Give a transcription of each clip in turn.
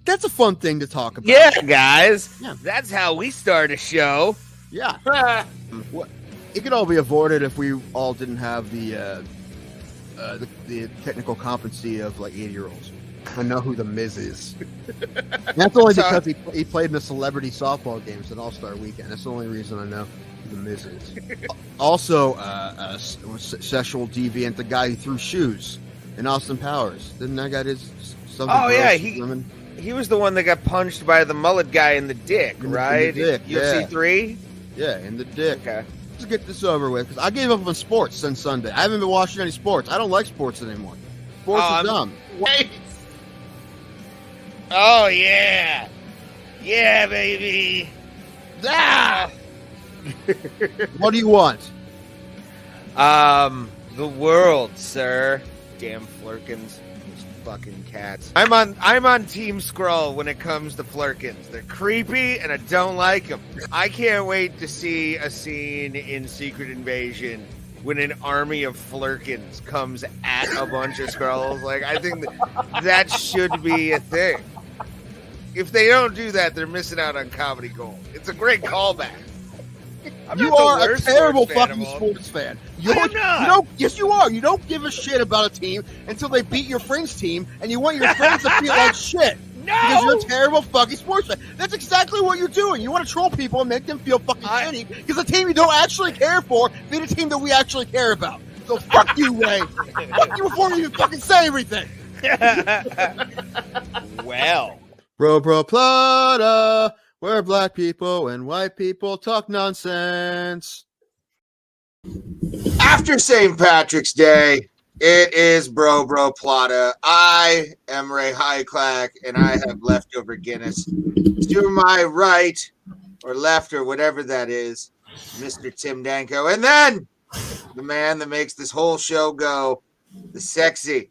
that's a fun thing to talk about. Yeah, guys. Yeah. That's how we start a show. Yeah. It could all be avoided if we all didn't have the technical competency of like 80-year-olds. I know who the Miz is. That's only because he played in the celebrity softball games at All-Star Weekend. That's the only reason I know who the Miz is. Also, sexual deviant, the guy who threw shoes in Austin Powers. Didn't that guy something? Oh yeah, he was the one that got punched by the mullet guy in the dick, right? In the dick, UFC 3? Yeah, in the dick. Okay. Let's get this over with, because I gave up on sports since Sunday. I haven't been watching any sports. I don't like sports anymore. Sports are dumb. Wait. Oh, yeah. Yeah, baby. Ah! What do you want? The world, sir. Damn Flurkins. Those fucking cats. I'm on Team Skrull when it comes to Flurkins. They're creepy, and I don't like them. I can't wait to see a scene in Secret Invasion when an army of Flurkins comes at a bunch of Skrulls. Like, I think that should be a thing. If they don't do that, they're missing out on comedy gold. It's a great callback. You are a terrible fucking sports fan. I'm not. Yes, you are. You don't give a shit about a team until they beat your friend's team, and you want your friends to feel like shit. No! Because you're a terrible fucking sports fan. That's exactly what you're doing. You want to troll people and make them feel fucking shitty because the team you don't actually care for beat a team that we actually care about. So fuck you, Ray. Fuck you before you even fucking say everything. Well. Bro Plata, where black people and white people talk nonsense. After St. Patrick's Day, it is Bro Plata. I am Ray Highclack, and I have leftover Guinness. To my right, or left, or whatever that is, Mr. Tim Danko. And then, the man that makes this whole show go, the sexy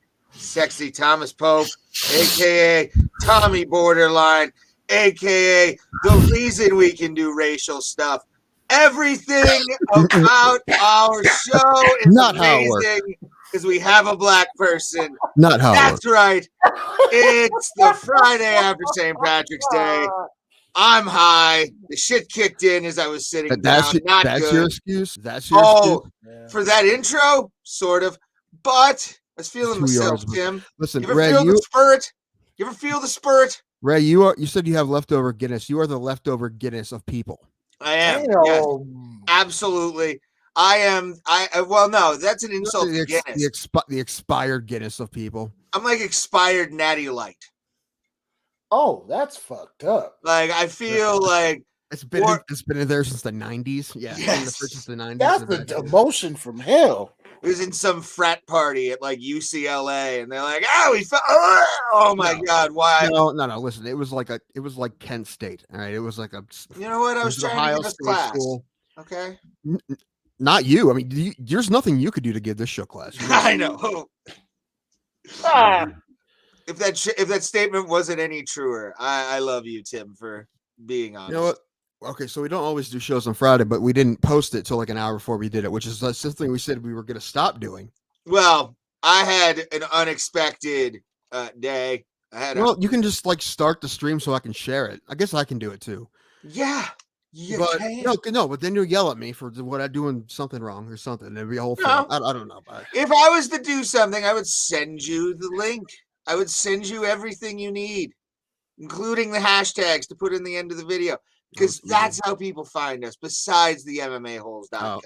Thomas Pope, a.k.a. Tommy Borderline, a.k.a. the reason we can do racial stuff. Everything about our show is not amazing because we have a black person. Not how That's right. It's the Friday after St. Patrick's Day. I'm high. The shit kicked in as I was sitting down. That's your excuse? That's your excuse? For that intro? Sort of. But I was feeling myself, Tim. Listen, you ever Ray, feel the spurt? You ever feel the spurt? Ray, you said you have leftover Guinness. You are the leftover Guinness of people. I am. Yes, absolutely. I am. Well, no, that's an insult to Guinness. The expired Guinness of people. I'm like expired Natty Light. Oh, that's fucked up. Like, I feel like it's been in there since the 90s. Yeah, yes. Since the 90s. That's the demotion from hell. It was in some frat party at like UCLA, and they're like, "Oh my god, why?" No. Listen, it was like Kent State. All right, it was like a. You know what? I was trying to give us class. School. Okay. Not you. I mean, there's nothing you could do to give this show class. I know. If that statement wasn't any truer, I love you, Tim, for being honest. You know what? Okay, so we don't always do shows on Friday, but we didn't post it till like an hour before we did it, which is something we said we were going to stop doing. Well, I had an unexpected day. You can just like start the stream so I can share it. I guess I can do it too. Yeah. But then you'll yell at me for what I'm doing something wrong or something. It'd be a whole thing. I don't know. If I was to do something, I would send you the link. I would send you everything you need, including the hashtags to put in the end of the video. Because that's how people find us, besides the MMAholes.com.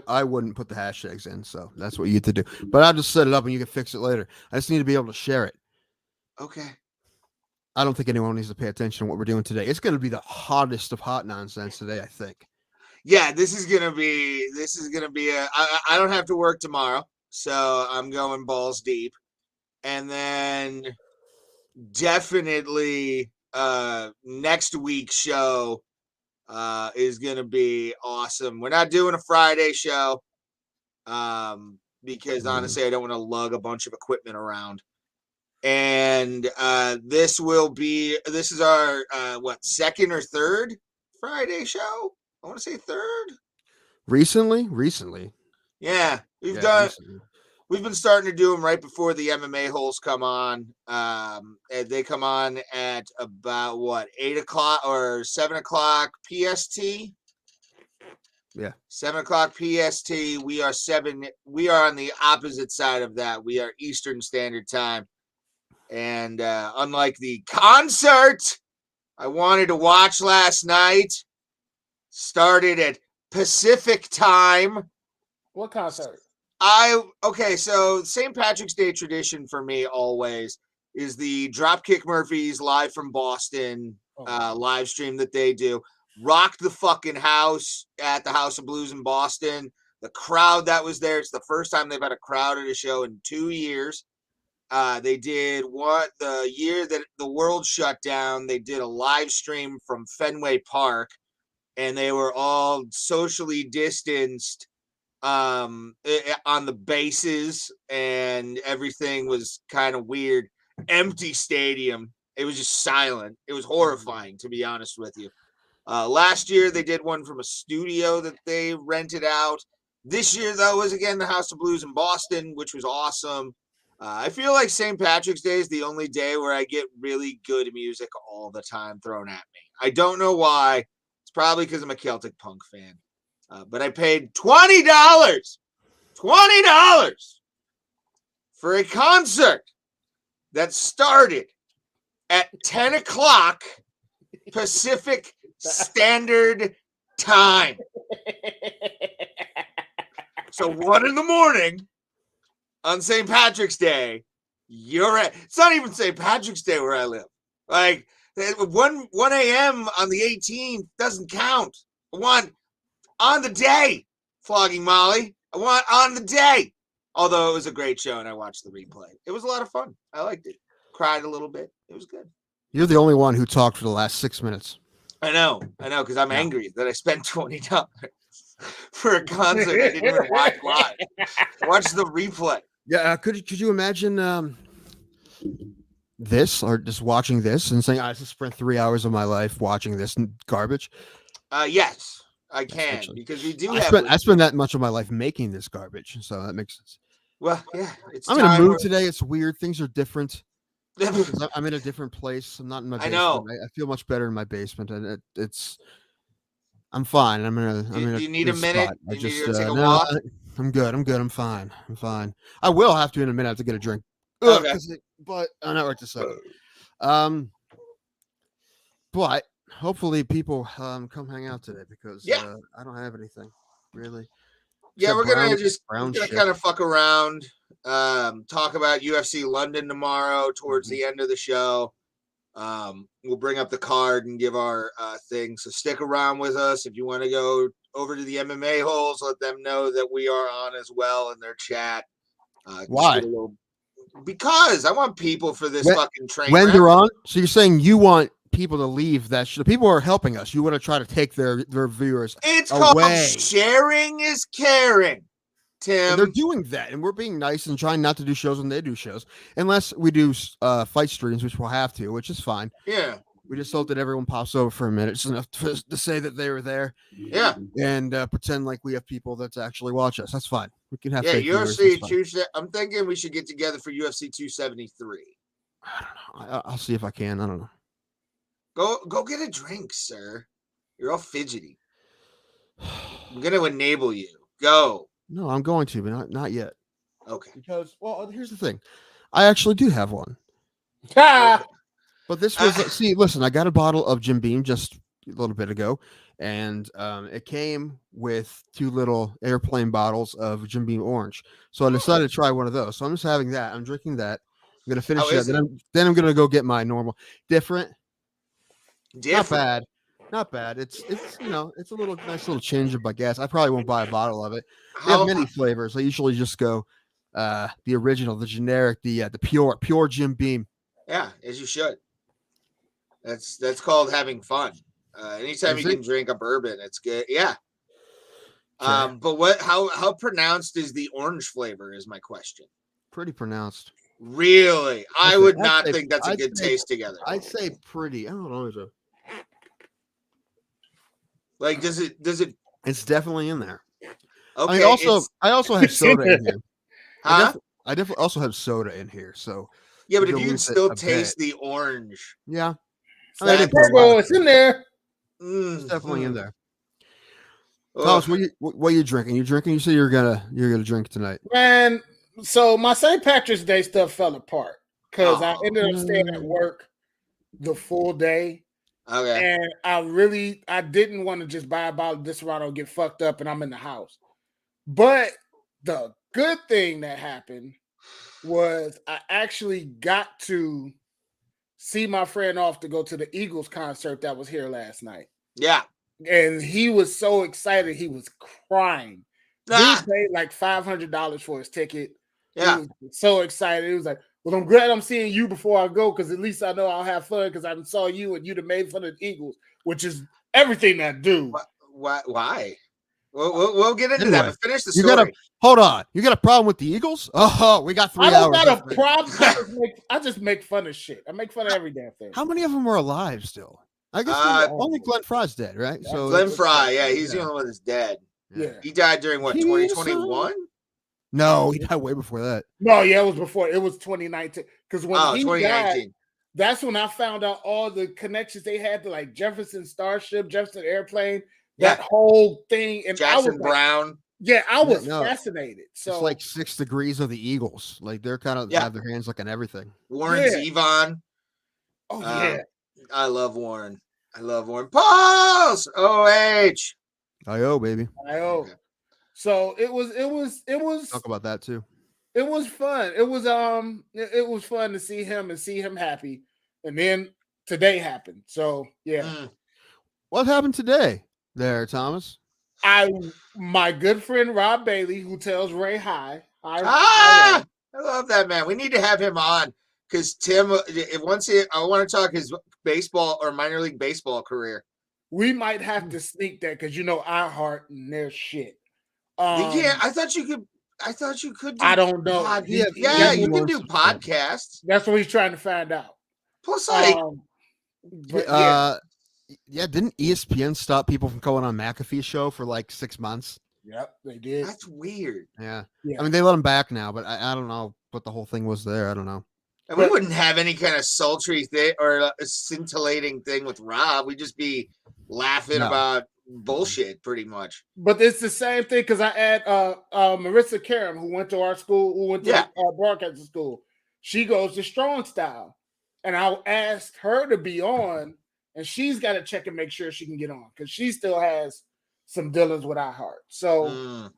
I wouldn't put the hashtags in, so that's what you have to do. But I'll just set it up and you can fix it later. I just need to be able to share it. Okay. I don't think anyone needs to pay attention to what we're doing today. It's going to be the hottest of hot nonsense today, I think. Yeah, this is gonna be I don't have to work tomorrow, so I'm going balls deep. And then definitely next week's show is gonna be awesome. We're not doing a Friday show because honestly I don't want to lug a bunch of equipment around. And this is our second or third Friday show? I want to say third. Recently. Yeah, we've done. Recently. we've been starting to do them right before the MMA holes come on. And they come on at about 8 o'clock or 7 o'clock PST. Yeah. 7 o'clock PST. We are on the opposite side of that. We are Eastern Standard Time. And unlike the concert I wanted to watch last night, started at Pacific time. What concert? So St. Patrick's Day tradition for me always is the Dropkick Murphys live from Boston live stream that they do. Rocked the fucking house at the House of Blues in Boston. The crowd that was there, it's the first time they've had a crowd at a show in 2 years. They did the year that the world shut down, they did a live stream from Fenway Park, and they were all socially distanced on the bases, and everything was kind of weird. Empty stadium. It was just silent. It was horrifying, to be honest with you. Last year they did one from a studio that they rented out. This year, though, was again the House of Blues in Boston, which was awesome. I feel like St. Patrick's Day is the only day where I get really good music all the time thrown at me. I don't know why. It's probably because I'm a Celtic punk fan. But I paid $20 for a concert that started at 10 o'clock Pacific Standard Time. So 1 a.m. on St. Patrick's Day, it's not even St. Patrick's Day where I live. Like 1 a.m. on the 18th doesn't count. I want on the day, Flogging Molly. I want on the day. Although it was a great show and I watched the replay. It was a lot of fun. I liked it. Cried a little bit. It was good. You're the only one who talked for the last 6 minutes. I know, because I'm angry that I spent $20 for a concert I didn't even watch live. Watch the replay. Yeah, could you imagine this, or just watching this and saying, I just spent 3 hours of my life watching this garbage? Yes, I can, because we do I spent that much of my life making this garbage, so that makes sense. Well, yeah, I'm in a mood today. It's weird. Things are different. I'm in a different place. I'm not in my basement. I know. I feel much better in my basement, and I'm fine. Do you need a minute? I Do you just need to take a walk? I'm good. I'm fine. I will have to in a minute. I have to get a drink. Okay. But I'm not right this second. But hopefully people come hang out today, because I don't have anything really. Yeah, we're gonna kind of fuck around. Talk about UFC London tomorrow towards the end of the show. We'll bring up the card and give our thing. So stick around with us. If you want to go over to the MMA holes, let them know that we are on as well in their chat. Why? Because I want people for this fucking train. When they're on, so you're saying you want people to leave that shit. People are helping us. You want to try to take their viewers It's away. Called sharing is caring, Tim. And they're doing that, and we're being nice and trying not to do shows when they do shows, unless we do fight streams, which we'll have to, which is fine. Yeah. We just hope that everyone pops over for a minute. It's enough to say that they were there. Yeah. And pretend like we have people that actually watch us. That's fine. We can have UFC 2. I'm thinking we should get together for UFC 273. I don't know. I'll see if I can. I don't know. Go get a drink, sir. You're all fidgety. I'm gonna enable you. Go. No, I'm going to, but not yet. Okay. Because, well, here's the thing. I actually do have one. But this was listen, I got a bottle of Jim Beam just a little bit ago, and it came with 2 little airplane bottles of Jim Beam Orange. So I decided to try one of those. So I'm just having that. I'm drinking that. I'm gonna finish that. Then I'm gonna go get my normal different. Not bad. It's it's a nice little change of my gas. I probably won't buy a bottle of it. They have many flavors. I usually just go the original, the generic, the pure Jim Beam. Yeah, as you should. That's called having fun. Anytime you can drink a bourbon, it's good. Yeah. Sure. But how pronounced is the orange flavor is my question. Pretty pronounced. Really? I would not think that's a good taste together. I'd say pretty. I don't know. Like, does it? It's definitely in there. Okay. I also have soda in here. Huh? I definitely also have soda in here, so Yeah, but you if can you can lose it still a taste bit. the orange, Yeah, I mean, I that didn't put a lot of It's in sugar. there. It's definitely in there. Ugh. Thomas, what are you drinking? You drinking? You said you're gonna drink tonight. Man, so my St. Patrick's Day stuff fell apart because I Aw. ended up staying at work the full day. Okay. And I didn't want to just buy a bottle of Desperado and get fucked up and I'm in the house. But the good thing that happened was I actually got to see my friend off to go to the Eagles concert that was here last night. Yeah. And he was so excited, he was crying. Ah, Dude paid like $500 for his ticket. He yeah. was so excited. He was like, well, I'm glad I'm seeing you before I go because at least I know I'll have fun because I saw you and you'd have made fun of the Eagles, which is everything I do. Why? We'll get into that, Anyway, but finish the you got story. hold on. You got a problem with the Eagles? Oh, we got 3 I don't hours. got a problem. I just make fun of shit. I make fun of every damn thing. How many of them are alive still? I guess only Glenn Fry's dead, right? So Glenn Fry, yeah, he's the only one that's dead. Yeah. He died during what, 2021? No, he died way before that. No, yeah, it was before. It was 2019. Because when he 2019. died, that's when I found out all the connections they had to like Jefferson Starship, Jefferson Airplane, that whole thing. And Jackson I was Brown. Yeah, I was fascinated. So it's like 6 degrees of the Eagles. Like they're kind of have their hands like on everything. Warren Zevon. Oh yeah. I love Warren. Pulse OH. IO baby. IO. Okay. So it was talk about that too. It was fun. It was fun to see him and see him happy. And then today happened. So yeah. What happened today there, Thomas? My good friend Rob Bailey, who tells Ray hi. I love that man. We need to have him on because Tim, I want to talk his baseball or minor league baseball career. We might have to sneak that because iHeart and their shit. You can't. I thought you could. I don't know. You can do podcasts. That's what he's trying to find out. Plus, didn't ESPN stop people from going on McAfee's show for like 6 months? Yep, they did. That's weird. Yeah. I mean, they let him back now, but I don't know what the whole thing was there. I don't know. And we wouldn't have any kind of sultry thing or a scintillating thing with Rob. We'd just be laughing about bullshit pretty much. But it's the same thing because I had Marissa Karam, who went to our school, who went to our broadcasting school. She goes to Strong Style. And I asked her to be on, and she's got to check and make sure she can get on because she still has some dealings with iHeart. So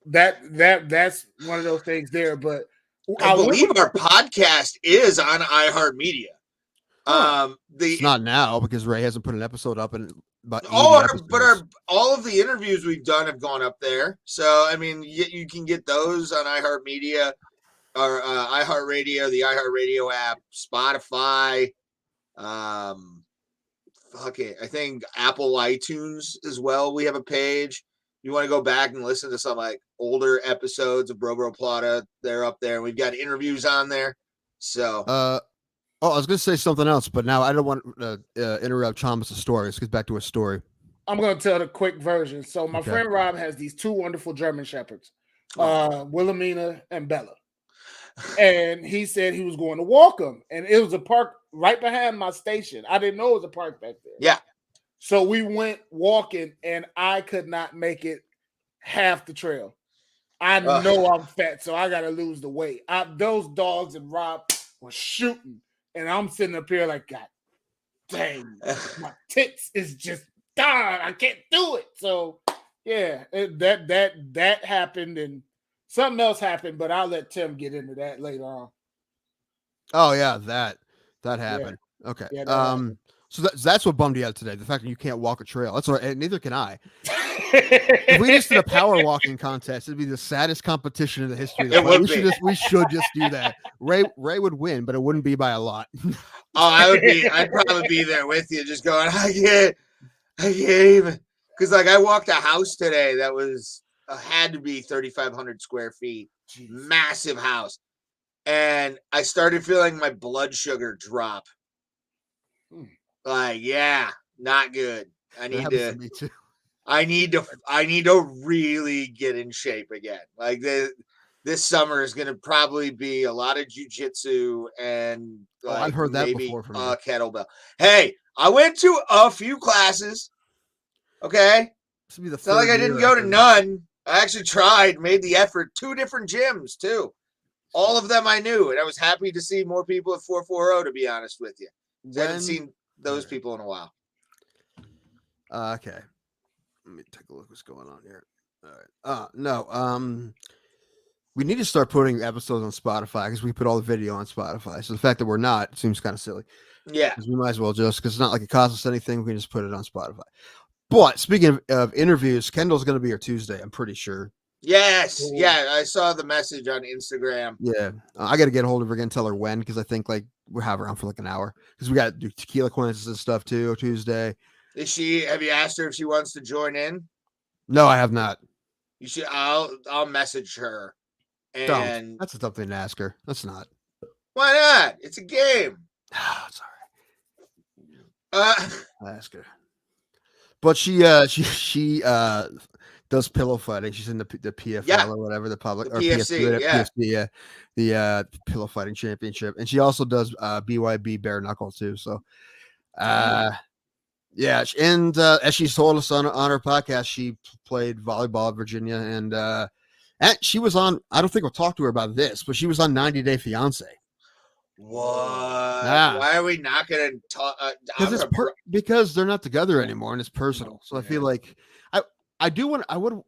that's one of those things there. But I believe our podcast is on iHeartMedia. It's not now because Ray hasn't put an episode up in about all of the interviews we've done have gone up there. So I mean, you can get those on iHeartMedia or iHeartRadio, the iHeartRadio app, Spotify. I think Apple iTunes as well. We have a page. You want to go back and listen to some like older episodes of Bro Plata, they're up there. We've got interviews on there. So I was gonna say something else, but now I don't want to interrupt Thomas' story. Let's get back to his story. I'm gonna tell the quick version. So my friend Rob has these 2 wonderful German Shepherds, Wilhelmina and Bella. And he said he was going to walk them, and it was a park right behind my station. I didn't know it was a park back there. Yeah. So we went walking, and I could not make it half the trail. I know I'm fat, so I got to lose the weight. Those dogs and Rob were shooting, and I'm sitting up here like, God dang, my tits is just dying. I can't do it. So yeah, that happened, and something else happened, but I'll let Tim get into that later on. Oh yeah, that happened. Yeah. Okay. Yeah, so that's what bummed you out today. The fact that you can't walk a trail. That's all right. And neither can I. If we just did a power walking contest, it'd be the saddest competition in the history of the world. We should just do that. Ray would win, but it wouldn't be by a lot. I'd probably be there with you, just going, I can't even, because like I walked a house today that was had to be 3,500 square feet. Jeez. Massive house. And I started feeling my blood sugar drop. Like, not good. I need to really get in shape again. Like this summer is going to probably be a lot of jujitsu and I've heard that maybe before from a you. kettlebell. Hey, I went to a few classes. Okay. This will be the It's not like I third didn't year go I've to been- none. I actually tried, made the effort. 2 different gyms too. All of them I knew, and I was happy to see more people at 440. To be honest with you, I haven't seen those people in a while. Okay, let me take a look. What's going on here? All right. No. We need to start putting episodes on Spotify because we put all the video on Spotify. So the fact that we're not seems kind of silly. Yeah, Because we might as well just because it's not like it costs us anything. We can just put it on Spotify. But speaking of interviews, Kendall's going to be here Tuesday. I'm pretty sure. yes, Cool. yeah. I saw the message on Instagram. Yeah, I got to get a hold of her again, tell her when, because I think like we'll have her on for like an hour because we got to do tequila quizzes and stuff too Tuesday. Is she? Have you asked her if she wants to join in? No, I have not. You should. I'll message her. And Don't. That's a dumb thing to ask her. That's not. why not? It's a game. It's all right. Uh, I'll ask her. But she does pillow fighting. She's in the PFL Yeah. or whatever, the public The or PFC, yeah. PFC, the pillow fighting championship, and she also does BYB bare knuckle too. So, yeah, and as she's told us on her podcast, she played volleyball at Virginia, and she was on. I don't think we'll talk to her about this, but she was on 90 Day Fiance. what? Yeah. Why are we not going to talk? Because they're not together anymore, and it's personal. So I feel like I do want. I would.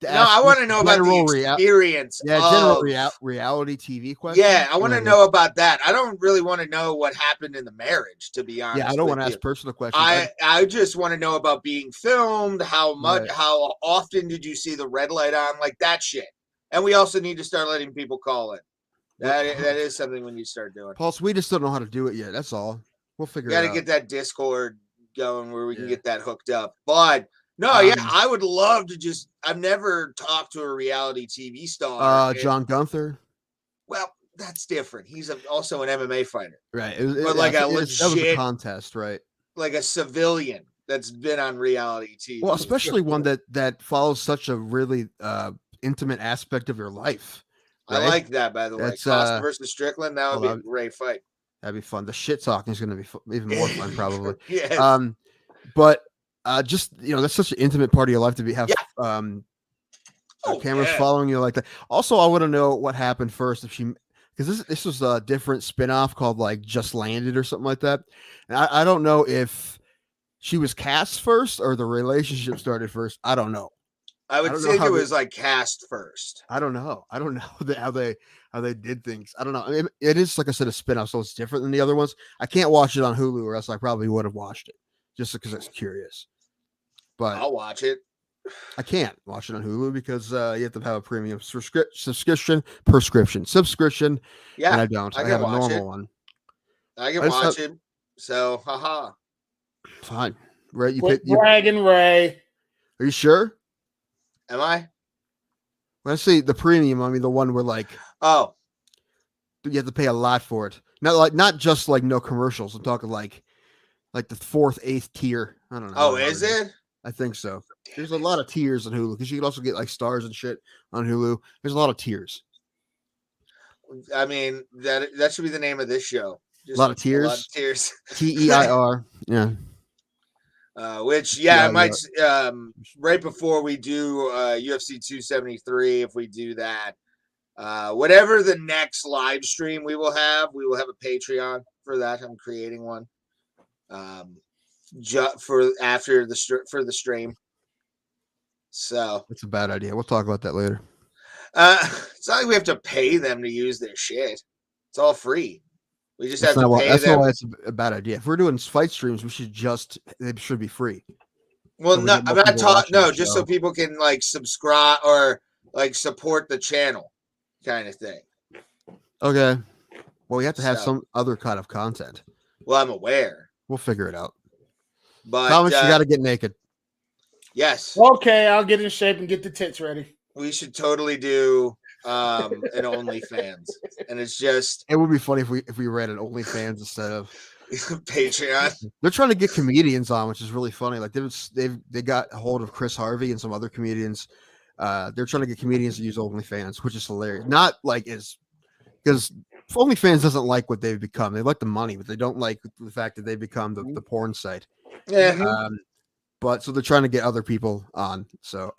I want to know about the experience. General reality TV question. Yeah, I want to know about that. I don't really want to know what happened in the marriage, to be honest. Yeah, I don't want to ask personal questions. I just want to know about being filmed. How much? Right. How often did you see the red light on? Like that shit. And we also need to start letting people call in. That is something we need to start doing. Pulse, we just don't know how to do it yet. That's all. We'll figure it out. Got to get that Discord going where we can get that hooked up. But no, I would love to just. I've never talked to a reality TV star. John Gunther. Well, that's different. He's also an MMA fighter, Right? But like a that was a legit contest, right? like a civilian that's been on reality TV. Well, especially one that follows such a really intimate aspect of your life. Right? I like that, by the way. That's, Costa versus Strickland. That would be a great fight. That'd be fun. The shit talking is going to be even more fun, probably. Yes. But just that's such an intimate part of your life to have cameras following you like that. Also, I want to know what happened first because this was a different spinoff called like Just Landed or something like that. And I don't know if she was cast first or the relationship started first. I don't know. I would think it was like cast first. I don't know how they did things. I don't know. It is, like I said, a spinoff, so it's different than the other ones. I can't watch it on Hulu, or else I probably would have watched it just because I was curious. But I'll watch it. I can't watch it on Hulu because you have to have a premium subscription. Yeah, and I don't. I have a normal one. I can watch it. So, haha. Fine. Ray, bragging, Ray. Are you sure? Am I? When I say the premium, I mean the one where like you have to pay a lot for it. Not just like no commercials. I'm talking like the 4th, 8th tier. I don't know. Oh, is it? I think so. There's a lot of tiers on Hulu because you can also get like stars and shit on Hulu. There's a lot of tiers. I mean, that should be the name of this show. Just a lot of tiers. A lot of tiers. TEIR. Yeah. I might right before we do UFC 273, if we do that, whatever the next live stream we will have a Patreon for that. I'm creating one for the stream. So it's a bad idea. We'll talk about that later. It's not like we have to pay them to use their shit. It's all free. We just have to pay them. That's why it's a bad idea. If we're doing fight streams, they should be free. Well, no, I'm not talking. No, just so people can like subscribe or like support the channel, kind of thing. Okay. Well, we have to have some other kind of content. Well, I'm aware. We'll figure it out. But Thomas, you got to get naked. Yes. Okay, I'll get in shape and get the tits ready. We should totally do an OnlyFans, and it's just. It would be funny if we ran an OnlyFans instead of Patreon. They're trying to get comedians on, which is really funny. Like they got a hold of Chris Harvey and some other comedians They're trying to get comedians to use OnlyFans, which is hilarious. Not like is because OnlyFans doesn't like what they've become. They like the money, but they don't like the fact that they become the porn site. Yeah. But so they're trying to get other people on. So,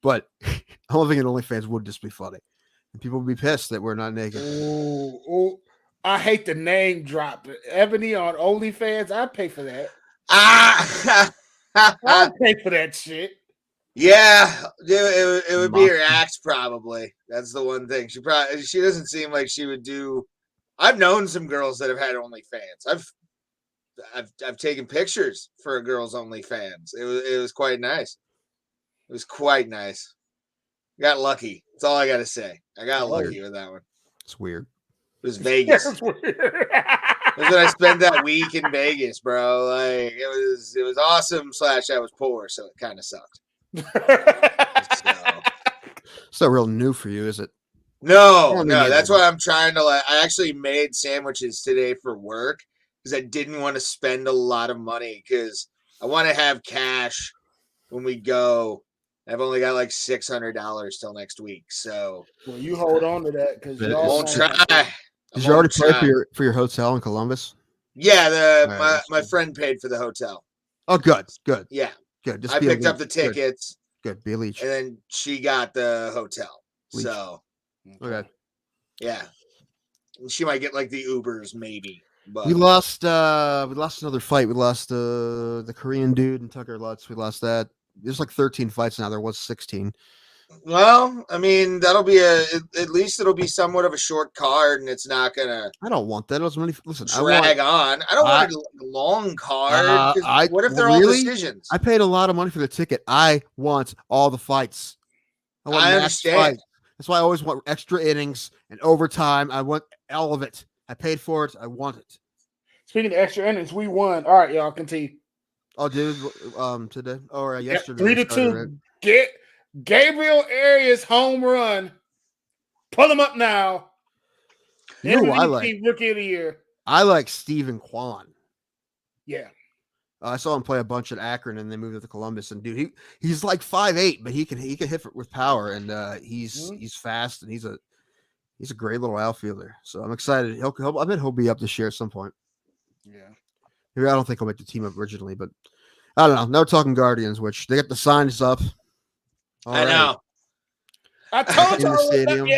but I don't think an OnlyFans would just be funny. And people would be pissed that we're not naked. Ooh, I hate the name drop. Ebony on OnlyFans. I'd pay for that. I'd pay for that shit. Yeah, it would be her act probably. That's the one thing. She doesn't seem like she would do. I've known some girls that have had OnlyFans. I've taken pictures for a girl's OnlyFans. It was quite nice. It was quite nice. Got lucky. That's all I got to say. I got lucky with that one. It's weird. It was Vegas. It was when I spent that week in Vegas, bro. Like it was awesome. / I was poor, so it kind of sucked. It's not real new for you, is it? No. That's why I'm trying to I actually made sandwiches today for work because I didn't want to spend a lot of money because I want to have cash when we go. I've only got like $600 till next week, so well, you hold on to that because you won't try. Did you already pay for your hotel in Columbus? Yeah, my friend paid for the hotel. Oh, good. Yeah. Good. Just I picked up the tickets. Good. Be a leech. And then she got the hotel. Leech. So okay. Yeah. She might get like the Ubers, maybe. But We lost another fight. We lost the Korean dude and Tucker Lutz. We lost that. There's like 13 fights now. There was 16. Well, I mean, that'll be at least it'll be somewhat of a short card, and it's not gonna. I don't want that. Listen, drag on. I don't want a long card. What if they're all decisions? I paid a lot of money for the ticket. I want all the fights. I understand. Fight. That's why I always want extra innings and overtime. I want all of it. I paid for it. I want it. Speaking of extra innings, we won. All right, y'all, continue. Oh, dude, today or yesterday, 3-2. Right? Get Gabriel Arias home run. Pull him up now. You know who I like? Rookie of the year. I like Stephen Kwan. Yeah. I saw him play a bunch at Akron, and they moved to Columbus. And dude, he's like 5'8", but he can hit with power, and he's fast, and he's a great little outfielder. So I'm excited. I bet he'll be up this year at some point. Yeah. Maybe I don't think he'll make the team up originally, but I don't know. Now we're talking Guardians, which they got the signs up. I know. I told you in the stadium.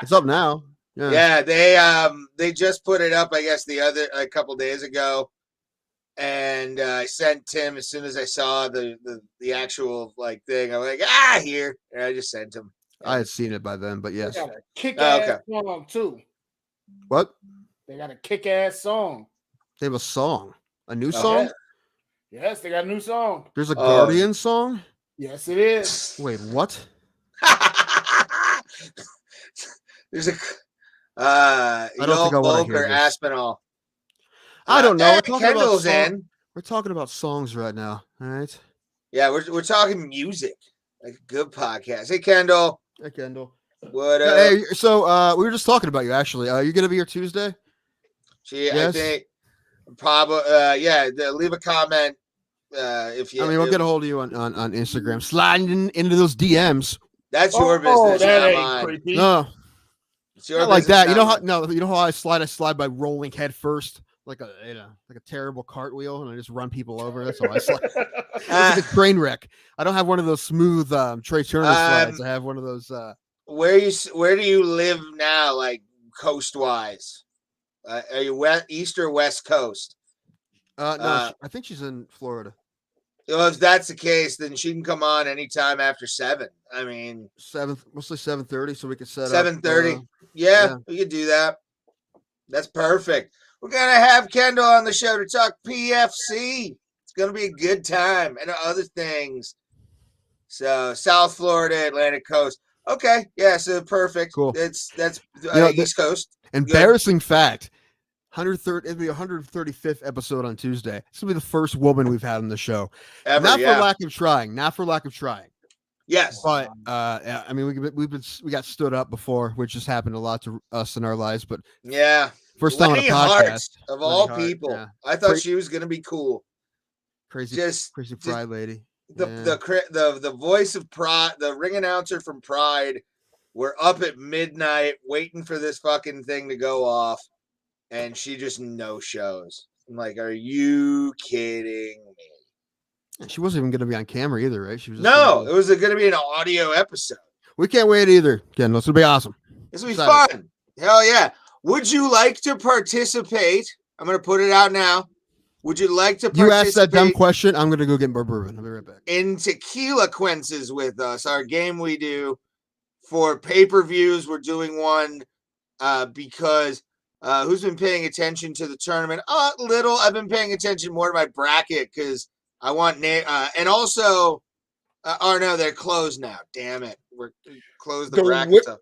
It's up now. Yeah, they just put it up, I guess, a couple days ago, and I sent Tim as soon as I saw the actual thing. I'm like, here, and I just sent him. I had seen it by then, but yes. They got a kick-ass song too. What? They got a kick-ass song. They have a song, a new song. Yeah. Yes, they got a new song. There's a Guardian song. Yes, it is. Wait, what? There's a Volkov Aspinall. I don't know. We're talking about songs right now. All right. Yeah, we're talking music. Like a good podcast. Hey, Kendall. Hey, Kendall. What up? Hey, so we were just talking about you actually. You're gonna be here Tuesday? Yes? I think probably leave a comment. If you we'll get a hold of you on Instagram. Sliding into those DMs. That's your business. That ain't creepy. No. It's your not like that. You know how I slide? I slide by rolling head first, like a terrible cartwheel, and I just run people over. That's how I slide. It's like a train wreck. I don't have one of those smooth Trey Turner slides. I have one of those. Where do you live now? Like coast-wise, are you east or west coast? No, I think she's in Florida. Well, if that's the case, then she can come on anytime after 7. I mean, mostly 7:30, so we could set 7:30. Yeah, we could do that. That's perfect. We're gonna have Kendall on the show to talk PFC. It's gonna be a good time and other things. So South Florida, Atlantic Coast. Okay, yeah, so perfect. Cool. That's East Coast. Embarrassing fact. 130. It'll be 135th episode on Tuesday. This will be the first woman we've had on the show. Ever, Not for lack of trying. Yes, but I mean, we got stood up before, which has happened a lot to us in our lives. But yeah, first time on a podcast of all people. Yeah. I thought she was gonna be cool. Crazy fry lady. The voice of Pride, the ring announcer from Pride, were up at midnight waiting for this fucking thing to go off, and she just no shows. I'm like, are you kidding me? She wasn't even going to be on camera either, right? She was just No, it was going to be an audio episode. We can't wait either. Again, this will be awesome. This will be fun. Hell yeah. Would you like to participate? I'm going to put it out now. Would you like to participate? You asked that dumb question. I'm going to go get more bourbon. I'll be right back. In Tequila Quences with us, our game we do for pay-per-views. We're doing one because who's been paying attention to the tournament? Little. I've been paying attention more to my bracket because I want and also, no, they're closed now. Damn it, we're closed the brackets up.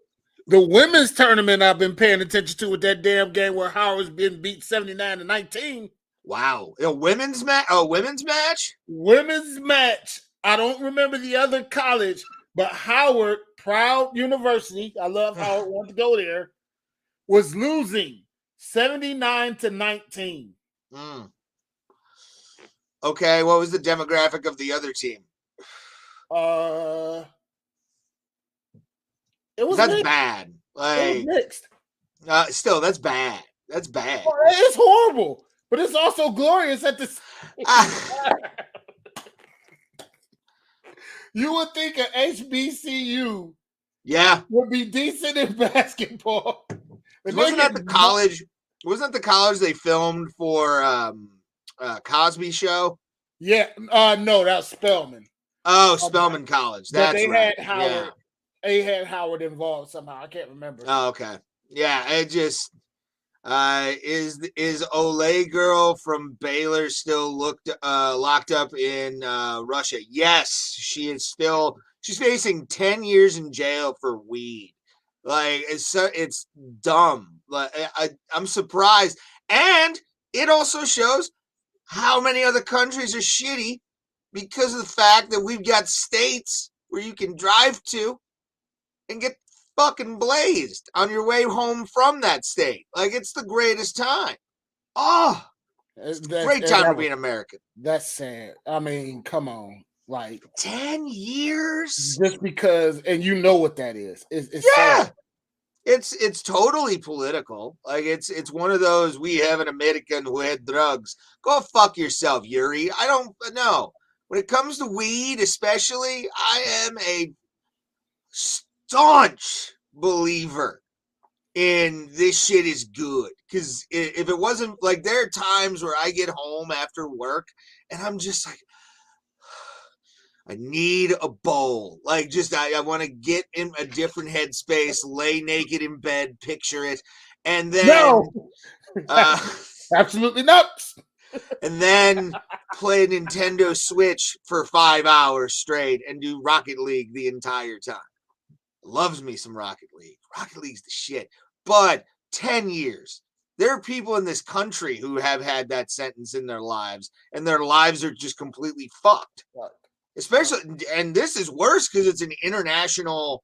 The women's tournament I've been paying attention to with that damn game where Howard's been beat 79-19. Wow, a women's match. Women's match. I don't remember the other college, but Howard, proud university. I love Howard. Want to go there. Was losing 79-19. Okay, what was the demographic of the other team? That's mixed. Bad. Like, it was mixed. Still, that's bad. That's bad. It's horrible, but it's also glorious at the same You would think an HBCU would be decent in basketball. Wasn't that the college? Wasn't that the college they filmed for Cosby Show? Yeah. No, that was Spelman. Oh, Spelman College. That's they right. Had Howard. Yeah. They had Howard involved somehow. I can't remember. Oh, okay. Yeah, it just is Olay girl from Baylor still locked up in Russia? Yes, she is still. She's facing 10 years in jail for weed. Like it's dumb. Like I'm surprised, and it also shows how many other countries are shitty because of the fact that we've got states where you can drive to and get fucking blazed on your way home from that state. Like, it's the greatest time. Oh, great time to be an American. That's sad. I mean, come on. Like 10 years? Just because, and you know what that is. It's sad. It's totally political. Like, it's one of those, we have an American who had drugs. Go fuck yourself, Yuri. I don't know. When it comes to weed, especially, I am a staunch believer in this shit is good. Because if it wasn't, like, there are times where I get home after work and I'm just like, I need a bowl. Like, just I want to get in a different headspace, lay naked in bed, picture it, and then absolutely not. And then play Nintendo Switch for 5 hours straight and do Rocket League the entire time. Loves me some Rocket League. Rocket League's the shit. But 10 years. There are people in this country who have had that sentence in their lives, and their lives are just completely fucked. Especially, and this is worse because it's an international,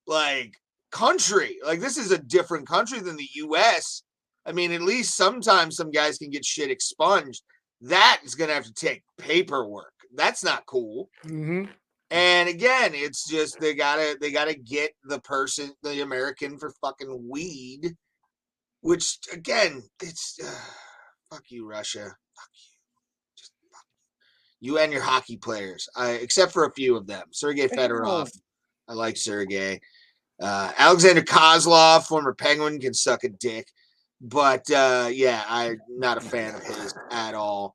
like, country. Like, this is a different country than the U.S. I mean, at least sometimes some guys can get shit expunged. That is going to have to take paperwork. That's not cool. Mm-hmm. And again, it's just they gotta get the American for fucking weed, which again, it's fuck you, Russia. Fuck you. Just fuck you. You and your hockey players, except for a few of them. Sergei Fedorov, I like Sergei. Alexander Kozlov, former Penguin, can suck a dick. But yeah, I'm not a fan of his at all.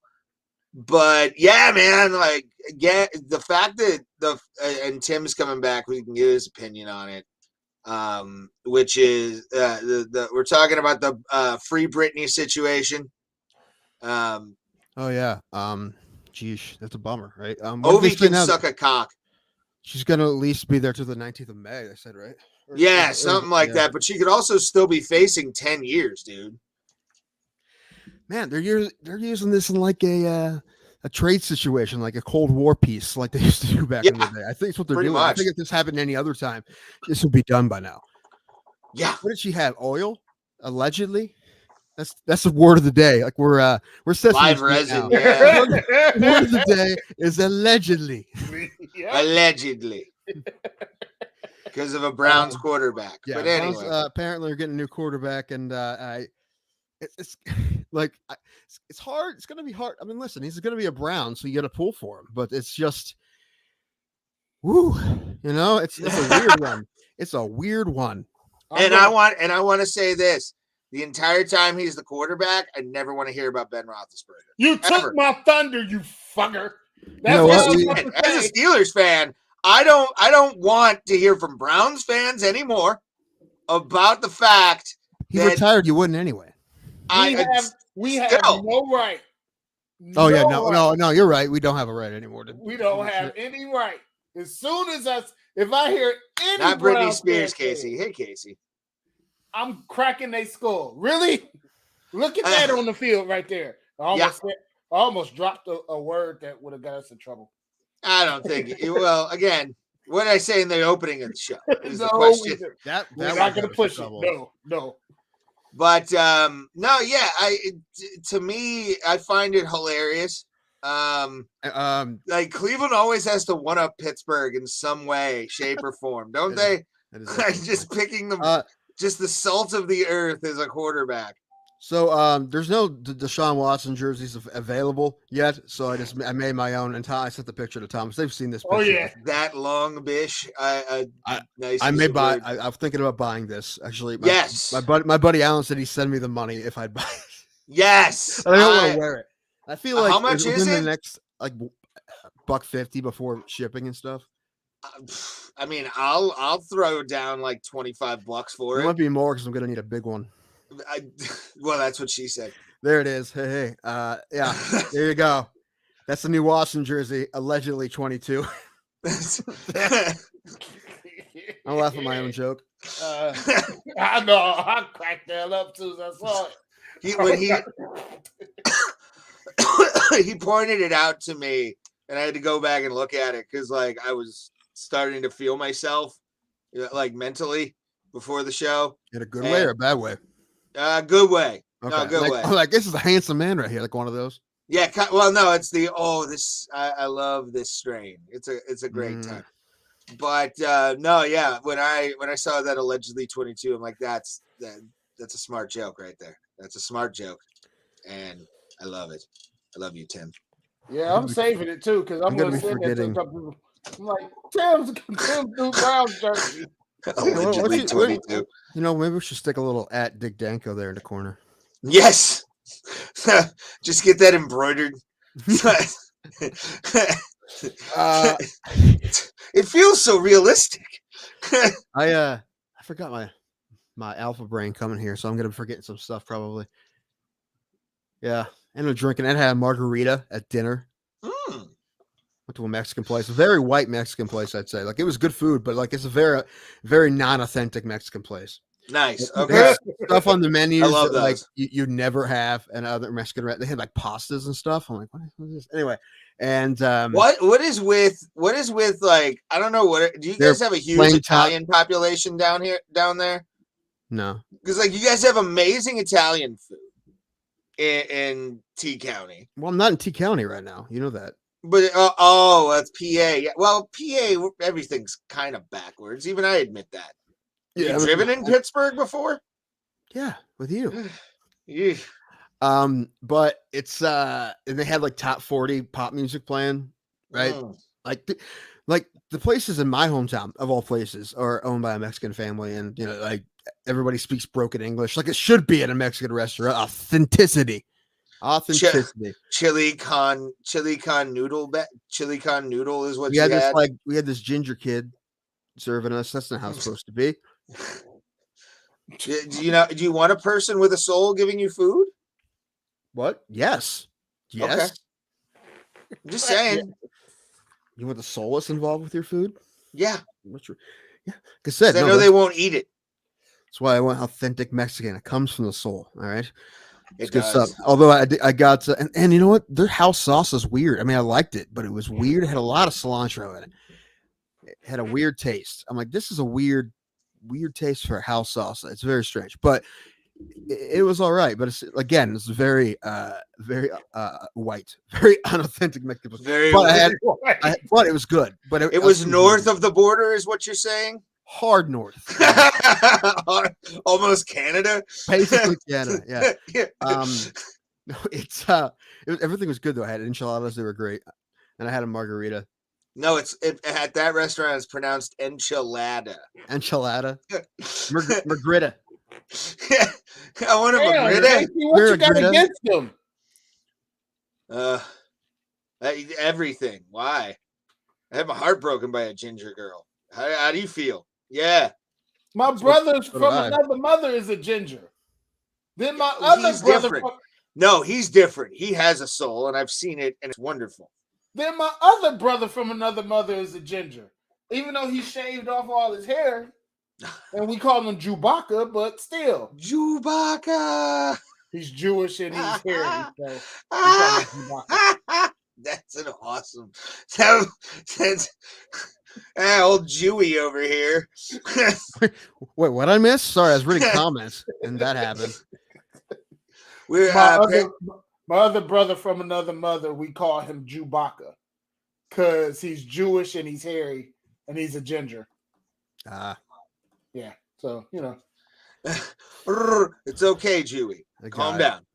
But yeah, man, like again, the fact that and Tim's coming back, we can get his opinion on it. Which is we're talking about the Free Britney situation. Oh yeah. Geesh, that's a bummer, right? Ovi can suck a cock. She's gonna at least be there till the 19th of May. I said, right? Yeah, something like that. But she could also still be facing 10 years, dude. Man, they're using this in like a trade situation, like a Cold War piece, like they used to do back in the day. I think it's what they're doing. Much. I think if this happened any other time, this would be done by now. Yeah. What did she have? Oil, allegedly. That's the word of the day. Like we're Sesame Live Street resin, now. yeah. The word of the day is allegedly. Yeah. Allegedly. Because of a Browns quarterback. Yeah, But Browns, anyway. apparently are getting a new quarterback, and it's like it's hard. It's going to be hard. I mean, listen, he's going to be a Brown, so you got to pull for him. But it's just, woo, it's a weird one. It's a weird one. I want to say this: the entire time he's the quarterback, I never want to hear about Ben Roethlisberger. You took my thunder, you fucker. know That's what? what I was about to As a say. Steelers fan, I don't want to hear from Browns fans anymore about the fact He that retired. You wouldn't anyway. We have still. no right. Oh yeah, right. no, you're right. We don't have a right anymore. We don't have any right. As soon as if I hear any not Britney Browns Spears, fan Casey. Hey, Casey. I'm cracking their skull. Really? Look at that on the field right there. I almost dropped a word that would have got us in trouble. I don't think. Well, again, what did I say in the opening of the show? Is the No, question. we're not going to push it. No. But no, yeah. To me, I find it hilarious. Like Cleveland always has to one up Pittsburgh in some way, shape, or form, don't they? Just picking them, just the salt of the earth as a quarterback. So there's no Deshaun Watson jerseys available yet, so I made my own, and I sent the picture to Thomas. They've seen this picture. Oh yeah, that long bish. Nice. I may buy. I'm thinking about buying this actually. Yes, my buddy Alan said he'd send me the money if I'd buy it. Yes, I don't want to wear it. I feel like how much is it? The next like $150 before shipping and stuff. I mean, I'll throw down like $25 for it. It might be more because I'm gonna need a big one. Well, that's what she said. There it is. Hey, yeah, there you go. That's the new Watson jersey, allegedly 22. I'll laugh at my own joke. I know. I cracked that up too as I saw it. When he pointed it out to me, and I had to go back and look at it because, like, I was starting to feel myself, like, mentally before the show. In a good way or a bad way? Good way. Okay. No, good way. Like, this is a handsome man right here, like one of those. Yeah. Well, no, it's I love this strain. It's a great time. But no, yeah. When I saw that allegedly 22, I'm like, that's a smart joke right there. That's a smart joke, and I love it. I love you, Tim. Yeah, I'm saving it too because I'm going to send it to a couple. I'm like, Tim's new Browns jersey. Allegedly 22. Maybe we should stick a little @ Dick Danko there in the corner. Yes. Just get that embroidered. It feels so realistic. I forgot my alpha brain coming here, so I'm gonna be forgetting some stuff probably. Yeah, and I'm drinking. I had a margarita at dinner. Went to a Mexican place, a very white Mexican place, I'd say. Like, it was good food, but like it's a very, very non-authentic Mexican place. Nice. They Okay. Stuff on the menus I love that like those. you'd never have in other Mexican. They had like pastas and stuff. I'm like, what is this? Anyway, and what is with like, I don't know, what do you guys have a huge Italian population down there? No, because like you guys have amazing Italian food in T County. Well, I'm not in T County right now. You know that. But that's PA. Yeah. Well, PA, everything's kind of backwards. Even I admit that. Yeah, you driven in Pittsburgh before? Yeah, with you. Yeah. But it's and they had like top 40 pop music playing, right? Like the places in my hometown, of all places, are owned by a Mexican family, and like everybody speaks broken English, like it should be at a Mexican restaurant. Authenticity. Chili con noodle. Chili con noodle is what we had. We had this ginger kid serving us. That's not how it's supposed to be. Do you want a person with a soul giving you food? What? Yes. Okay. I'm just saying. You want the soulless involved with your food? Yeah. Yeah. Like I said, I know they won't eat it. That's why I want authentic Mexican. It comes from the soul. All right. It's good stuff. Although I got and you know what? Their house sauce is weird. I mean, I liked it, but it was weird. It had a lot of cilantro in it. It had a weird taste. I'm like, this is a weird taste for a house sauce. It's very strange. But it was all right, but it's very white, very unauthentic Mexican. Very. But it was good. But it was north of the border, is what you're saying? Hard north, almost Canada. Basically Canada. Yeah. Everything was good though. I had enchiladas; they were great, and I had a margarita. No, at that restaurant. It's pronounced enchilada. Enchilada, margarita. I want a margarita. What you got against them? Everything. Why? I had my heart broken by a ginger girl. How do you feel? Yeah. My brother from another mother is a ginger. Then my other brother. No, he's different. He has a soul, and I've seen it, and it's wonderful. Then my other brother from another mother is a ginger. Even though he shaved off all his hair, and we call him Chewbacca, but still. Chewbacca! He's Jewish and he's hairy. That's an awesome. That's old Jewy over here. Wait, what I missed? Sorry, I was reading comments, and that happened. My other brother from another mother, we call him Chewbacca because he's Jewish and he's hairy and he's a ginger. Yeah. So it's okay, Jewy. Calm down.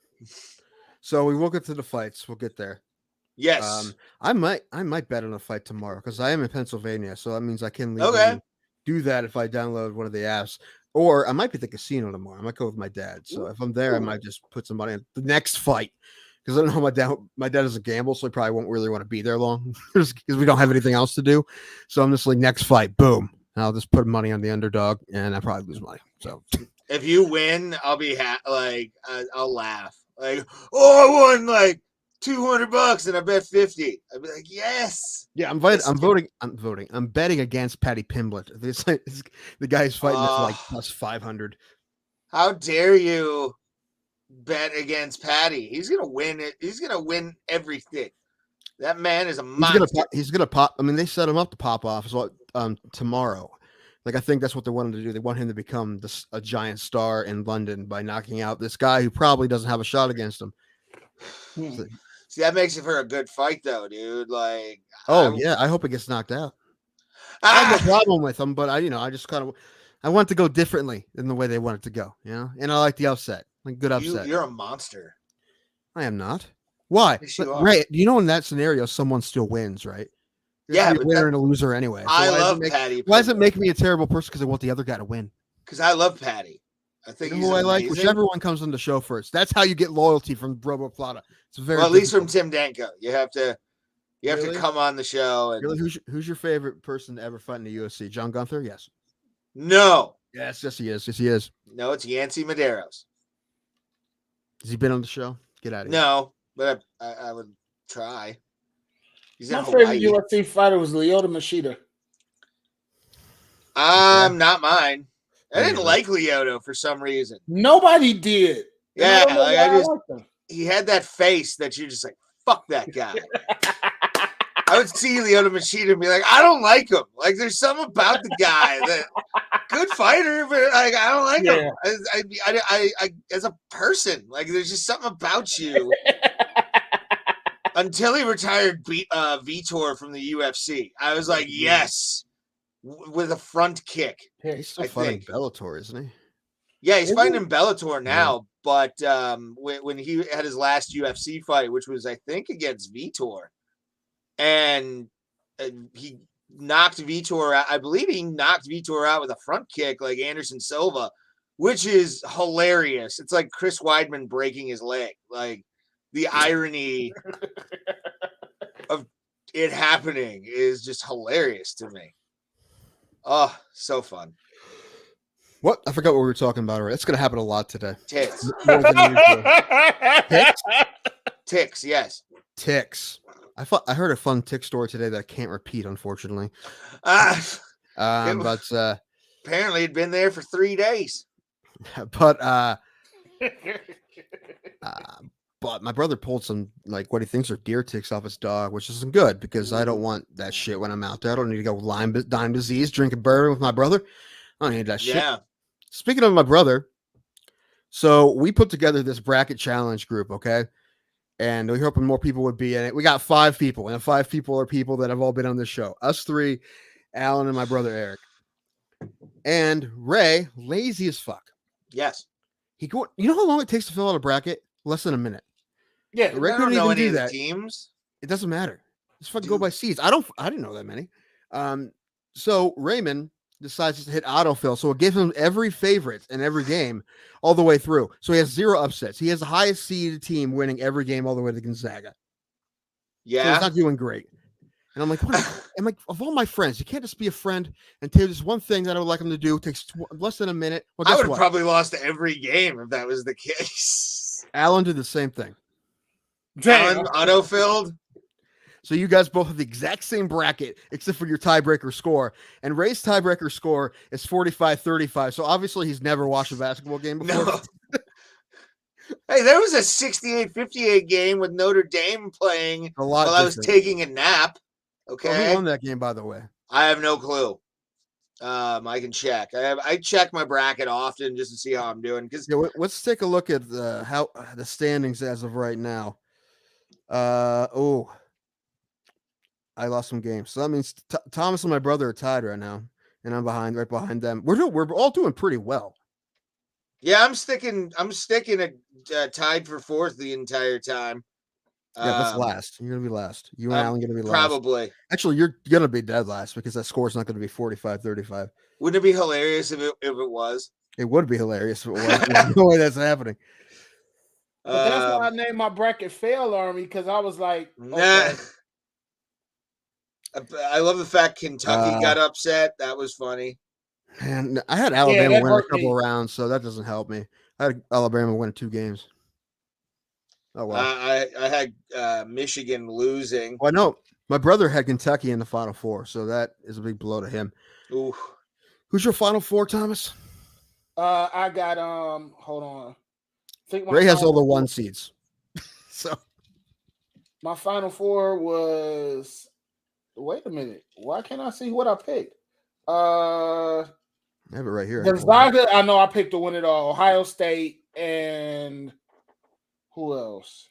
So we will get to the fights. We'll get there. Yes. I might bet on a fight tomorrow because I am in Pennsylvania, so that means I can do that if I download one of the apps. Or I might be at the casino tomorrow. I might go with my dad. So if I'm there, I might just put some money on the next fight. Because I don't know, my dad doesn't gamble, so he probably won't really want to be there long because we don't have anything else to do. So I'm just like, next fight, boom. And I'll just put money on the underdog, and I probably lose money. So if you win, I'll be I'll laugh. Like, oh, I won like $200 and I bet 50. I'd be like, yes. Yeah, I'm voting. I'm betting against Patty Pimblett. The guy's fighting that's like plus 500. How dare you bet against Patty? He's gonna win it. He's gonna win everything. That man is a monster. He's gonna pop. I mean, they set him up to pop off tomorrow. Like, I think that's what they wanted to do. They want him to become a giant star in London by knocking out this guy who probably doesn't have a shot against him. See, that makes it for a good fight, though, dude. Like, I hope it gets knocked out. I have no problem with him, but I just kind of I want to go differently than the way they want it to go, And I like the upset, like good upset. You're a monster. I am not. Why? Yes, right? In that scenario, someone still wins, right? There's a winner and a loser anyway. So I love Patty. Why does it make me a terrible person? Because I want the other guy to win. Because I love Patty. I think he's who I like. Whichever one comes on the show first. That's how you get loyalty from Bro Plata. It's very at least from Tim Danko. You have to come on the show. And... Really? Who's your favorite person to ever fight in the UFC? John Gunther? Yes. No. Yes, he is. Yes, he is. No, it's Yancy Medeiros. Has he been on the show? Get out of here. No, but I would try. He's my favorite UFC fighter was Lyoto Machida. Not mine. I didn't like Lyoto for some reason. Nobody did. Yeah, he had that face that you're just like, fuck that guy. I would see Lyoto Machida and be like, I don't like him. Like, there's something about the guy that good fighter, but like I don't like him. I as a person, like there's just something about you. Until he retired Vitor from the UFC, I was like, yes, with a front kick. Yeah, he's still fighting Bellator, isn't he? Yeah, he's fighting in Bellator now. But when he had his last UFC fight, which was I think against Vitor, and he knocked Vitor out. I believe he knocked Vitor out with a front kick like Anderson Silva, which is hilarious. It's like Chris Weidman breaking his leg. Like, the irony of it happening is just hilarious to me. Oh, so fun. What? I forgot what we were talking about already. It's going to happen a lot today. Ticks. More than usual. Ticks, yes. Ticks. I heard a fun tick story today that I can't repeat, unfortunately. But apparently it'd been there for 3 days. But my brother pulled some, like, what he thinks are deer ticks off his dog, which isn't good because I don't want that shit when I'm out there. I don't need to go Lyme disease, drinking bourbon with my brother. I don't need that shit. Yeah. Speaking of my brother, So we put together this bracket challenge group, okay? And we're hoping more people would be in it. We got 5 people, and 5 people are people that have all been on this show. Us 3, Alan and my brother Eric. And Ray, lazy as fuck. Yes. You know how long it takes to fill out a bracket? Less than a minute. Yeah, Ray I couldn't don't know even any do of the that. teams. It doesn't matter. Just fucking go Dude. by seeds. I didn't know that many. So Raymond decides to hit autofill. So it gives him every favorite in every game all the way through. So he has 0 upsets. He has the highest seeded team winning every game all the way to Gonzaga. So Yeah. he's not doing great. And I'm like, I'm like, of all my friends, you can't just be a friend and tell this one thing that I would like him to do. It takes less than a minute. Well, I guess would have what? probably lost every game if that was the case. Alan did the same thing. damn. Alan autofilled. So you guys both have the exact same bracket, except for your tiebreaker score. And Ray's tiebreaker score is 45-35. So obviously he's never watched a basketball game before. No. Hey, there was a 68-58 game with Notre Dame playing A lot while I was different. taking a nap. Oh, Okay. who won that game, by the way? I have no clue. I can check. I check my bracket often just to see how I'm doing because Yeah, let's take a look at how the standings as of right now. I lost some games, so that means Thomas and my brother are tied right now, and I'm right behind them. We're all doing pretty well. yeah, I'm sticking at tied for 4th the entire time. Yeah, that's last. You're gonna be last. You and Alan gonna be last. Probably. Actually, you're gonna be dead last because that score's not gonna be 45-35. Wouldn't it be hilarious if it was? It would be hilarious if it was. There's no way that's happening. But that's why I named my bracket Fail Army, because I was like, Nah. I love the fact Kentucky got upset. That was funny. Man, I had Alabama win a hurt couple me. rounds, so that doesn't help me. I had Alabama win 2 games. Oh well. I had Michigan losing. Well, I know my brother had Kentucky in the Final Four, so that is a big blow to him. Ooh. Who's your Final Four, Thomas? I got hold on. I think Ray has all the 1 seeds. So my Final Four was. Wait a minute. Why can't I see what I picked? I have it right here. Gonzaga. I know I picked to win it all. Ohio State and who else?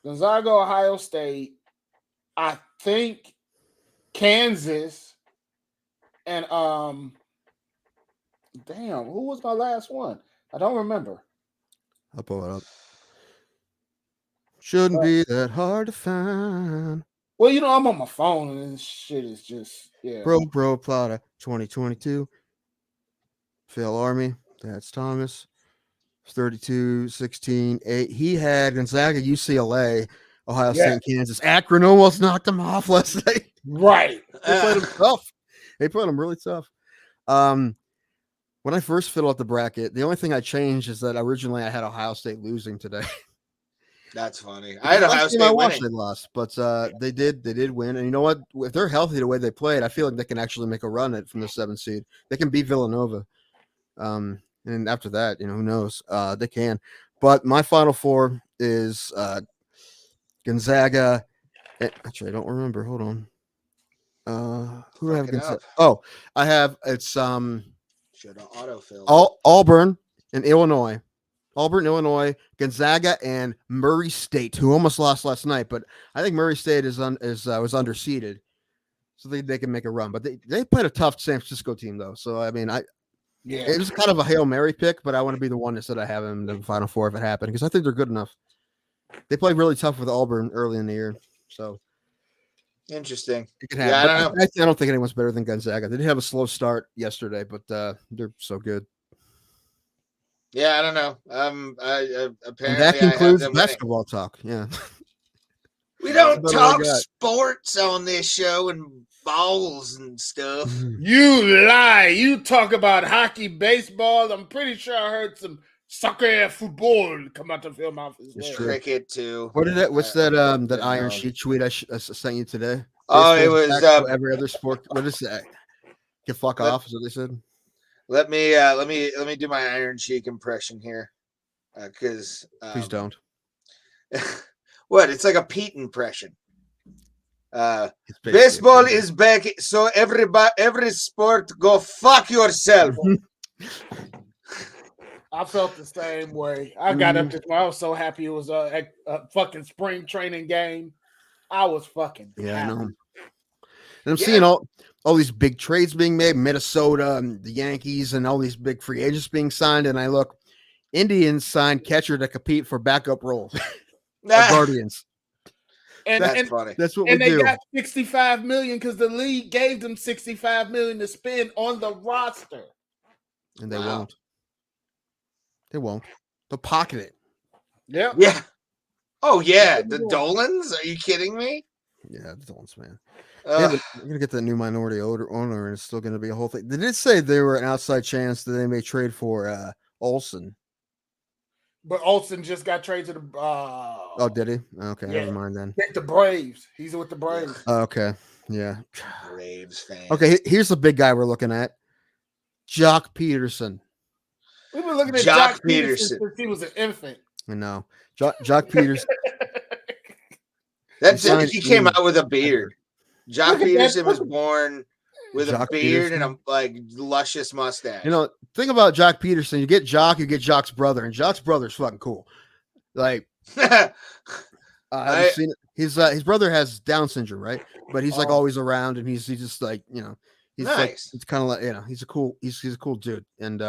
Gonzaga, Ohio State. I think Kansas and damn, who was my last one? I don't remember. I'll pull it up. Shouldn't be that hard to find. Well, you know, I'm on my phone and this shit is just Bro Plata 2022. Fail Army. That's Thomas. 32-16-8. He had Gonzaga, UCLA, Ohio State, Kansas. Akron almost knocked him off last night. Right. They played him tough. They played him really tough. When I first filled out the bracket, the only thing I changed is that originally I had Ohio State losing today. That's funny. I had Ohio State winning. They lost, but they did win. And you know what? If they're healthy the way they played, I feel like they can actually make a run at from the 7th seed. They can beat Villanova. And after that, who knows? They can. But my Final Four is Gonzaga. Actually, I don't remember. Hold on. Who do I have Gonzaga? Oh, I have should have autofilled. Auburn and Illinois. Auburn, Illinois, Gonzaga, and Murray State, who almost lost last night, but I think Murray State was underseeded, so they can make a run. But they played a tough San Francisco team though, so I mean, it was kind of a Hail Mary pick, but I want to be the one that said I have them in the Final Four if it happened because I think they're good enough. They played really tough with Auburn early in the year, so interesting. It can happen. Yeah, I don't think anyone's better than Gonzaga. They did have a slow start yesterday, but they're so good. Yeah, I don't know. Apparently, and that concludes basketball talk. Yeah, we don't talk sports on this show and balls and stuff. You lie. You talk about hockey, baseball. I'm pretty sure I heard some soccer, football come out to film off his head. Cricket too. What's that Iron Sheet tweet I sent you today? Oh, it was every other sport. What is that? Get fuck off, is what they said. Let me do my Iron Sheik impression here, because please don't. What? It's like a Pete impression. Baseball is back, so every sport go fuck yourself. I felt the same way. I got up this morning. I was so happy it was a fucking spring training game. I was fucking Yeah, happy. I know. And I'm seeing all these big trades being made, Minnesota and the Yankees, and all these big free agents being signed. And I look, Indians signed catcher to compete for backup roles. Guardians. That's funny. That's what And we they do. got $65 million because the league gave them $65 million to spend on the roster. And they won't. They won't. They'll pocket it. Yep. Yeah. Oh yeah, the Dolans? Are you kidding me? Yeah, the Dolans, man. Yeah, but we're gonna get that new minority owner, and it's still gonna be a whole thing. They did say there were an outside chance that they may trade for Olsen. But Olsen just got traded to the. Oh, did he? Okay, never mind then. Pick the Braves. He's with the Braves. Okay, yeah. Braves fan. Okay, here's the big guy we're looking at. Jock Peterson. We've been looking at Jock Peterson since he was an infant. I know. Jock Peterson. That's it. He came out with a beard. Jock Peterson was born with a beard and a luscious mustache. You know, think about Jock Peterson. You get Jock, you get Jock's brother, and Jock's brother's fucking cool. Like, have you seen it? His brother has Down syndrome, right? But he's like always around, and he's just like, you know, he's nice. Like, it's kind of like, you know, he's a cool dude, and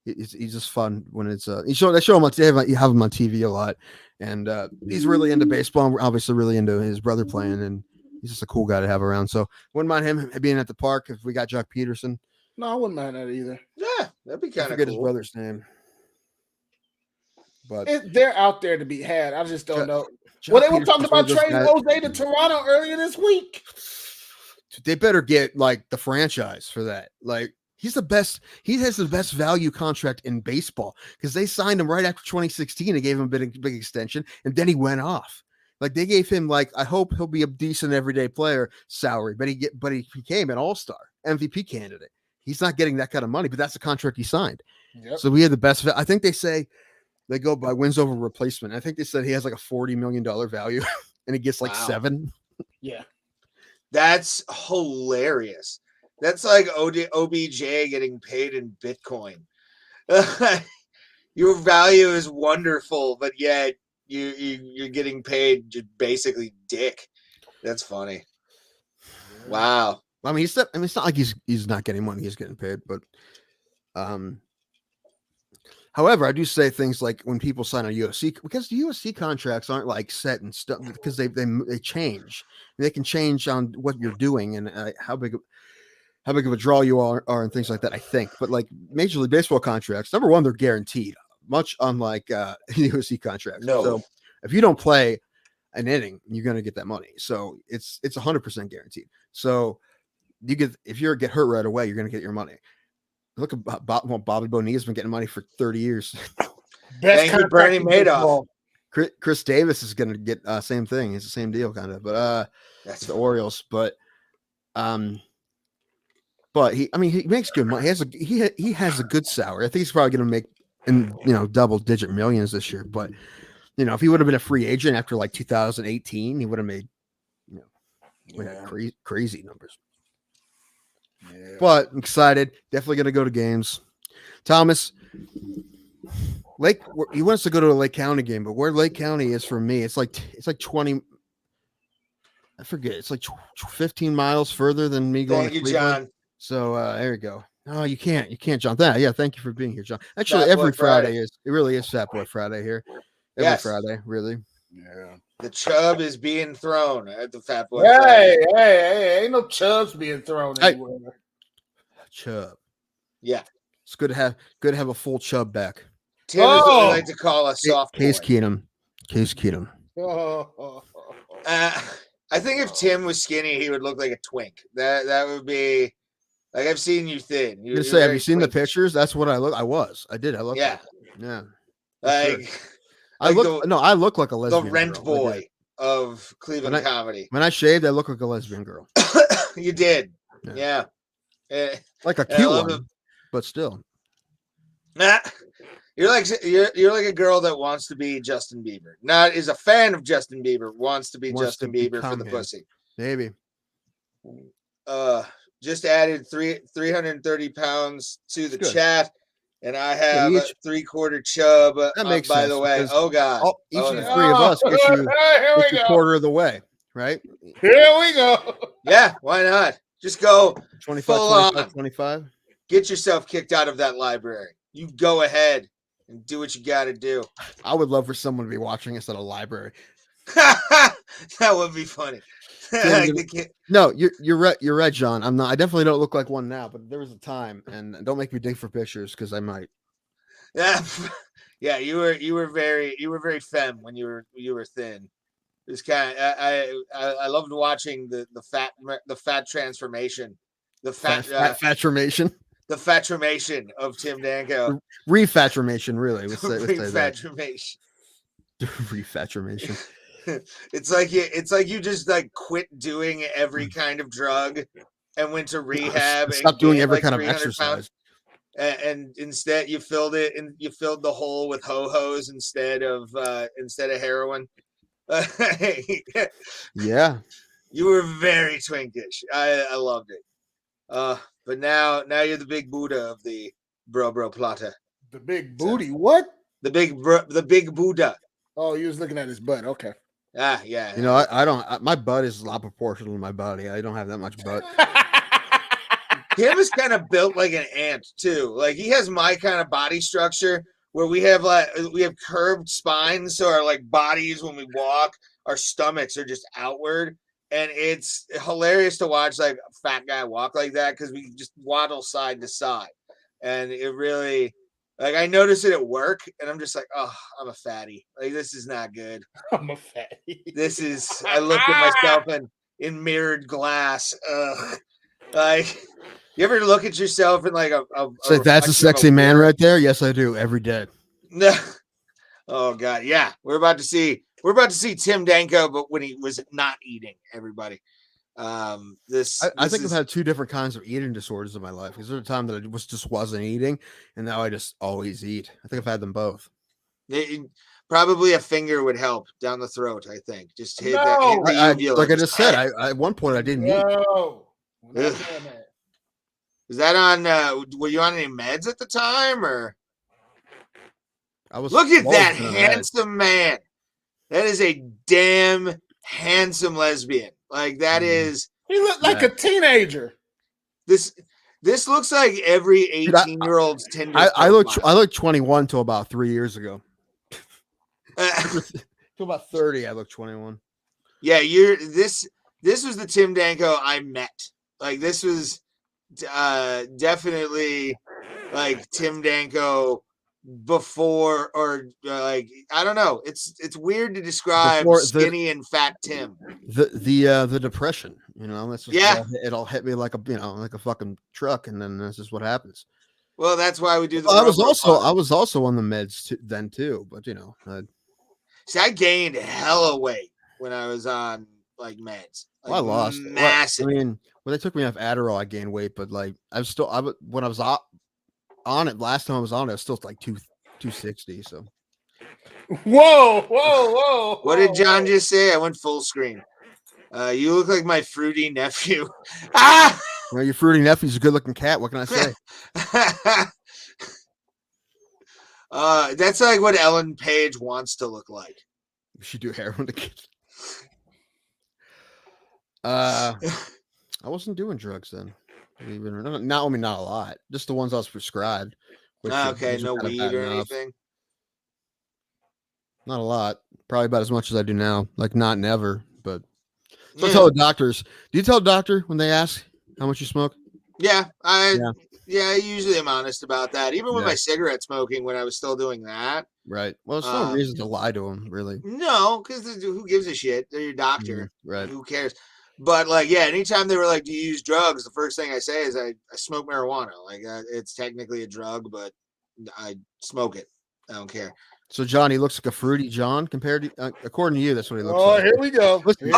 he's just fun when it's they show him on you have him on TV a lot, and he's really into baseball, and obviously really into his brother playing, and he's just a cool guy to have around. So wouldn't mind him being at the park if we got Jock Peterson. No, I wouldn't mind that either. Yeah, that'd be kind of cool. Forget his brother's name. But they're out there to be had. I just don't know. Well, they were talking about trading Jose to Toronto earlier this week. They better get like the franchise for that. Like, he's the best. He has the best value contract in baseball because they signed him right after 2016. They gave him a big extension, and then he went off. Like, they gave him I hope he'll be a decent everyday player salary, but he became an all-star MVP candidate. He's not getting that kind of money, but that's the contract he signed. Yep. So we had the best. I think they say they go by wins over replacement. I think they said he has like a $40 million value, and he gets like 7. Yeah, that's hilarious. That's like OBJ getting paid in Bitcoin. Your value is wonderful, but yet you're getting paid just basically dick. That's funny. Wow. I mean, it's not like he's not getting money; he's getting paid. But, however, I do say things like when people sign a UFC, because the UFC contracts aren't like set and stuff, because they change. They can change on what you're doing and how big of a draw you are and things like that. I think, but like Major League Baseball contracts, number one, they're guaranteed, much unlike UFC contracts. No. So if you don't play an inning, you're going to get that money. So it's 100% guaranteed. So if you get hurt right away, you're going to get your money. Look at Bobby Bonilla's been getting money for 30 years. Thank you, Bernie Madoff. Chris Davis is going to get same thing. It's the same deal, kind of. But that's the Orioles. But he makes good money. He has a good salary. I think he's probably going to make double-digit millions this year. But if he would have been a free agent after like 2018, he would have made crazy numbers. Yeah. But I'm excited. Definitely going to go to games. Thomas, he wants to go to a Lake County game, but where Lake County is for me, it's like 20. I forget. It's like 15 miles further than me going. Thank you, John. So there you go. No, you can't, John. Yeah, thank you for being here, John. Actually, every Friday it really is Fat Boy Friday here. Every Friday, really. Yeah. The chub is being thrown at the Fat Boy. Hey, ain't no chubs being thrown anywhere. Chub. Yeah. It's good to have a full chub back. Tim is what we like to call a soft Case Keenum. I think if Tim was skinny, he would look like a twink. That would be like, I've seen you thin. Have you seen the pictures? That's what I look. I did. I look. Yeah. Yeah. Like, sure. I look like a lesbian. The rent girl. boy of Cleveland comedy. When I shaved, I look like a lesbian girl. You did. Yeah. Like a cute one, but still. Nah. You're like a girl that wants to be Justin Bieber. Not is a fan of Justin Bieber, wants to be Justin Bieber for the pussy. Maybe. Just added 330 pounds to the chat. and I have each. 3/4 chub. That makes by sense. the way, because oh god, each oh, of the no. three of us Here gets we you go. quarter of the way, right? Here we go. Yeah, why not? Just go 25, full 25, on. 25. Get yourself kicked out of that library. You go ahead and do what you got to do. I would love for someone to be watching us at a library. That would be funny. No, you're right. You're right, John. I'm not. I definitely don't look like one now, but there was a time, and don't make me dig for pictures because I might. Yeah, you were very femme when you were thin. It was kind of I loved watching the fat transformation, the fat fatformation, the fatformation of Tim Danko. Refatformation, really. Let's say that. Refatformation. Refatformation. It's like you just like quit doing every kind of drug and went to rehab and stop doing every like kind of 300 exercise. pounds. And instead you filled the hole with ho-hos instead of heroin. Yeah, you were very twinkish. I loved it. But now you're the big Buddha of the Bro Plata. The big booty. What? The big Buddha. Oh, you was looking at his butt. Okay. Yeah. You know, I don't. My butt is a lot proportional to my body. I don't have that much butt. Tim is kind of built like an ant too. Like he has my kind of body structure where we have curved spines, so our like bodies when we walk, our stomachs are just outward, and it's hilarious to watch like a fat guy walk like that because we just waddle side to side, and it really like I notice it at work, and I'm just like, oh, I'm a fatty. Like this is not good. I'm a fatty. This is. I look at myself in mirrored glass. Ugh. Like. You ever look at yourself in like a so that's a sexy man right there? Yes, I do every day. No. Oh god, yeah. We're about to see Tim Danko, but when he was not eating, everybody. I think I've had two different kinds of eating disorders in my life. Because there's a time that I just wasn't eating, and now I just always eat. I think I've had them both. Probably a finger would help down the throat. I think just hit No. that. Hit the like I just said, I at one point I didn't eat. No. Was that on? Were you on any meds at the time, or? I was. Look at that handsome man. That is a damn handsome lesbian. Like that is. He looked like a teenager. This looks like every 18-year-old's Tinder. I looked 21 till about 3 years ago. Till about 30, I looked 21. Yeah, this was the Tim Danko I met. Like this was. Definitely like Tim Danko before or like I don't know. It's weird to describe skinny and fat Tim. The depression, you know, that's just, it'll hit me like a fucking truck, and then this is what happens. Well, that's why we do the. I was also on the meds then too, but you know, see, I gained hella weight when I was on like meds. Like, I lost massive. I mean, when they took me off Adderall, I gained weight, but like when I was on it last time I was on it, I was still like 260. So, whoa! What did John just say? I went full screen. You look like my fruity nephew. Ah! Well, your fruity nephew's a good-looking cat. What can I say? That's like what Ellen Page wants to look like. We should do heroin to kids. I wasn't doing drugs then. Not a lot. Just the ones I was prescribed. Okay, no weed or anything. Not a lot. Probably about as much as I do now. Like not never, but so I tell the doctors. Do you tell the doctor when they ask how much you smoke? Yeah, I usually am honest about that. Even with my cigarette smoking when I was still doing that. Right. Well, there's no reason to lie to them, really. No, because who gives a shit? They're your doctor. Right. Who cares? But like, yeah, anytime they were like, "Do you use drugs?" The first thing I say is, "I smoke marijuana." Like, it's technically a drug, but I smoke it. I don't care. So Johnny looks like a fruity John compared to, according to you, that's what he looks Oh, like. here we go. Listen,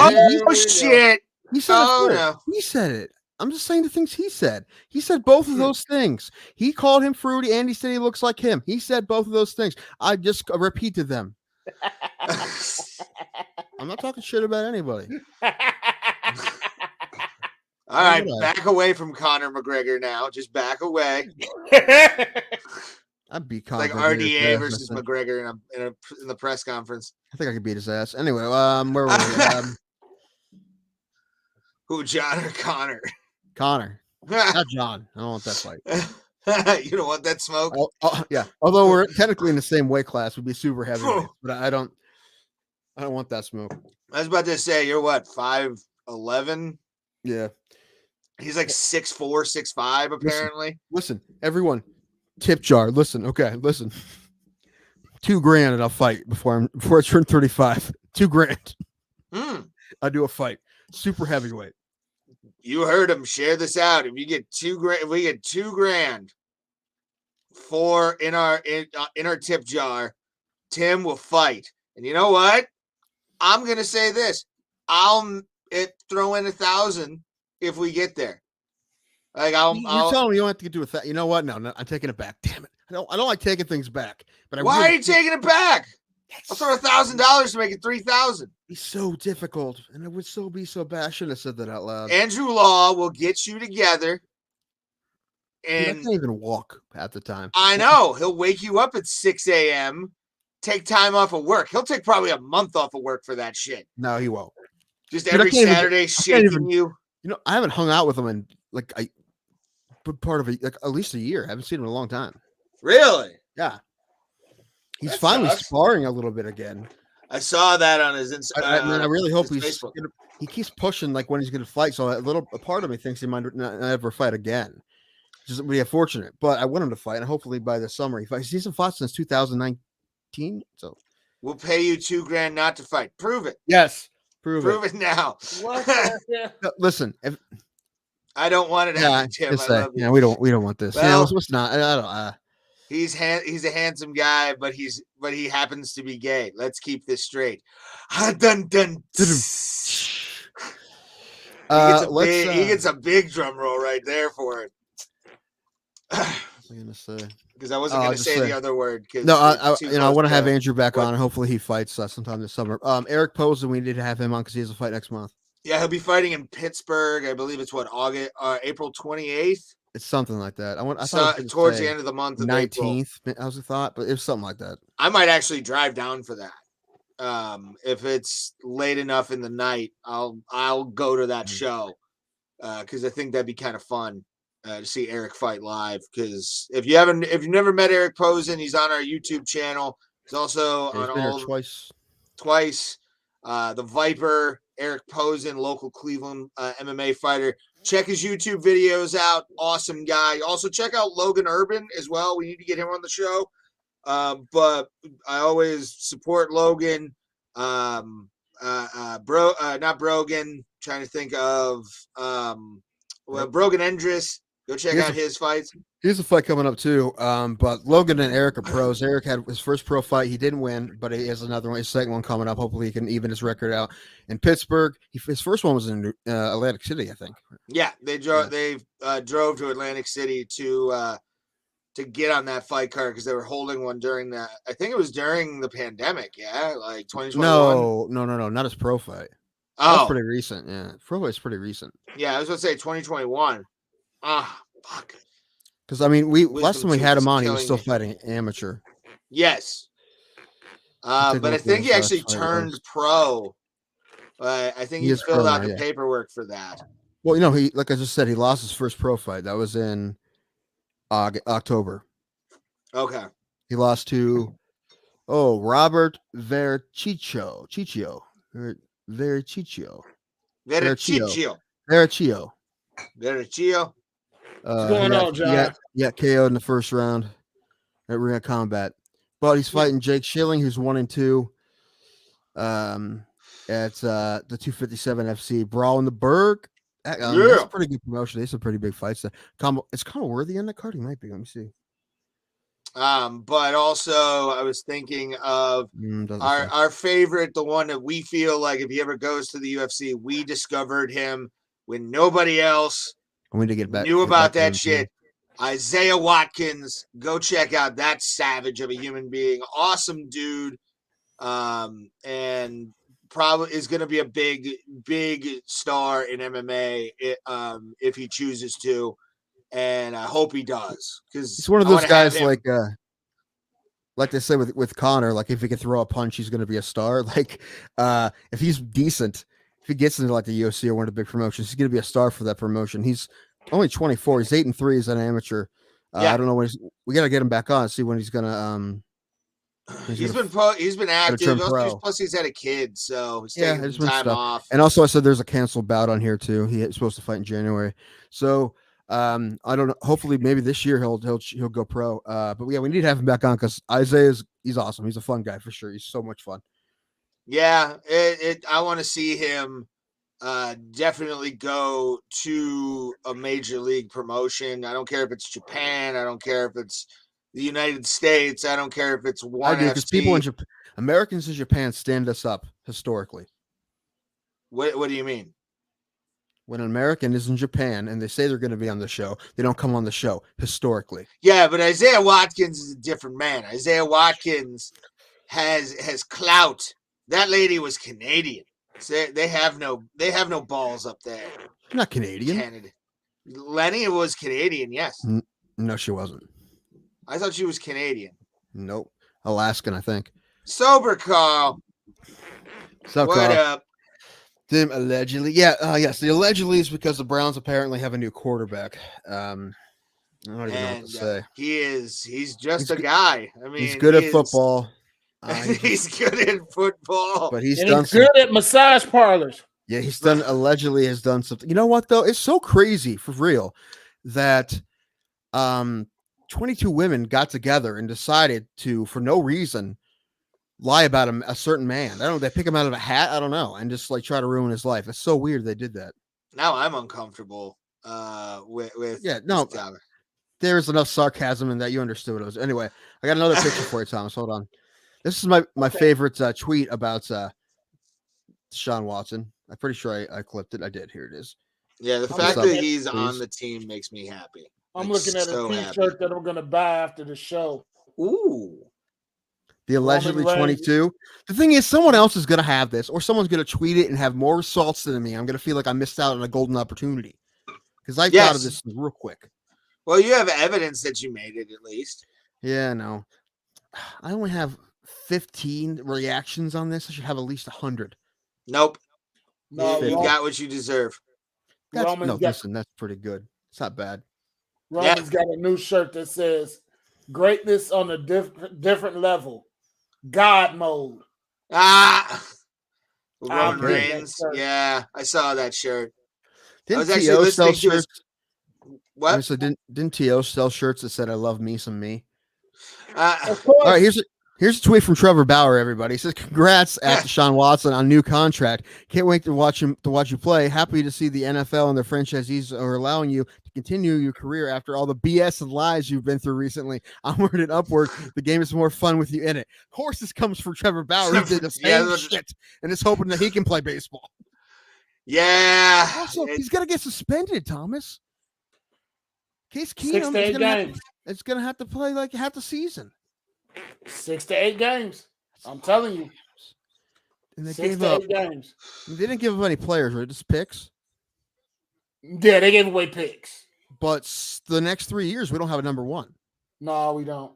Shit! He said it. No. He said it. I'm just saying the things he said. He said both of those things. He called him fruity, and he said he looks like him. He said both of those things. I just repeated them. I'm not talking shit about anybody. All right, back away from Conor McGregor now. Just back away. I'd beat Like Conor. Beat his RDA ass, versus I think. McGregor in the press conference. I think I could beat his ass. Anyway, where were we? Who, John or Connor? Connor, not John. I don't want that fight. You don't want that smoke? Yeah. Although we're technically in the same weight class, we'd be super heavyweight, but I don't want that smoke. I was about to say, you're what, 5'11"? Yeah. He's like 6'4", 6'5", apparently. Listen, everyone, tip jar. Listen, okay, listen. $2,000 and I'll fight before I turn 35. $2,000. I do a fight. Super heavyweight. You heard him. Share this out. If you get $2,000, if we get $2,000 in our tip jar, Tim will fight. And you know what? I'm gonna say this. I'll throw in 1,000 if we get there. Like You're telling me you don't have to do with that. You know what? No, I'm taking it back. Damn it. I don't like taking things back. But why are you taking it back? I'll throw $1,000 to make it 3,000. It's so difficult, and it would be so bad. I shouldn't have said that out loud. Andrew Law will get you together, and dude, I can't even walk at the time. I know he'll wake you up at 6 a.m. Take time off of work. He'll take probably a month off of work for that shit. No, he won't. Just every Saturday shaking you. You know, I haven't hung out with him in part of at least a year. I haven't seen him in a long time. Really? Yeah. He's finally sparring a little bit again. I saw that on his Instagram. I really hope he keeps pushing like when he's going to fight. So a part of me thinks he might not ever fight again. Just would be unfortunate, but I want him to fight, and hopefully by the summer he fights. He hasn't fought since 2019. So we'll pay you $2,000 not to fight. Prove it. Yes, prove it now. Listen, if I don't want it to happen, Tim. Yeah, we don't want this. Well, what's not? I don't. He's a handsome guy, but he happens to be gay. Let's keep this straight. Dun, dun. He gets a big drum roll right there for it. I'm gonna say because I wasn't gonna say the other word. No, I want to have Andrew back on, and hopefully he fights sometime this summer. Eric Posen, we need to have him on because he has a fight next month. Yeah, he'll be fighting in Pittsburgh. I believe it's April 28th. It's something like that. I thought towards the end of the month, 19th. I was a thought, but it was something like that. I might actually drive down for that. If it's late enough in the night, I'll go to that show because I think that'd be kind of fun to see Eric fight live. Because if you've never met Eric Posen, he's on our YouTube channel. He's also on all twice. The Viper, Eric Posen, local Cleveland MMA fighter. Check his YouTube videos out. Awesome guy. Also check out Logan Urban as well. We need to get him on the show. But I always support Logan. Not Brogan. Trying to think of Brogan Endress. Go check out his fights. Here's a fight coming up too. But Logan and Eric are pros. Eric had his first pro fight. He didn't win, but he has another one. His second one coming up. Hopefully he can even his record out in Pittsburgh. His first one was in Atlantic City, I think. Yeah, they drove to Atlantic City to get on that fight card because they were holding one during that. I think it was during the pandemic. Yeah, like 2021. No, not his pro fight. Oh, that's pretty recent. Yeah, pro fight's pretty recent. Yeah, I was going to say 2021. Fuck. Because I mean, last time we had him on, he was still fighting amateur. Yes, but I think he actually turned pro. I think he filled out the paperwork for that. Well, you know, he like I just said, he lost his first pro fight. That was in October. Okay. He lost to Robert Verchicchio. What's going on, John? Yeah, KO'd in the first round at Ring of Combat. But he's fighting Jake Schilling, who's 1-2. At the 257 FC Brawl in the Berg. That's a pretty good promotion. There's some pretty big fights. It's kind of worthy on that card. He might be. Let me see. But also I was thinking of our favorite, the one that we feel like if he ever goes to the UFC, we discovered him when nobody else knew about that shit. Isaiah Watkins, go check out that savage of a human being. Awesome dude. And probably is going to be a big star in MMA if he chooses to. And I hope he does. Because it's one of those guys like like they say with Connor, like if he can throw a punch, he's going to be a star. Like if he's decent, if he gets into like the UFC or one of the big promotions, he's going to be a star for that promotion. He's only 24. He's 8-3 as an amateur. Yeah. I don't know when we got to get him back on, see when he's going to He's been active. Plus, he's had a kid, so he's taking some time off. And also, I said there's a canceled bout on here too. He's supposed to fight in January, so I don't know. Hopefully, maybe this year he'll go pro. But yeah, we need to have him back on because he's awesome. He's a fun guy for sure. He's so much fun. Yeah, I want to see him definitely go to a major league promotion. I don't care if it's Japan. I don't care if it's the United States. I don't care if it's one. I do, because people in Japan, Americans in Japan stand us up historically. What do you mean? When an American is in Japan and they say they're going to be on the show, they don't come on the show historically. Yeah, but Isaiah Watkins is a different man. Isaiah Watkins has clout. That lady was Canadian. They have no balls up there. Not Canadian. Canada. Lenny was Canadian, yes. No, she wasn't. I thought she was Canadian. Nope. Alaskan, I think. Sober Carl. What up? Them allegedly. Yes. The allegedly is because the Browns apparently have a new quarterback. I don't even know what to say. He's just a guy. I mean, he's good at football. He's good at football. But he's good at massage parlors. Yeah, he's allegedly has done something. You know what though? It's so crazy for real that 22 women got together and decided to, for no reason, lie about a certain man. I don't know. They pick him out of a hat. I don't know. And just like try to ruin his life. It's so weird they did that. Now I'm uncomfortable with there's enough sarcasm in that. You understood what it was. Anyway, I got another picture for you, Thomas. Hold on. This is my favorite tweet about Deshaun Watson. I'm pretty sure I clipped it. I did. Here it is. Yeah, the fact that he's on the team makes me happy. I'm looking at a t-shirt that I'm going to buy after the show. Ooh. The allegedly 22. The thing is, someone else is going to have this, or someone's going to tweet it and have more results than me. I'm going to feel like I missed out on a golden opportunity because I thought of this real quick. Well, you have evidence that you made it at least. Yeah, no. I only have 15 reactions on this. I should have at least 100. Nope. No, you got what you deserve. Listen, that's pretty good. It's not bad. Roman's got a new shirt that says "Greatness on a different level." God mode. Roman Reigns. Yeah, I saw that shirt. Didn't T.O. sell shirts? What? So didn't T.O. sell shirts that said "I love me some me"? Of course. All right, here's a tweet from Trevor Bauer. Everybody, he says, "Congrats at Deshaun Watson on new contract. Can't wait to watch you play. Happy to see the NFL and their franchisees are allowing you to continue your career after all the BS and lies you've been through recently. Onward and upward. The game is more fun with you in it." Of course, this comes from Trevor Bauer. He did the same shit and is hoping that he can play baseball. Yeah. Also, he's gonna get suspended, Thomas. Case Keenum is gonna have to play like half the season. 6 to 8 games. I'm telling you. And they gave up 8 games. They didn't give up any players, right? Just picks. Yeah, they gave away picks. But the next 3 years, we don't have a number one. No, we don't.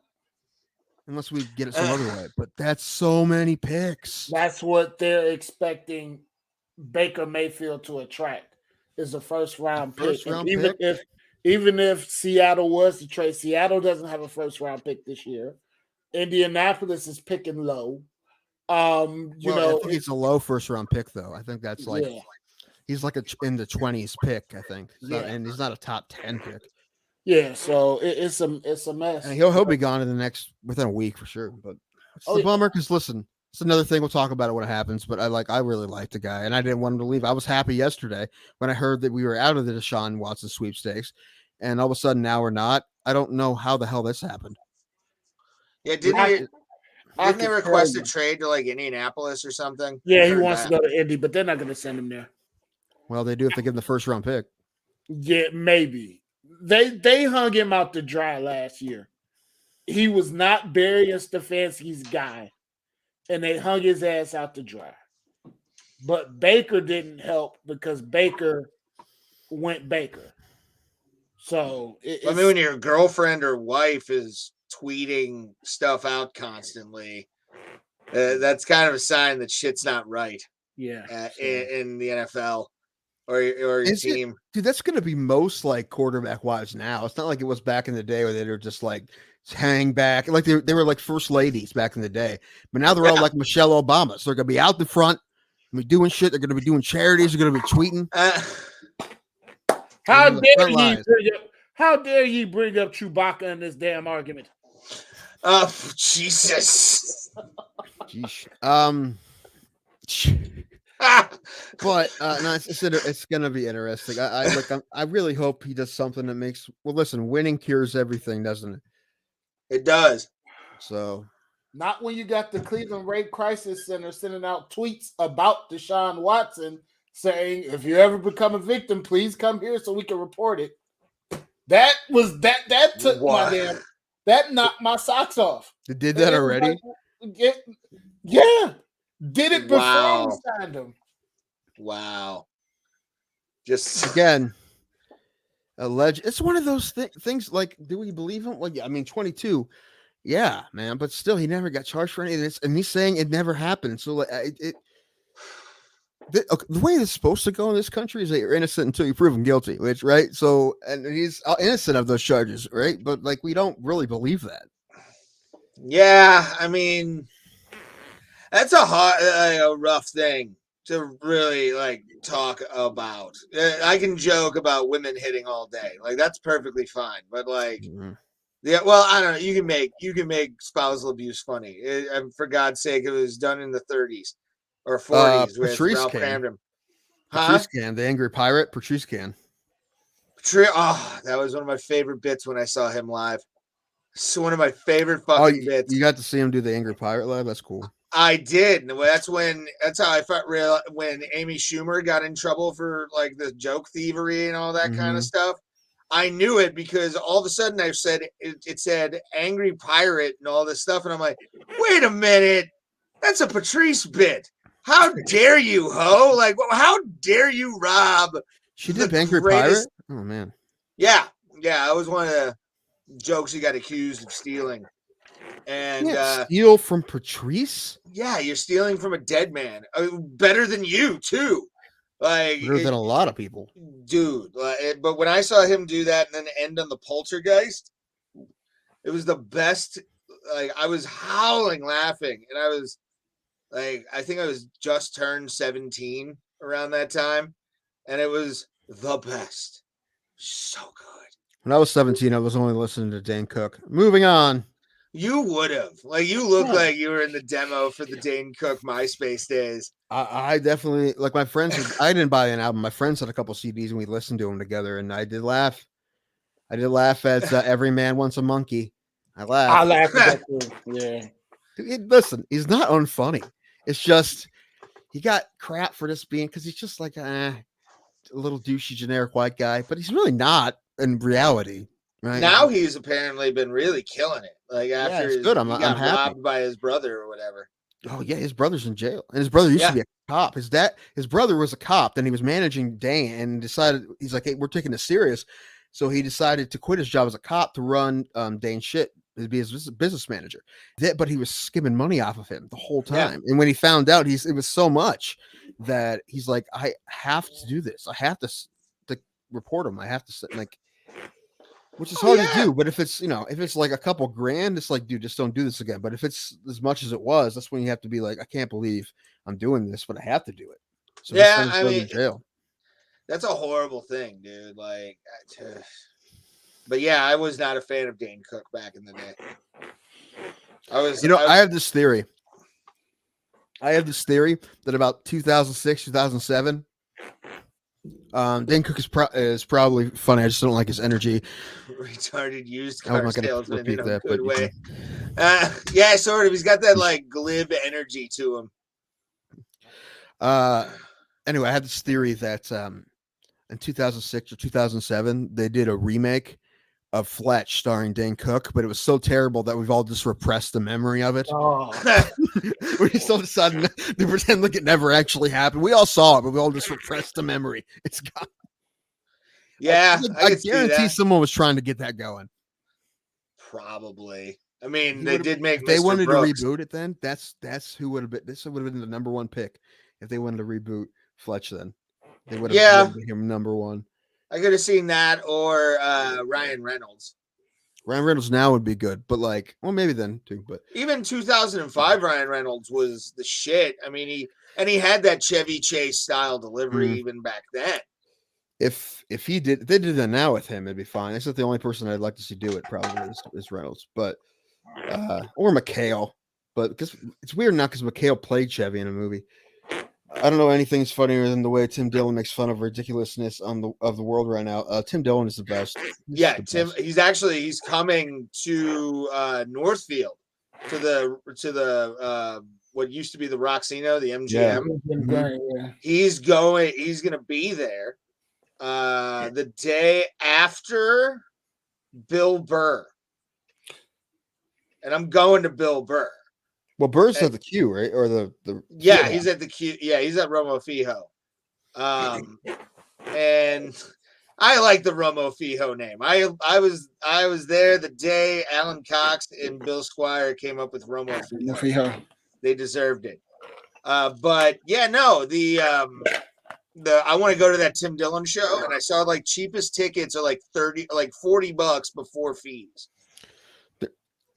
Unless we get it some other way. But that's so many picks. That's what they're expecting Baker Mayfield to attract is a first round pick. Even if Seattle was to trade, Seattle doesn't have a first round pick this year. Indianapolis is picking low. I think it's a low first round pick though. I think that's like he's like in the 20s pick. I think, and he's not a top 10 pick. Yeah, so it's a mess. And he'll be gone within a week for sure. But it's a bummer because listen, it's another thing we'll talk about it when it happens. But I really like the guy, and I didn't want him to leave. I was happy yesterday when I heard that we were out of the Deshaun Watson sweepstakes, and all of a sudden now we're not. I don't know how the hell this happened. Yeah, didn't they request a trade to like Indianapolis or something? Yeah, he wants to go to Indy, but they're not going to send him there. Well, they do if they give him the first round pick. Yeah, maybe. They hung him out to dry last year. He was not Barry and Stefanski's guy, and they hung his ass out to dry. But Baker didn't help because Baker went Baker. So when your girlfriend or wife is tweeting stuff out constantly, that's kind of a sign that shit's not right. Yeah. In the NFL or your team. Dude, that's going to be most like quarterback wives now. It's not like it was back in the day where they were just like hang back. Like they were like first ladies back in the day. But now they're all like Michelle Obama. So they're going to be out the front, be doing shit. They're going to be doing charities. They're going to be tweeting. How dare you bring up Chewbacca in this damn argument? Oh, Jesus. Jeez. But no, it's gonna be interesting. I really hope he does something that makes. Well, listen, winning cures everything, doesn't it? It does. So, not when you got the Cleveland Rape Crisis Center sending out tweets about Deshaun Watson saying, "If you ever become a victim, please come here so we can report it." That took that knocked my socks off. They did that already? Yeah. Did it before we signed him. Wow. Just again, alleged. It's one of those things. Like, do we believe him? Like, I mean, 22. Yeah, man. But still, he never got charged for any of this, and he's saying it never happened. So, like, the way it's supposed to go in this country is that you're innocent until you prove him guilty. Which, right? So, and he's innocent of those charges, right? But like, we don't really believe that. Yeah, I mean, that's a rough thing to really like talk about. I can joke about women hitting all day, like that's perfectly fine. But like, yeah, well, I don't know. You can make spousal abuse funny. For God's sake, it was done in the 30s or 40s with Ralph Cramden. Patrice Can, the angry pirate. Patrice Can. That was one of my favorite bits when I saw him live. It's one of my favorite fucking bits. You got to see him do the angry pirate live. That's cool. I did. That's how I felt real when Amy Schumer got in trouble for like the joke thievery and all that kind of stuff. I knew it because all of a sudden I said it said angry pirate and all this stuff, and I'm like, wait a minute, that's a Patrice bit. How dare you, ho? Like, how dare you rob? She did angry pirate. Oh man. Yeah, that was one of the jokes he got accused of stealing. And steal from Patrice? Yeah, you're stealing from a dead man. Better than you too. Like better than a lot of people, dude. But when I saw him do that and then end on the poltergeist, it was the best. Like I was howling laughing, and I was like, I think I was just turned 17 around that time, and it was the best. So good. When I was 17, I was only listening to Dane Cook. Moving on. You would have. Like, you look like you were in the demo for the Dane Cook MySpace days. I definitely, like my friends, I didn't buy an album. My friends had a couple CDs and we listened to them together. And I did laugh. As Every Man Wants a Monkey. I laughed at that too. Yeah. Listen, he's not unfunny. It's just, he got crap for this being, because he's just like a little douchey, generic white guy. But he's really not in reality. Right now, he's apparently been really killing it. Like after it's good. I'm got happy. Robbed by his brother or whatever. Oh yeah, his brother's in jail, and his brother used to be a cop. His brother was a cop. Then he was managing Dane, and decided he's like, "Hey, we're taking this serious." So he decided to quit his job as a cop to run Dane's shit, to be his business manager. But he was skimming money off of him the whole time. And when he found out, it was so much that he's like, "I have to do this. I have to report him. I have to like." Which is hard to do, but if it's like a couple grand, it's like, dude, just don't do this again. But if it's as much as it was, that's when you have to be like, I can't believe I'm doing this, but I have to do it. So I mean, jail. That's a horrible thing, dude. Like, but yeah, I was not a fan of Dane Cook back in the day. I have this theory. That about 2006, 2007. Dane Cook is probably funny. I just don't like his energy. Retarded used car salesman in a good way. Yeah, sort of. He's got that like glib energy to him. Anyway, I had this theory that in 2006 or 2007 they did a remake of Fletch starring Dane Cook, but it was so terrible that we've all just repressed the memory of it. Oh. We still decided to pretend like it never actually happened. We all saw it, but we all just repressed the memory. It's gone. Yeah, I guarantee someone was trying to get that going. Probably. I mean, they did make if they Mr. wanted Brooks. to reboot it, then that's who would have been. This would have been the number one pick if they wanted to reboot Fletch. Then they would have made him number one. I could have seen that or Ryan Reynolds. Ryan Reynolds now would be good, but like, well, maybe then too. But even 2005, Ryan Reynolds was the shit. I mean, he had that Chevy Chase style delivery even back then. If they did that now with him, it'd be fine. That's not the only person I'd like to see do it. Probably is Reynolds, but or McHale. But because it's weird now because McHale played Chevy in a movie. I don't know anything's funnier than the way Tim Dillon makes fun of ridiculousness of the world right now. Tim Dillon is the best. He's coming to Northfield to the what used to be the Roxino, the MGM. He's going to be there the day after Bill Burr. And I'm going to Bill Burr. Well, Burr's at the Q, right? Or the he's at the Q. Yeah, he's at Romo Fijo. And I like the Romo Fijo name. I was there the day Alan Cox and Bill Squire came up with Romo Fijo. They deserved it. But yeah, no, I want to go to that Tim Dillon show, and I saw like cheapest tickets are like $40 before fees.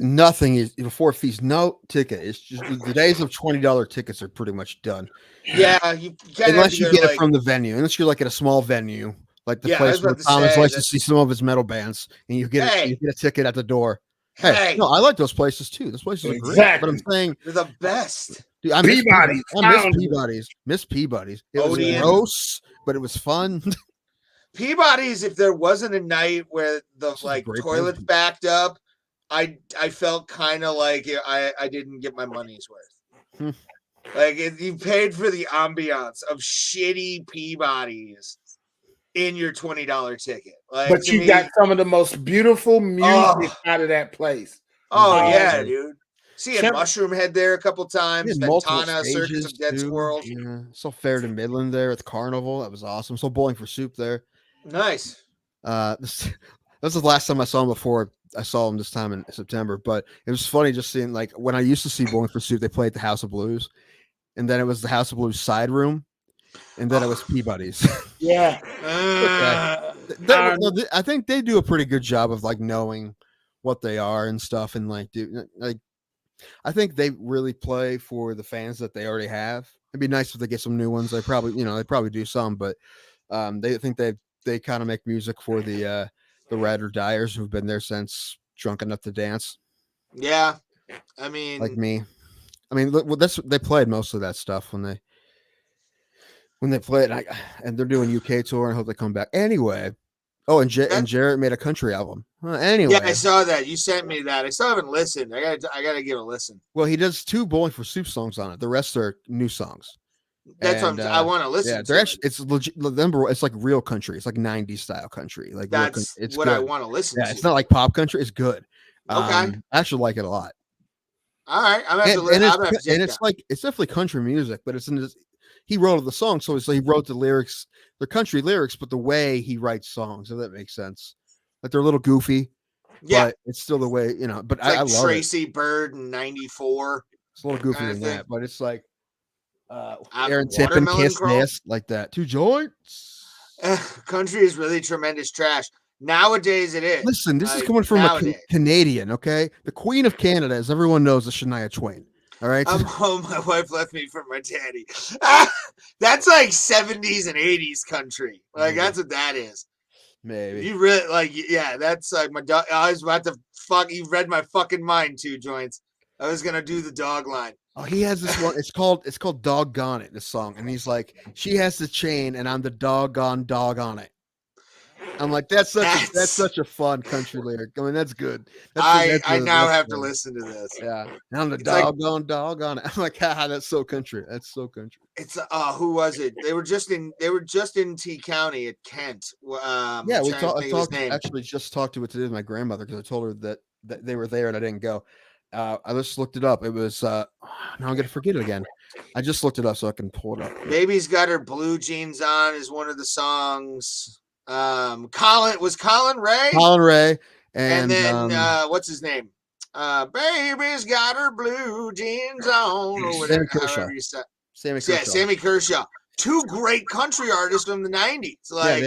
Nothing is before fees, no ticket. It's just the days of $20 tickets are pretty much done. Yeah, unless you get it from the venue, unless you're like at a small venue, like the place where Thomas likes to see some of his metal bands, and you get a ticket at the door. Hey, no, I like those places too. Those places are great. But I'm saying they're the best. Dude, I miss Peabody's. Miss Peabody's. It was gross, but it was fun. Peabody's. If there wasn't a night where the toilets backed up, I felt kind of like I didn't get my money's worth. Like you paid for the ambiance of shitty Peabody's in your $20 ticket. Like, but you got some of the most beautiful music out of that place. Oh yeah, dude. Seeing Mushroom Head there a couple times. Ventana, Circus of Dead Squirrels. Yeah. So Fair to Midland there at the Carnival. That was awesome. So Bowling for Soup there. Nice. This was the last time I saw him before I saw him this time in September. But it was funny just seeing like when I used to see Bowling for Soup, they played at the House of Blues. And then it was the House of Blues side room. And then it was Peabody's. Yeah. I think they do a pretty good job of like knowing what they are and stuff. And like, I think they really play for the fans that they already have. It'd be nice if they get some new ones. They probably do some, but they think they kind of make music for the ride or diers who've been there since Drunk Enough to Dance. Yeah. I mean, like me. I mean, they played most of that stuff when they play it, and they're doing UK tour, and I hope they come back. Anyway, and Jarrett made a country album. Anyway, yeah, I saw that. You sent me that. I still haven't listened. I gotta give it a listen. Well, he does 2 Bowling for Soup songs on it. The rest are new songs. That's what I want to listen. Yeah, they're actually it's legit. It's like real country. It's like 90s style country. Like it's what good. I want to listen to. It's not like pop country. It's good. Okay, I actually like it a lot. All right, I'm gonna listen. It's definitely country music, but it's in this. He wrote the song, so he wrote the lyrics. They're country lyrics, but the way he writes songs, if that makes sense. Like they're a little goofy, but it's still the way But I love Tracy Bird in '94. It's a little goofy than that, but it's like Aaron Tippin, Kiss This, like that. 2 joints. Country is really tremendous trash. Nowadays it is. Listen, this is coming from a Canadian, okay? The Queen of Canada, as everyone knows, is Shania Twain. All right. I'm home. My wife left me for my daddy. That's like 70s and 80s country. Like that's what that is. Maybe you really that's like my dog. I was about to fuck. You read my fucking mind, 2 joints. I was gonna do the dog line. Oh, he has this one. It's called Doggone It. This song, and he's like, she has the chain, and I'm the doggone dog on it. I'm like, that's such a fun country lyric. I mean, that's good. I now have to listen to this. Yeah, and I'm the doggone dog on it. I'm like, that's so country. That's so country. It's who was it? They were just in T County at Kent. I actually just talked to it today with my grandmother because I told her that they were there and I didn't go. I just looked it up. It was now I'm gonna forget it again. I just looked it up so I can pull it up. Baby's Got Her Blue Jeans On is one of the songs. Colin Ray. Colin Ray. And then what's his name? Baby's got her blue jeans on, or whatever. However you say. Sammy Kershaw. Yeah, Sammy Kershaw. Two great country artists from the 90s. Like,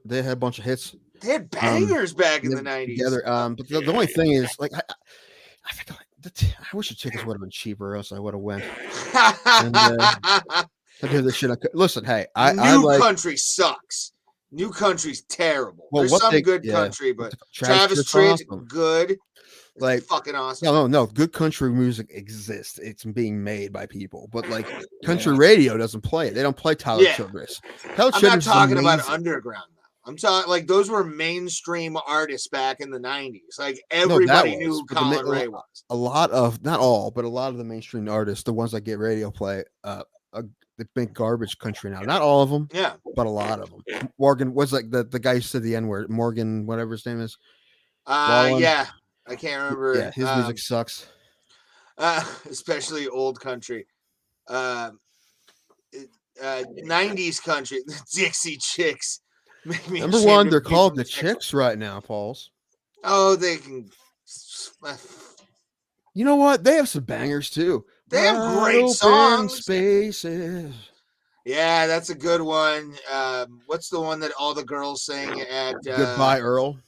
they had a bunch of hits. They had bangers back in the 90s. Together. But the only thing is, like, I wish the tickets would have been cheaper, or else I would have went. I did this shit. Listen, hey, New country sucks. New country's terrible. Well, there's some good country, but Travis Tritt, awesome. Good. Like fucking awesome. No. Good country music exists. It's being made by people, but like country radio doesn't play it. They don't play Tyler Childress. I'm not talking about underground though. I'm talking like those were mainstream artists back in the 90s. Like everybody knew who Colin Ray was. A lot of, not all, but a lot of the mainstream artists, the ones that get radio play, they make garbage country now. Not all of them, but a lot of them. Morgan was like the guy who said the N-word. Morgan, whatever his name is. Yeah. I can't remember. Yeah, his music sucks. Especially old country. 90s country. Dixie Chicks. Number one, they're called the Chicks right now, Pauls. Oh, they can. You know what? They have some bangers too. They have great songs. Spaces. Yeah, that's a good one. What's the one that all the girls sing at? Goodbye, Earl.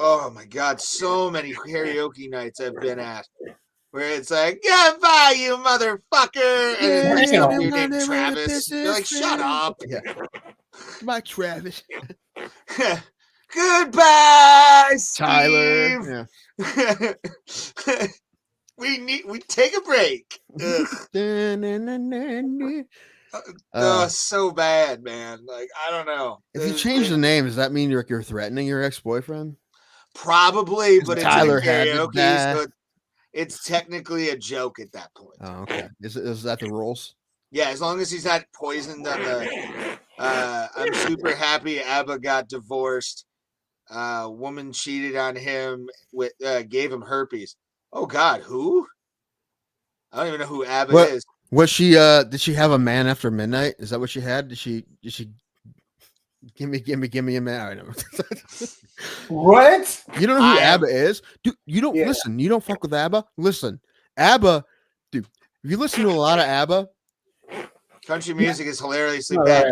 Oh my God, so many karaoke nights I've been at where it's like, goodbye, you motherfucker. And then there's some dude named Travis. You're like, shut up. Yeah. Goodbye, Travis. Goodbye, Steve. Tyler. Yeah. we take a break. So bad, man. Like, I don't know. If you change the name, does that mean you're threatening your ex-boyfriend? Probably, but Tyler it's karaoke, so it's technically a joke at that point. Oh, okay. Is that the rules? Yeah, as long as he's not poisoned on the I'm super happy ABBA got divorced. Woman cheated on him with gave him herpes. Oh God, who? I don't even know who ABBA is. Was she did she have a man after midnight? Is that what she had? Did she give me a man? I know. What? You don't know who ABBA is? Dude, you don't listen, you don't fuck with ABBA? Listen, ABBA, dude, if you listen to a lot of ABBA, country music is hilariously bad.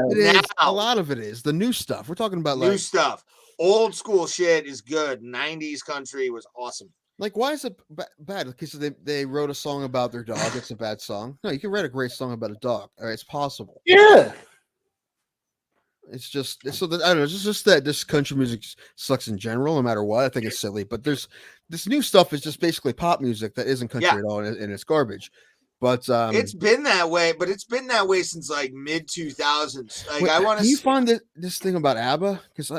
A lot of it is the new stuff. We're talking about new stuff. Old school shit is good. 90s country was awesome. Like, why is it bad? Because they wrote a song about their dog. It's a bad song. No, you can write a great song about a dog. All right, it's possible. Yeah. It's just I don't know. It's just that this country music sucks in general, no matter what. I think it's silly. But there's this new stuff is just basically pop music that isn't country at all, and it's garbage. But it's been that way. But it's been that way since like mid 2000s. Like, I want to. Do you find this thing about ABBA? Because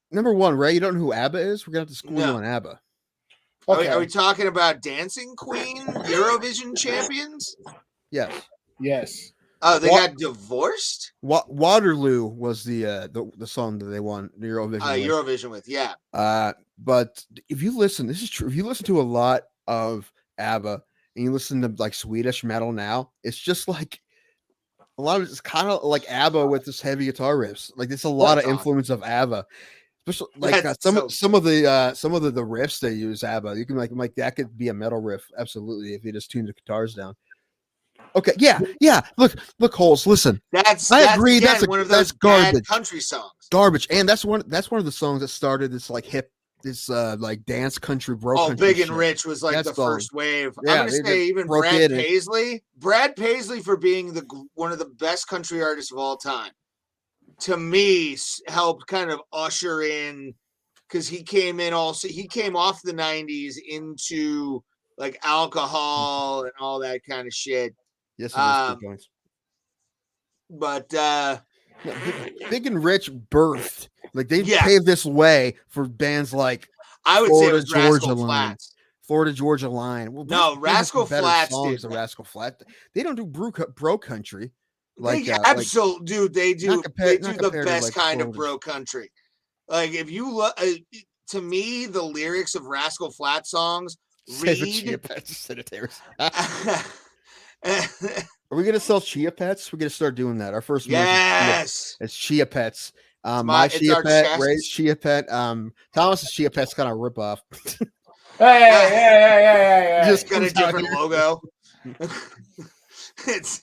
number one, Ray, you don't know who ABBA is. We're gonna have to school you on ABBA. Okay. Are we talking about Dancing Queen, Eurovision champions? Yes. Oh, they got divorced? Waterloo was the song that they won the Eurovision. Eurovision with, yeah. But if you listen, this is true. If you listen to a lot of ABBA and you listen to like Swedish metal now, it's just like a lot of it's kind of like ABBA with this heavy guitar riffs. Like there's a lot of influence of ABBA. Especially like some of the riffs they use ABBA. You can like that could be a metal riff, absolutely, if you just tune the guitars down. Okay, yeah. Look, Holes. Listen, I agree. Again, that's one of those garbage bad country songs. Garbage, and that's one of the songs that started this like hip, this like dance country bro. Oh, country Big shit. and Rich was like the first wave. Yeah, I'm gonna say even Brad Paisley. Brad Paisley for being one of the best country artists of all time. To me, helped kind of usher in because he came off the 90s into like alcohol and all that kind of shit. Yes, points. But Big and Rich birthed like they paved this way for bands like I would say it was Rascal Flatts. Florida Georgia Line. Well, no, Rascal Flatts songs did Rascal Flatts. They don't do bro country. Like absolutely, dude, they do. They do the best kind of bro country. Like if you look, to me, the lyrics of Rascal Flatts songs read. Are we gonna sell Chia Pets? We're gonna start doing that. Our first it's Chia Pets. My Chia Pet, Ray's Chia Pet. Thomas's Chia Pet's kind of rip off. Hey. Just got a different logo. It's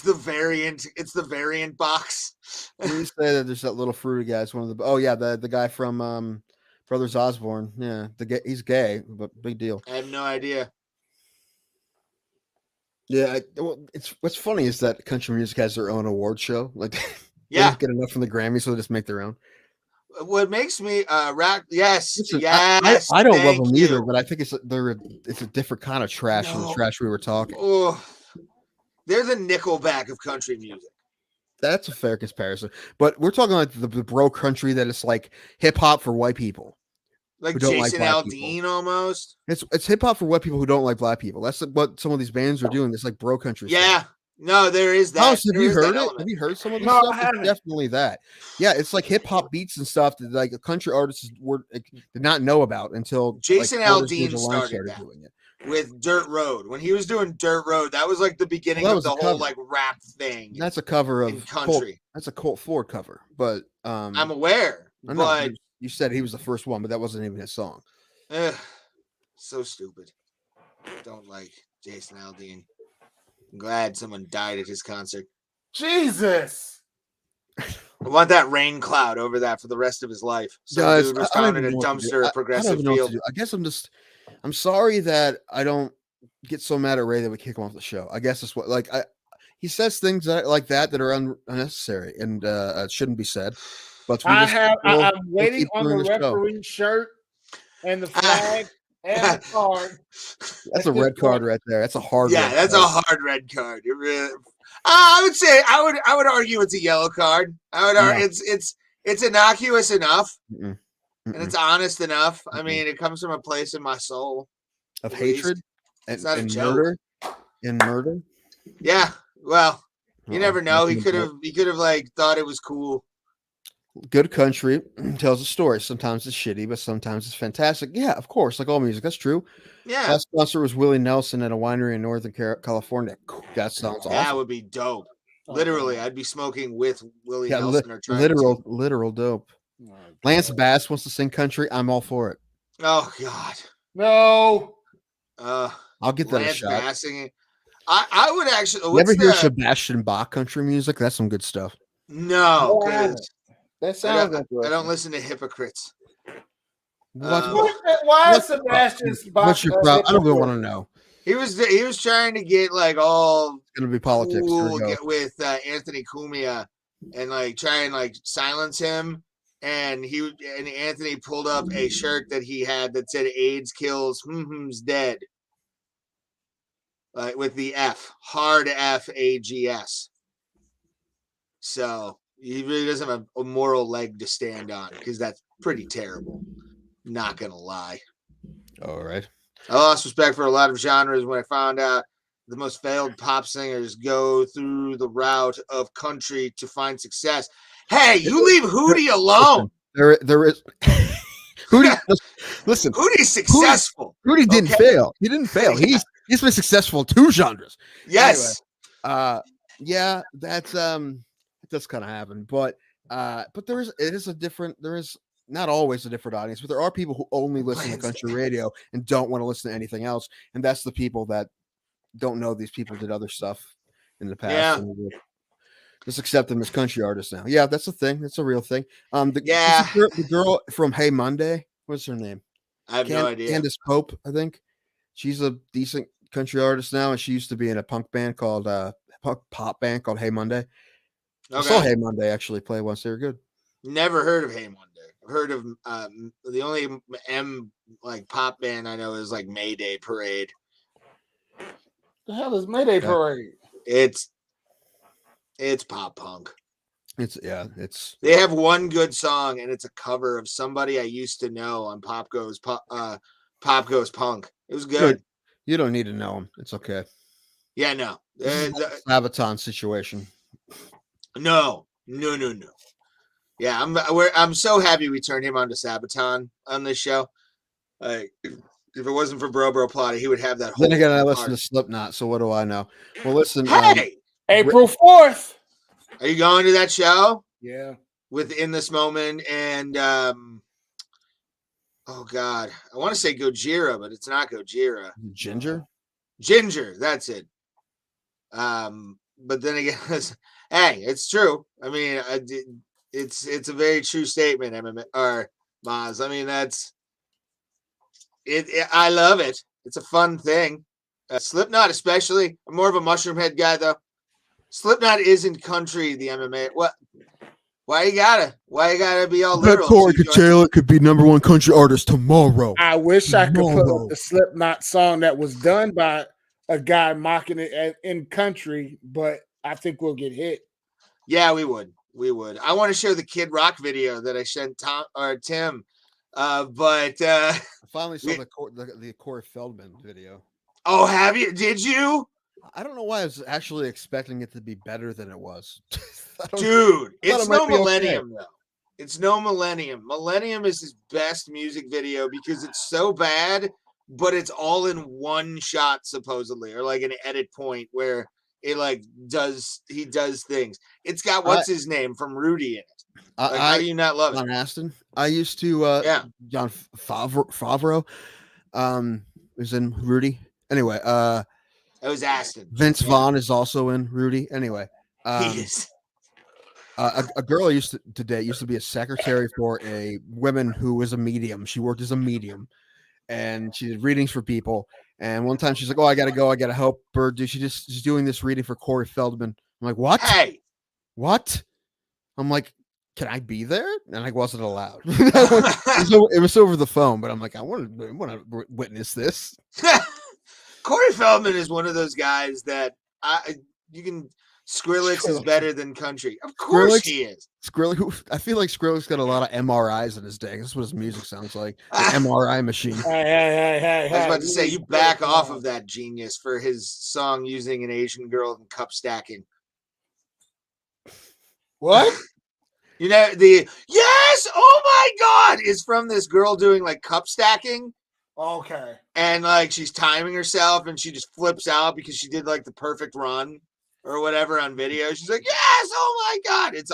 the variant. It's the variant box. You say that there's that little fruity guy. It's one of the the guy from Brothers Osborne. Yeah, he's gay, but big deal. I have no idea. Yeah, it's what's funny is that country music has their own award show. Like, they Yeah. don't get enough from the Grammys, so they just make their own. What makes me rap? Yes, Listen, yes. I don't love them thank you. either, but I think it's a different kind of trash than the trash we were talking. Oh, they're the Nickelback of country music. That's a fair comparison, but we're talking like the bro country that is like hip hop for white people, Like who don't Jason like black Aldean people. almost. It's hip hop for white people who don't like black people. That's what some of these bands are doing. It's like bro country. Yeah. Stuff. No, there is that. House, have There you is heard that it? element. Have you heard some of this No, I stuff? It's haven't. definitely that. Yeah, it's like hip hop beats and stuff that like country artists did not know about until Jason like, Waters Aldean Georgia Line started that. doing it. With Dirt Road. When he was doing Dirt Road, that was like the beginning Well, of that the was a whole cover. like rap thing. That's a cover in of country. That's a Colt Ford cover, but I'm aware, I know, but you said he was the first one, but that wasn't even his song. so stupid. Don't like Jason Aldean. I'm glad someone died at his concert. Jesus. I want that rain cloud over that for the rest of his life. Some Guys, dude was I don't found in a even know what to do. dumpster I at don't Progressive even know what to Field. do. I guess I'm sorry that I don't get so mad at Ray that we kick him off the show. I guess it's what he says things like that are unnecessary and shouldn't be said. But I'm waiting on the show. referee shirt and the flag and the card. That's a red card right there. That's a hard. Yeah, red that's card. a hard red card. It really, I would say I would argue it's a yellow card. I would argue it's innocuous enough Mm-mm. and it's honest enough. I Mm-mm. mean, it comes from a place in my soul of at hatred least. and murder and murder. Yeah, well, you never know. He nothing could have like thought it was cool. Good country tells a story. Sometimes it's shitty, but sometimes it's fantastic. Yeah, of course, like all music. That's true. Yeah, Last sponsor was Willie Nelson at a winery in Northern California. That sounds awesome. That would be dope. Literally, I'd be smoking with Willie Yeah, Nelson or trying literal dope. Lance Bass wants to sing country. I'm all for it. Oh God, no. I'll get that Lance a shot. Bass singing. I would actually. You ever hear Sebastian Bach country music? That's some good stuff. No, because that sounds I don't listen to hypocrites. Why is Sebastian's Bach? What's your problem? I don't even want to know. He was trying to get like all It's gonna be politics. cool with Anthony Cumia and like try and like silence him. And Anthony pulled up a shirt that he had that said "AIDS kills, who's dead," with the F, hard FAGS. So he really doesn't have a moral leg to stand on because that's pretty terrible. Not gonna lie. All right. I lost respect for a lot of genres when I found out the most failed pop singers go through the route of country to find success. Hey, you leave Hootie alone. There is Hootie. Listen, Hootie's successful. Hootie didn't fail. He didn't fail. He's been successful in 2 genres. Yes. Anyway, yeah, that's it does kind of happen, but there is not always a different audience, but there are people who only listen to country radio and don't want to listen to anything else, and that's the people that don't know these people did other stuff in the past. Yeah. And just accept them as country artists now. Yeah, that's a thing. That's a real thing. The girl from Hey Monday, what's her name? I have no idea. Candace Pope, I think. She's a decent country artist now, and she used to be in a pop band called Hey Monday. Okay. I saw Hey Monday actually play once. They were good. Never heard of Hey Monday. I've heard of the only pop band I know is like Mayday Parade. The hell is Mayday Parade? It's pop punk. They have one good song and it's a cover of somebody I used to know on Pop Goes Punk. It was good. You don't need to know them. It's okay. Yeah, no. Sabaton situation. No. Yeah, I'm so happy we turned him on to Sabaton on this show. If it wasn't for Bro Plata, he would have that whole. Then again, I listen to Slipknot, so what do I know? Well, listen. Hey, April 4th. Are you going to that show? Yeah. With In This Moment and Oh God, I want to say Gojira, but it's not Gojira. Ginger. Ginger, that's it. But then again, hey, it's true. I mean, it's a very true statement, MMA or Maz. I mean, that's it. I love it. It's a fun thing. Slipknot, especially. I'm more of a mushroom head guy, though. Slipknot isn't country. The MMA. What? Why you gotta be all literal? Corey Taylor could be #1 country artist tomorrow. I wish I could put up the Slipknot song that was done by a guy mocking it in country, but I think we'll get hit. Yeah, we would. I want to show the Kid Rock video that I sent Tim, but I finally saw the Corey Feldman video. Oh, have you? Did you? I don't know why I was actually expecting it to be better than it was. Dude, it's no Millennium, though. It's no Millennium. Millennium is his best music video because it's so bad, but it's all in one shot, supposedly, or like an edit point where it he does things. It's got what's his name from Rudy in it. How do you not love John Aston? I used to John Favreau is in Rudy. Anyway, it was Aston. Vince Vaughn is also in Rudy. Anyway, he is. A girl I used to date used to be a secretary for a woman who was a medium. She worked as a medium, and she did readings for people. And one time she's like, "Oh, I gotta go. I gotta help her do." She's doing this reading for Corey Feldman. I'm like, "What? Hey, what?" I'm like, "Can I be there?" And I wasn't allowed. It was over the phone, but I'm like, I want to witness this. Corey Feldman is one of those guys that Skrillex is better than country. Of course he is. I feel like Skrillex got a lot of MRIs in his day. That's what his music sounds like. The MRI machine. Hey. I was about to say, you back off of that genius for his song using an Asian girl in cup stacking. What? You know, yes, oh my God, is from this girl doing like cup stacking. Okay. And like she's timing herself and she just flips out because she did like the perfect run or whatever on video. She's like, yes, oh my God. It's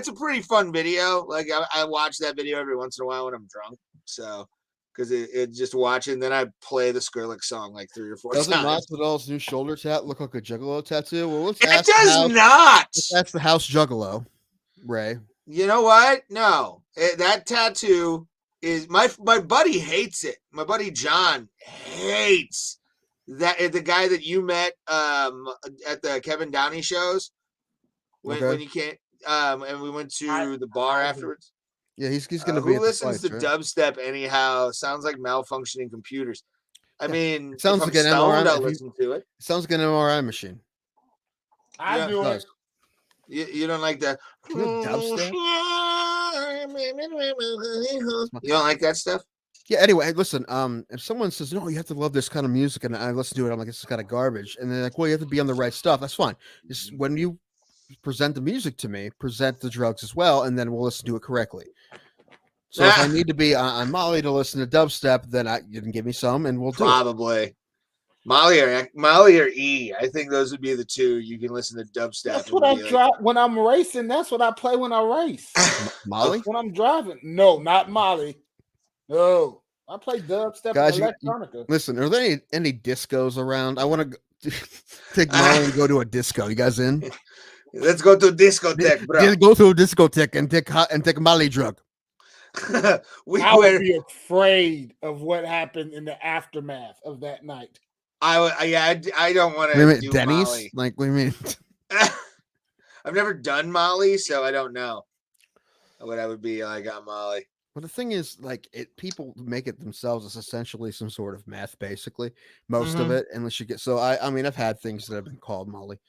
a pretty fun video. Like I watch that video every once in a while when I'm drunk. So because it just watching, then I play the Skrillex song like 3 or 4 times. Doesn't Masvidal's new shoulder tat look like a Juggalo tattoo? Well, it does not. That's the House Juggalo, Ray. You know what? No, that tattoo is my buddy hates it. My buddy John hates that. The guy that you met at the Kevin Downey shows when you can't and we went to the bar afterwards. Yeah, he's gonna be. Who listens to dubstep anyhow? Sounds like malfunctioning computers. I mean, it sounds like an MRI. I'll listen to it. It sounds like an MRI machine. I do it. You don't like that? Dubstep? You don't like that stuff? Yeah. Anyway, listen. If someone says no, you have to love this kind of music, and I listen to it, I'm like, this is kind of garbage. And they're like, well, you have to be on the right stuff. That's fine. Just when you present the music to me, present the drugs as well, and then we'll listen to it correctly. So if I need to be on Molly to listen to dubstep, then you can give me some, and we'll do it. Probably Molly or E. I think those would be the two you can listen to dubstep. That's what I drive when I'm racing. That's what I play when I race. Molly? When I'm driving. No, not Molly. No, I play dubstep and electronica. Listen, are there any discos around? I want to take Molly and go to a disco. You guys in? Let's go to a discotheque, bro. Let's go to a discotheque and take Molly drug. I would be afraid of what happened in the aftermath of that night. I don't want to do Denny's? Molly. Like, what do you mean? I've never done Molly, so I don't know what I would be like on Molly. Well, the thing is, like, people make it themselves. It's essentially some sort of meth, basically. Most of it, unless you get. So I mean, I've had things that have been called Molly.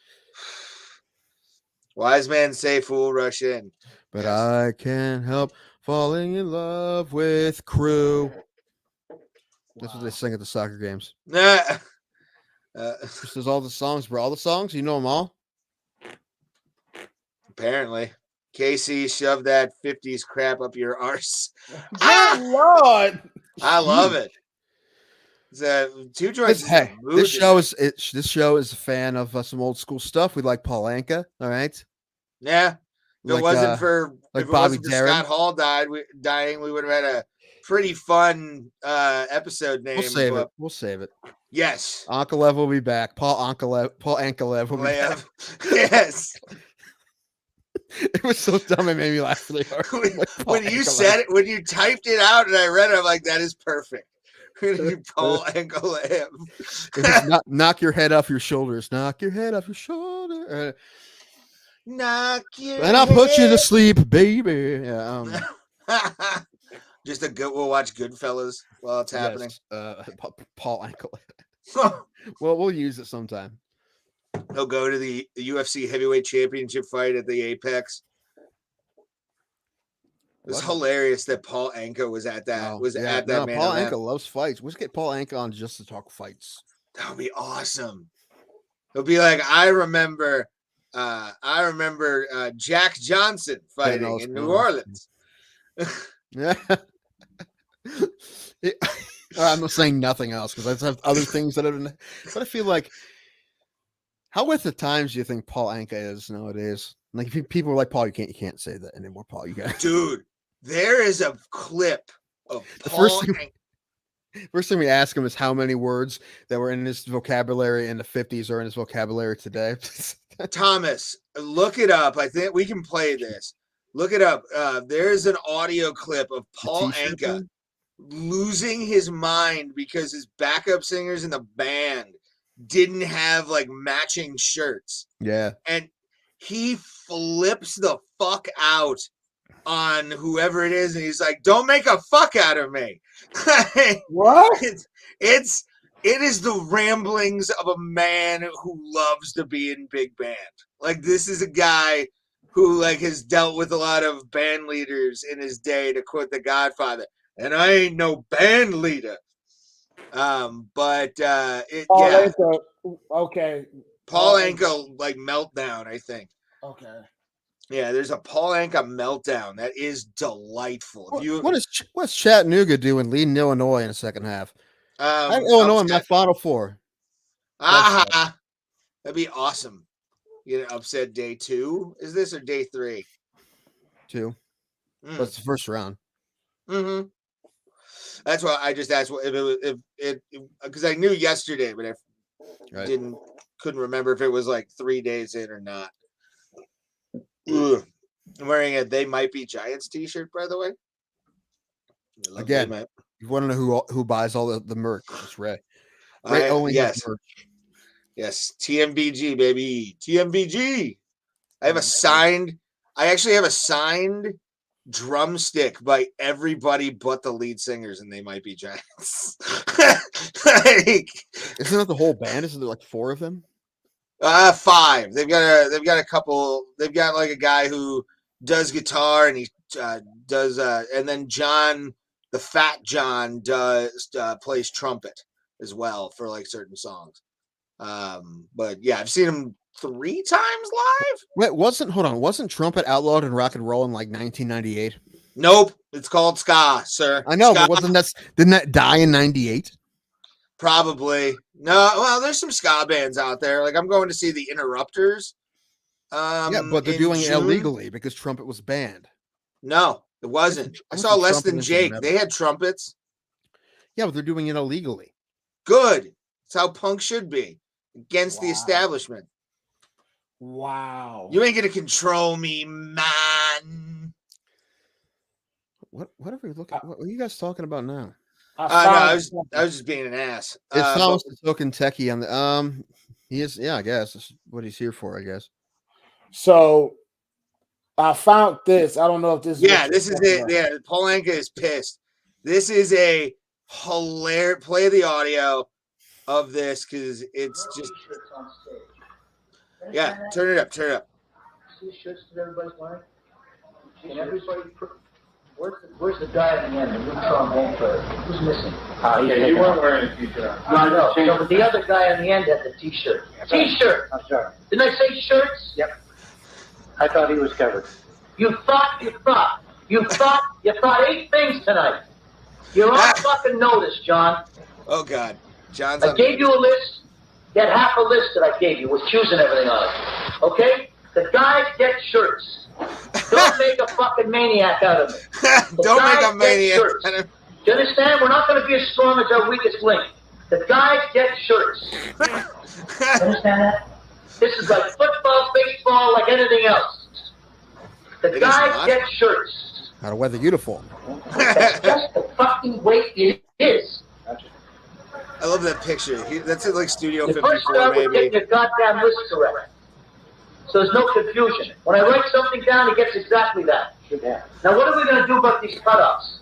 Wise man say, fool rush in. But yes. I can't help falling in love with crew. That's what they sing at the soccer games. This is all the songs, bro. All the songs, you know them all. Apparently, Casey shoved that 50s crap up your arse. Good Lord, I love it. Two joints. Hey, this show is a fan of some old school stuff. We like Paul Anka. All right. Yeah. If it wasn't for Bobby Darin. Scott Hall dying, we would have had pretty fun episode name. We'll save it. We'll save it. Yes. Ankalev will be back. Paul Ankalev will be back. Yes. It was so dumb. It made me laugh really hard. When you said it, when you typed it out and I read it, I'm like, that is perfect. Paul Ankalev. Knock your head off your shoulders. Knock your head off your shoulder. Knock your and I'll put you to sleep, baby. Yeah. Just we'll watch Goodfellas while it's happening. Paul Ankalev. Well, we'll use it sometime. He'll go to the UFC heavyweight championship fight at the Apex. It's hilarious that Paul Anka was at that. At that. Man, Paul Anka loves fights. Let's get Paul Anka on just to talk fights. That would be awesome. It'll be like I remember Jack Johnson fighting in New Orleans. Yeah. I'm not saying nothing else because I have other things that have been. But I feel like, how with the times do you think Paul Anka is nowadays? Like, if people are like, Paul, you can't say that anymore, Paul. You got dude. There is a clip of Paul. First thing we ask him is how many words that were in his vocabulary in the 50s are in his vocabulary today. Thomas, look it up. I think we can play this. Look it up. There's an audio clip of Paul Anka losing his mind because his backup singers in the band didn't have like matching shirts. Yeah. And he flips the fuck out on whoever it is, and he's like, "Don't make a fuck out of me." What? It is the ramblings of a man who loves to be in big band. Like, this is a guy who like has dealt with a lot of band leaders in his day, to quote The Godfather. And I ain't no band leader. Anka, okay. Paul Anka like meltdown, I think. Okay. Yeah, there's a Paul Anka meltdown that is delightful. What's Chattanooga doing leading Illinois in the second half? I have Illinois in my Final Four. That'd be awesome. You know, upset day 2. Is this or day 3? 2. That's the first round. Mm-hmm. That's why I just asked if because I knew yesterday, but I couldn't remember if it was like 3 days in or not. I'm wearing a "They Might Be Giants" t-shirt, by the way. Again, you want to know who buys all the merch? It's Ray. Ray only has merch. Yes, TMBG, baby. TMBG. I actually have a signed drumstick by everybody but the lead singers, and They Might Be Giants. Isn't that the whole band? Isn't there like 4 of them? 5. They've got a couple. They've got like a guy who does guitar, and he does and then John, the Fat John, plays trumpet as well for like certain songs. But yeah, I've seen him 3 times live. Wait, wasn't trumpet outlawed in rock and roll in like 1998? Nope, it's called ska, sir. I know, ska. But didn't that die in 98? Probably. No, well, there's some ska bands out there. Like, I'm going to see the Interrupters. Yeah, but they're doing it illegally because trumpet was banned. No, it wasn't. I saw Less Than Jake. They had trumpets. Yeah, but they're doing it illegally. Good. That's how punk should be. Against the establishment. Wow. You ain't gonna control me, man. What are we looking? What are you guys talking about now? I was just being an ass. It's Thomas the Token Techie on the he is, yeah, I guess that's what he's here for, I guess. So I found this. I don't know if this this is it. Yeah, Paul Anka is pissed. This is a hilarious play the audio of this because it's just turn it up. See shirts that everybody's wearing? And everybody where's the guy at the end, the new trombone player? Who's missing? You weren't wearing a t-shirt. No, but the other guy on the end had the t-shirt. T-shirt! I'm sorry. Didn't I say shirts? Yep. I thought he was covered. You thought 8 things tonight. You're on fucking notice, John. Oh, God. John's I gave you a list. You had half a list that I gave you with shoes and everything on it. Okay? The guys get shirts. Don't make a fucking maniac out of me. Don't make a maniac. Do you understand? We're not going to be as strong as our weakest link. The guys get shirts. You understand that? This is like football, baseball, like anything else. The It guys is not. get shirts. How to wear the uniform. That's just the fucking way it is. I love that picture. That's at like Studio You first 54, start with getting maybe. your goddamn list correct. So there's no confusion. When I write something down, it gets exactly that. Yeah. Now what are we going to do about these cutoffs?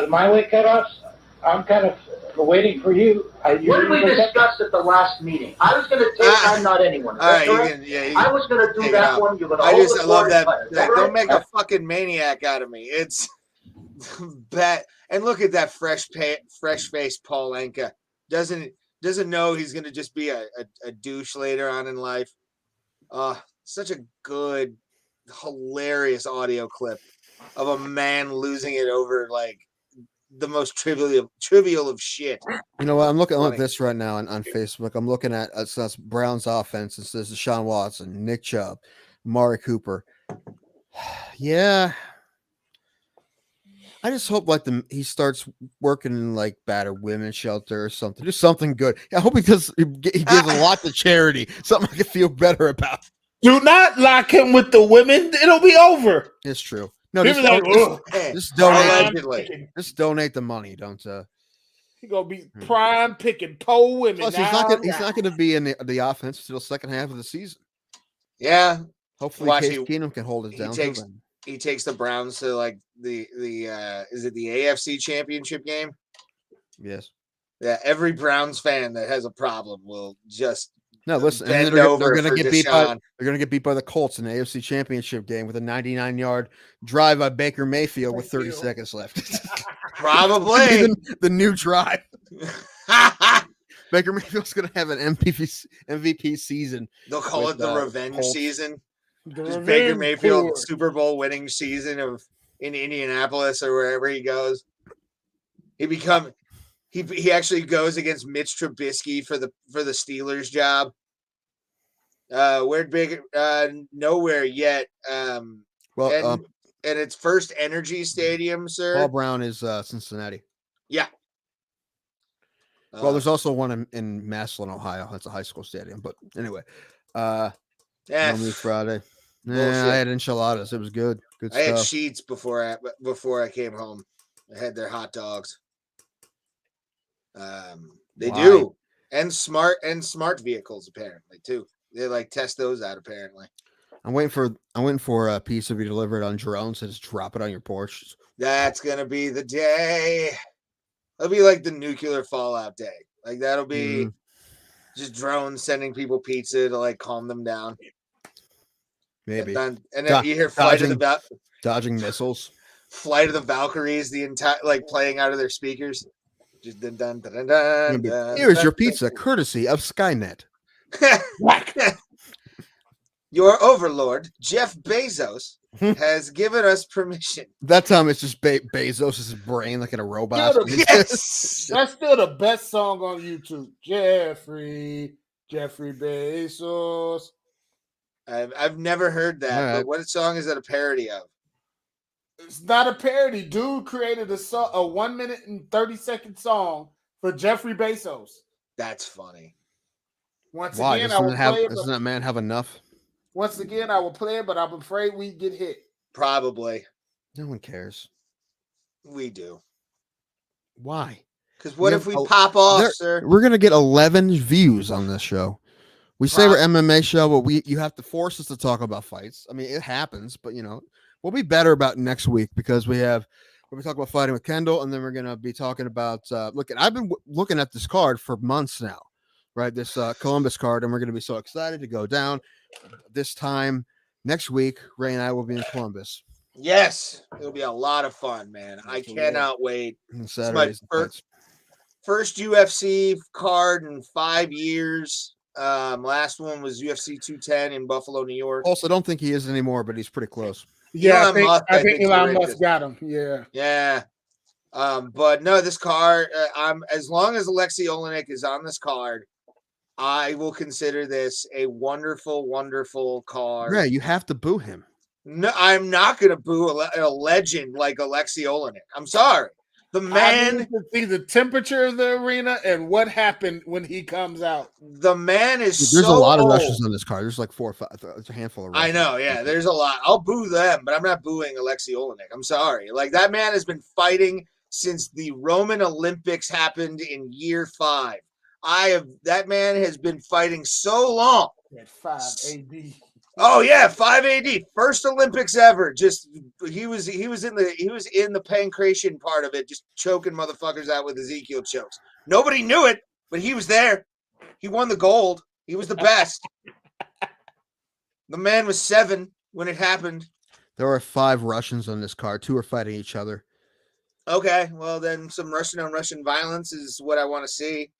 My weight cutoffs, I'm kind of waiting for you. What did we discuss at the last meeting? I was going to take I'm not anyone. All right, you correct? can, yeah. You I was going to do take it that out. one. You're going to I hold just, the I love board that. and cut it. Like, All don't right? make a fucking maniac out of me. It's bad. And look at that fresh faced Paul Anka. Doesn't know he's gonna just be a douche later on in life. Such a good, hilarious audio clip of a man losing it over like the most trivial of shit. You know what? I'm looking at this right now on Facebook. I'm looking at that's Brown's offense. It says Deshaun Watson, Nick Chubb, Amari Cooper. Yeah. I just hope like he starts working in like battered women's shelter or something. Do something good. I hope he gives a lot to charity. Something I can feel better about. Do not lock him with the women. It'll be over. It's true. No, Just donate the money. Don't He's gonna be prime picking pole women. Plus, he's not going to be in the offense until the second half of the season. Yeah. Hopefully, Case Keenum can hold it down. He takes the Browns to like the is it the AFC Championship game? Yes. Yeah, every Browns fan that has a problem will just listen. They're going to get beat by the Colts in the AFC Championship game with a 99-yard drive by Baker Mayfield with 30 seconds left. Probably the new drive. Baker Mayfield's going to have an MVP season. They'll call it the revenge season. Just revenge Baker Mayfield tour. Super Bowl winning season in Indianapolis or wherever he goes. He actually goes against Mitch Trubisky for the Steelers job. Where'd Baker nowhere yet. And it's First Energy Stadium, sir. Paul Brown is Cincinnati. Yeah. Well, there's also one in Massillon, Ohio. That's a high school stadium. But anyway, Friday. Yeah, I had enchiladas. It was good. Good stuff. I had sheets before I came home. I had their hot dogs. They do, and smart vehicles apparently too. They like test those out apparently. I'm waiting for a piece to be delivered on drones and just drop it on your porch. That's gonna be the day. It'll be like the nuclear fallout day. Like that'll be just drones sending people pizza to like calm them down. Maybe. And then you hear dodging missiles. Flight of the Valkyries, the entire like playing out of their speakers. Just dun. Here's your pizza, courtesy of Skynet. Your overlord, Jeff Bezos, has given us permission. That time it's just Bezos' brain like in a robot. Yes, that's still the best song on YouTube. Jeffrey Bezos. I've never heard that. But what song is that a parody of? It's not a parody. Dude created a 1 minute and 30-second song for Jeffrey Bezos. That's funny. Once again, I will play it. Doesn't that man have enough? Once again, I will play it, but I'm afraid we get hit. Probably. No one cares. We do. Why? Because what if we pop off, sir? We're gonna get 11 views on this show. We say we're MMA show, but you have to force us to talk about fights. I mean, it happens, but we'll be better about next week because we'll be talking about fighting with Kendall, and then we're gonna be talking about I've been looking at this card for months now, right? This Columbus card, and we're gonna be so excited to go down. This time next week, Ray and I will be in Columbus. Yes, it'll be a lot of fun, man. I cannot wait. It's my first UFC card in 5 years. Last one was UFC 210 in Buffalo, New York. Also, I don't think he is anymore, but he's pretty close. Yeah, I think Elon Musk got him. Yeah. But no, this card, as long as Alexei Olenek is on this card, I will consider this a wonderful, wonderful card. Yeah, you have to boo him. No, I'm not going to boo a legend like Alexei Olenek. I'm sorry. The man. I need to see the temperature of the arena and what happened when he comes out. The man is Dude, there's so a lot of old. Russians on this card. There's like 4 or 5. There's a handful of Russians. I know, yeah. There's a lot. I'll boo them, but I'm not booing Alexei Olenek. I'm sorry. Like, that man has been fighting since the Roman Olympics happened in year 5. That man has been fighting so long. At 5 AD. Oh yeah, 5 AD, first Olympics ever. Just he was in the pancreation part of it, just choking motherfuckers out with Ezekiel chokes. Nobody knew it, but he was there. He won the gold. He was the best. The man was 7 when it happened. There are 5 Russians on this card. 2 are fighting each other. Okay, well then some Russian on Russian violence is what I want to see.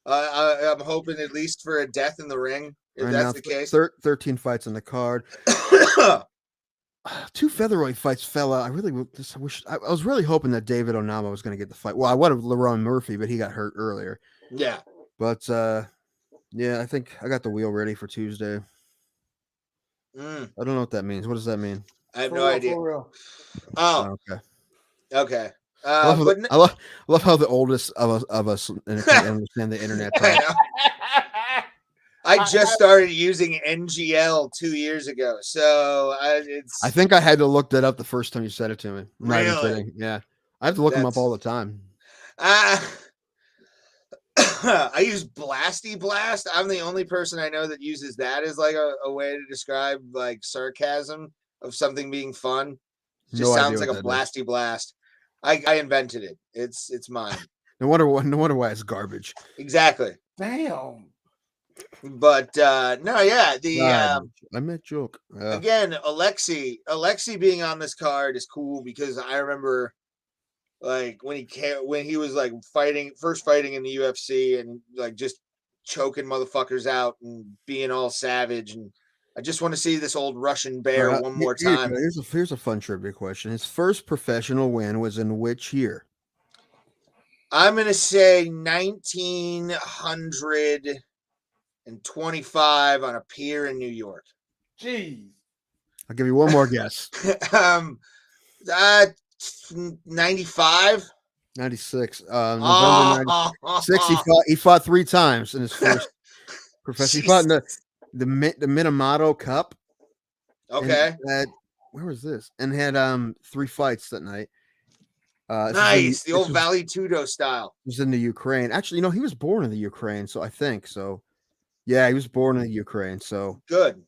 I'm hoping at least for a death in the ring. If Right that's now, the case. 13 fights on the card. 2 featherweight fights fell out. I was really hoping that David Onama was going to get the fight. Well, I would have Lerone Murphy, but he got hurt earlier. Yeah. But yeah, I think I got the wheel ready for Tuesday. I don't know what that means. What does that mean? I have no idea. For real. Oh, okay. Okay. I love how the oldest of us can understand the internet. I just started using NGL 2 years ago, so I think I had to look that up the first time you said it to me. I'm not even Really? kidding. Yeah, I have to look them up all the time. I use Blasty Blast. I'm the only person I know that uses that as like a way to describe like sarcasm of something being fun. It just sounds like a Blasty Blast. I invented it. It's mine. No wonder why it's garbage. Exactly. Damn. But no, yeah. I meant joke. Again, Alexei being on this card is cool because I remember like when he was like first fighting in the UFC and like just choking motherfuckers out and being all savage, and I just want to see this old Russian bear one more time. Here's a fun trivia question. His first professional win was in which year? I'm gonna say 1925 on a pier in New York. Jeez. I'll give you one more guess. 95. 96. November 96. He fought 3 times in his first professional. He fought in the Minamoto Cup. Okay. Where was this? And had 3 fights that night. Nice. The old Valley Tudo style. He was in the Ukraine. Actually, he was born in the Ukraine, so I think so. Yeah, he was born in the Ukraine, so good.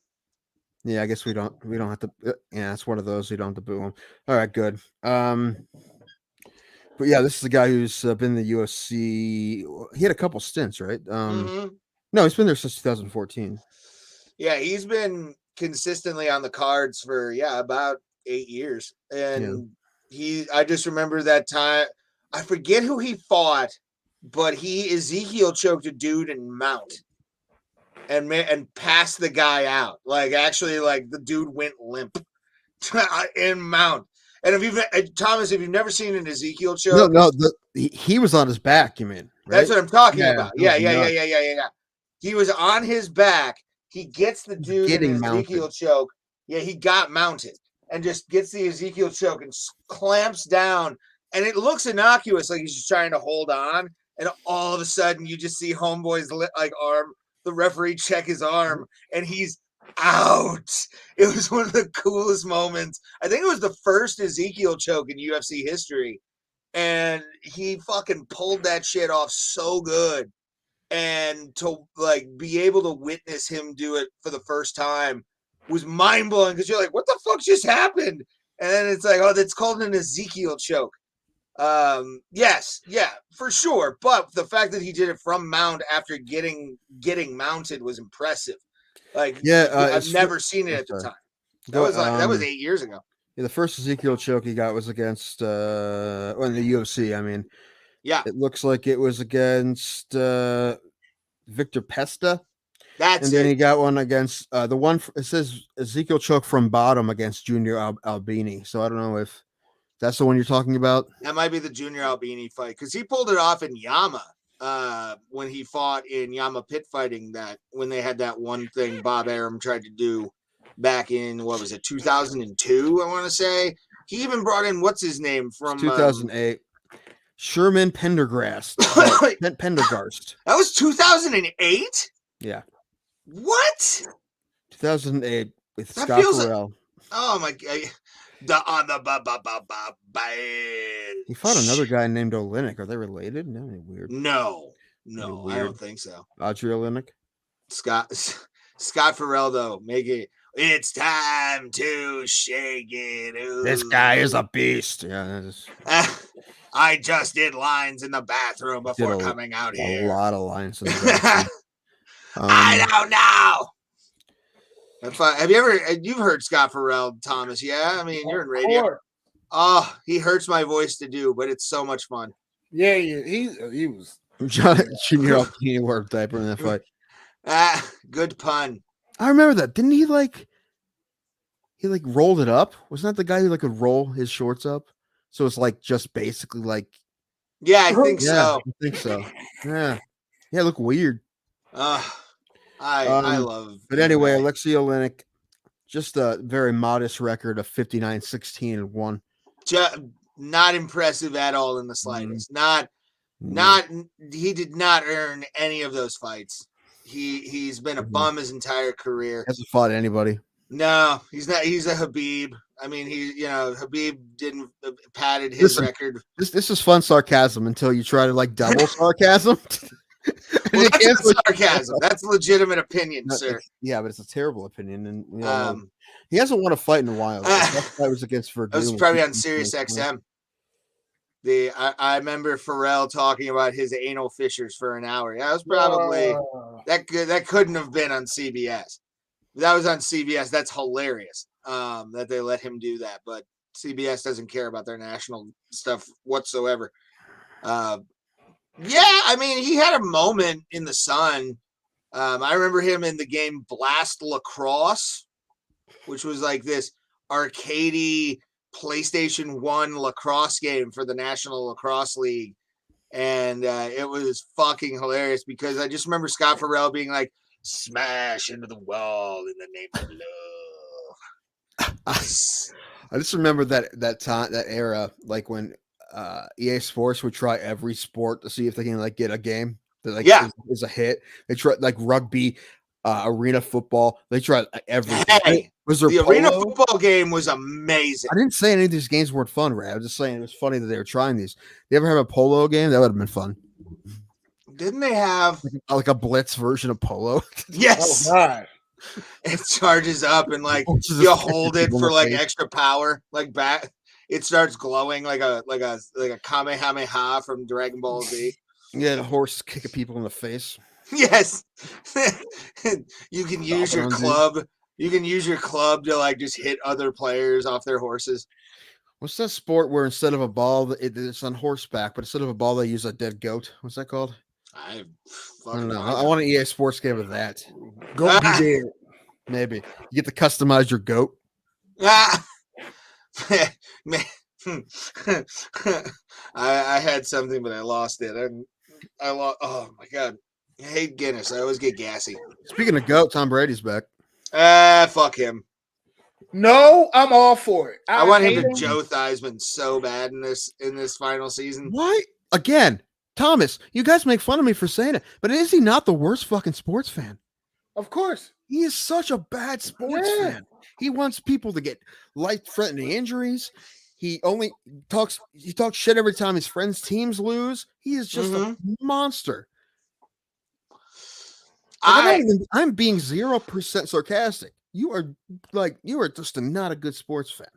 Yeah, I guess we don't have to. Yeah, it's one of those we don't have to boo him. All right, good. But yeah, this is the guy who's been in the UFC. He had a couple stints, right? No, he's been there since 2014. Yeah, he's been consistently on the cards for about 8 years, and I just remember that time. I forget who he fought, but he Ezekiel choked a dude in mount. And passed the guy out. Like actually, like the dude went limp in mount. And Thomas, if you've never seen an Ezekiel choke, he was on his back. You mean? Right? That's what I'm talking about. Yeah. He was on his back. He gets the dude in an Ezekiel choke. Yeah, he got mounted and just gets the Ezekiel choke and clamps down. And it looks innocuous, like he's just trying to hold on. And all of a sudden, you just see Homeboy's arm. The referee check his arm and he's out. It was one of the coolest moments. I think it was the first Ezekiel choke in UFC history. And he fucking pulled that shit off so good. And to like be able to witness him do it for the first time was mind blowing because you're like, what the fuck just happened? And then it's like, oh, that's called an Ezekiel choke. Yes, yeah, for sure. But the fact that he did it from mount after getting mounted was impressive. Like, I've never seen it at the time. That was 8 years ago. Yeah, the first Ezekiel choke he got was against in the UFC. I mean, yeah, it looks like it was against Victor Pesta. Then he got one against the one. It says Ezekiel choke from bottom against Junior Albini. So I don't know if that's the one you're talking about. That might be the Junior Albini fight because he pulled it off in Yama when he fought in Yama pit fighting. That when they had that one thing Bob Arum tried to do back in, what was it, 2002, I want to say. He even brought in, what's his name from 2008. Sherman Pendergast. Pendergast. That was 2008? Yeah. What? 2008 with That Scott feels Farrell. Oh my god. He fought another guy named Olenek. Are they related? No, weird. No, Weird. I don't think so. Audrey Olenek. Scott Farrell, though, make it. It's time to shake it. Ooh. This guy is a beast. Yeah, I just did lines in the bathroom before coming out here. A lot of lines in the bathroom. I don't know. Have you ever? You've heard Scott Farrell, Thomas? Yeah, I mean, you're in radio. Oh, he hurts my voice to do, but it's so much fun. Yeah, he was. Junior Alpini wore a diaper in that fight. Good pun. I remember that. Didn't he rolled it up? Wasn't that the guy who could roll his shorts up? So it's just basically Yeah, I think so. I think so. Yeah. Yeah, look weird. I love. But anyway, Alexei Olenek, just a very modest record of 59-16-1. Not impressive at all in the slightest. He did not earn any of those fights. He's been a bum his entire career. Hasn't fought anybody. No, he's not. He's a Habib. I mean, Habib didn't padded his record. This is fun sarcasm until you try to double sarcasm. Well, that's not sarcasm. That's legitimate opinion, sir. Yeah, but it's a terrible opinion, and he hasn't won a fight in a while. That fight was against Verdun. That was probably on Sirius XM. I remember Farrell talking about his anal fissures for an hour. That was probably that couldn't have been on CBS. That was on CBS. That's hilarious. That they let him do that, but CBS doesn't care about their national stuff whatsoever. Yeah, I mean, he had a moment in the sun. I remember him in the game Blast Lacrosse, which was this arcadey PlayStation 1 lacrosse game for the National Lacrosse League. And it was fucking hilarious because I just remember Scott Farrell being like, smash into the wall in the name of love. I just remember that time, that era, when EA Sports would try every sport to see if they can get a game that is a hit. They tried rugby, arena football. They tried everything. Hey, was there the arena football game was amazing. I didn't say any of these games weren't fun, Ray. I was just saying it was funny that they were trying these. You ever have a polo game? That would have been fun. Didn't they have a blitz version of polo? Yes. Oh God. It charges up and you hold it for extra power, back. It starts glowing like a Kamehameha from Dragon Ball Z. Yeah, the horse kicking people in the face. Yes. You can use your club. You can use your club to just hit other players off their horses. What's that sport where instead of a ball, it's on horseback, but instead of a ball, they use a dead goat? What's that called? I don't know. I want an EA Sports game of that. Goat be dead. Maybe you get to customize your goat. I had something, but I lost it. I lost. Oh my god! I hate Guinness. I always get gassy. Speaking of goat, Tom Brady's back. Fuck him. No, I'm all for it. I want him to Joe Theismann so bad in this final season. Why? Again, Thomas, you guys make fun of me for saying it, but is he not the worst fucking sports fan? Of course. He is such a bad sports fan. He wants people to get life-threatening injuries. He talks shit every time his friends' teams lose. He is just a monster. I'm being 0% sarcastic. You are just not a good sports fan.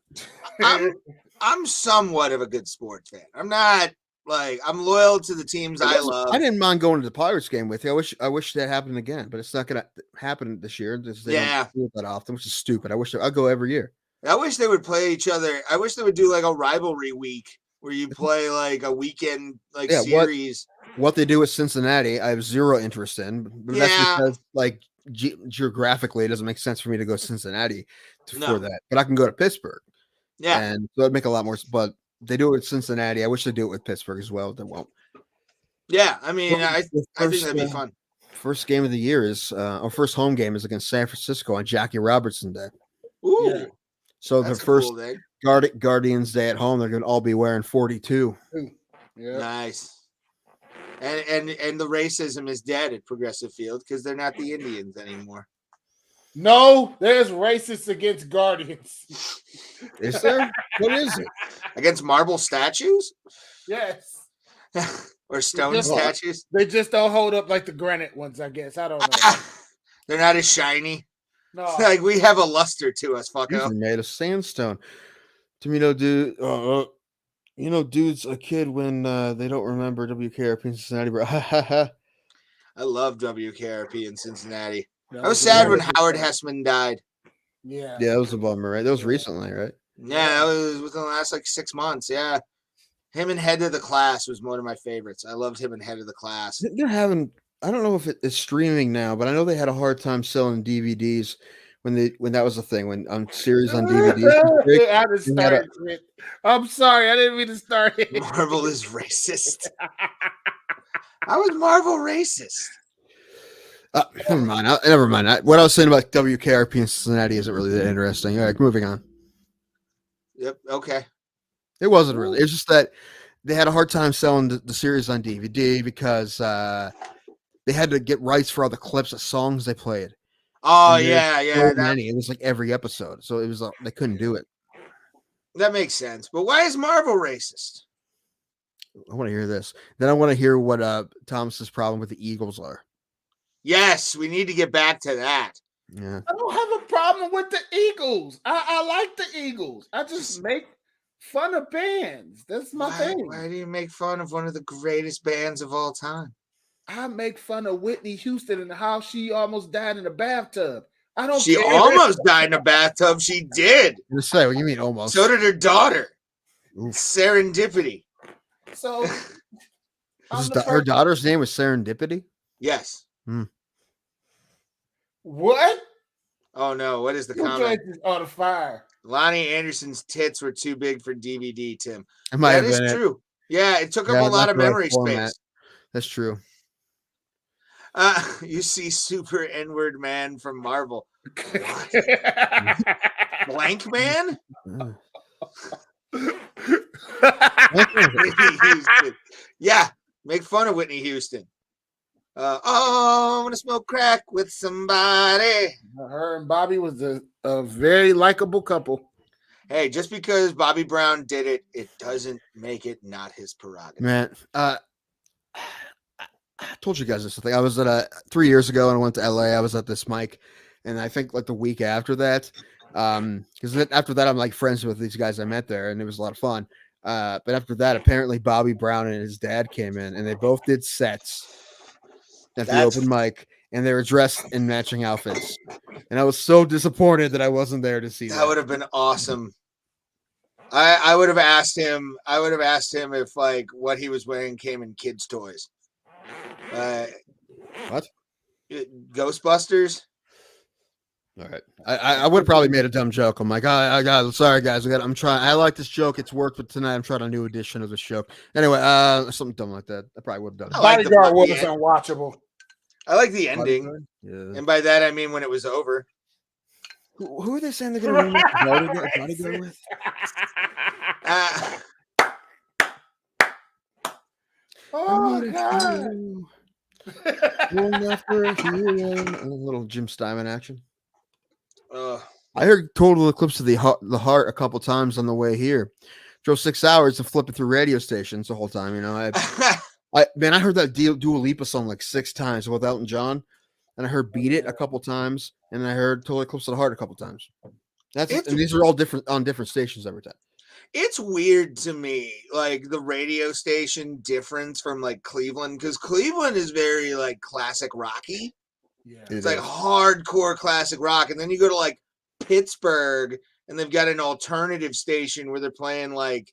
I'm somewhat of a good sports fan. I'm not I'm loyal to the teams I love. I didn't mind going to the Pirates game with you. I wish that happened again, but it's not going to happen this year. They don't do it that often, which is stupid. I'll go every year. I wish they would play each other. I wish they would do a rivalry week where you play a weekend series. What they do with Cincinnati, I have zero interest in. But that's because geographically, it doesn't make sense for me to go to Cincinnati for that. But I can go to Pittsburgh. Yeah, and so it'd make a lot more. But they do it with Cincinnati. I wish they do it with Pittsburgh as well. They won't. Yeah, I mean, I think that'd be fun. First game of the year is, our first home game is against San Francisco on Jackie Robertson Day. Ooh, Yeah. So the that's a first cool thing. Guardians Day at home, they're going to all be wearing 42. Yeah. Nice. And the racism is dead at Progressive Field because they're not the Indians anymore. No, there's racists against Guardians. Is there? What is it? Against marble statues Yes. or stone Just- statues. They just don't hold up like the granite ones, I guess. I don't know. They're not as shiny. No. Like we have a luster to us, fucko. Usually made of sandstone. To me, dude. Dude's a kid when they don't remember WKRP in Cincinnati, bro. I love WKRP in Cincinnati. That I was a sad very when good Howard song. Hessman died. Yeah. Yeah, that was a bummer, right? That was recently, right? Yeah, that was within the last like 6 months. Yeah. Him and Head of the Class was one of my favorites. I loved him and Head of the Class. They're having. I don't know if it is streaming now, but I know they had a hard time selling DVDs when that was a thing when series on DVDs. I just started it. I'm sorry, I didn't mean to start it. Marvel is racist. How is Marvel racist? Never mind. Never mind. What I was saying about WKRP in Cincinnati isn't really that interesting. All right, moving on. Yep. Okay. It wasn't really. It's just that they had a hard time selling the series on DVD because they had to get rights for all the clips of songs they played. Oh And yeah, there's yeah. so many. It was like every episode, so it was they couldn't do it. That makes sense. But why is Marvel racist? I want to hear this. Then I want to hear what Thomas's problem with the Eagles are. Yes, we need to get back to that. Yeah. I don't have a problem with the Eagles. I like the Eagles. I just make fun of bands. That's my thing. Why do you make fun of one of the greatest bands of all time? I make fun of Whitney Houston and how she almost died in a bathtub. I don't She care. almost died in a bathtub. She did. I'm just say, what do you mean almost? So did her daughter. Oof. So Her daughter's name was Serendipity? Yes. What? Oh no, what is the Your comment? choice is on the fire. Lonnie Anderson's tits were too big for DVD, Tim. It might That have is been true. Yeah, it took up Yeah, a lot not of the right memory format. space. That's true. You see Super N-word man from Marvel. Blank man? Whitney Houston. Yeah, make fun of Whitney Houston. I want to smoke crack with somebody. Her and Bobby was a very likable couple. Hey, just because Bobby Brown did it, it doesn't make it not his prerogative. Man, I told you guys this thing. I was at 3 years ago and I went to LA. I was at this mic, and I think like the week after that, because after that I'm like friends with these guys I met there, and it was a lot of fun. But after that, apparently Bobby Brown and his dad came in, and they both did sets at the open mic, and they were dressed in matching outfits. And I was so disappointed that I wasn't there to see that. That would have been awesome. I would have asked him. I would have asked him if like what he was wearing came in kids' toys. What? Ghostbusters. All right, I would have probably made a dumb joke. I'm like, I got, sorry guys, I'm trying. I like this joke. It's worked, but tonight I'm trying a new edition of this joke. Anyway, something dumb like that. I probably would have done. I like the Bodyguard was end. unwatchable. I like the ending, Yeah. and by that I mean when it was over. Who are they saying they're going to remake the Bodyguard with? Oh God! Going after a hero. A little Jim Steinman action. Uh, I heard Total Eclipse of the Heart a couple times on the way here. Drove 6 hours to flip it through radio stations the whole time. You know, I heard that Dua Lipa song like 6 times with Elton John, and I heard Beat It a couple times, and I heard Total Eclipse of the Heart a couple times. And these are all different on different stations every time. it's weird to me, like the radio station difference from like Cleveland, because Cleveland is very like classic rocky. Yeah. It's like hardcore classic rock, and then you go to like Pittsburgh, and they've got an alternative station where they're playing like,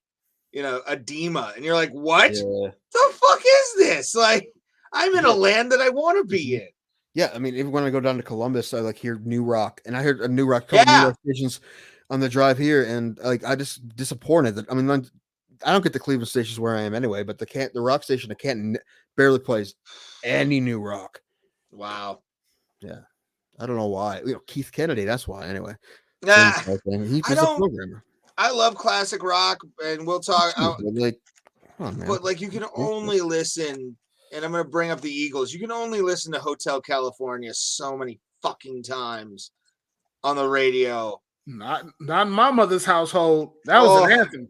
you know, Edema, and you're like, what Yeah. the fuck is this? Like, I'm in a land that I want to be in. Yeah, I mean, even when I go down to Columbus, I like hear new rock, and I heard a new rock, couple new rock stations on the drive here, and like I just disappointed that. I mean, I don't get the Cleveland stations where I am anyway, but the rock station, Canton barely plays any new rock. Wow. Yeah, I don't know why. You know, Keith Kennedy, that's why. Anyway, Nah, He I was a don't. programmer. I love classic rock, and we'll talk. But like, come on, man. But like, you can only listen, and I'm gonna bring up the Eagles. You can only listen to Hotel California so many fucking times on the radio. Not in my mother's household. That was an anthem.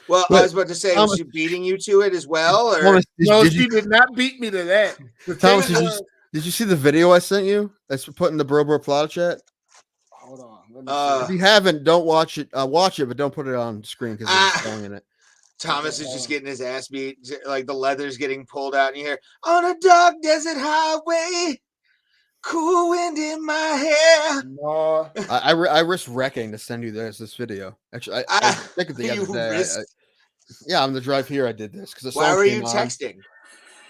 Well, I was about to say, was she beating you to it as well? Or Thomas, she did not beat me to that. Thomas, did you see the video I sent you? That's put in the Bro Plata chat. Hold on. Let me see. If you haven't, don't watch it. Watch it, but don't put it on screen because there's a song in it. Thomas is just getting his ass beat, like the leather's getting pulled out, and you hear on a dark desert highway, cool wind in my hair. No. I risked wrecking to send you this video. Actually, I think of the other day. Yeah, on the drive here, I did this because why were you texting?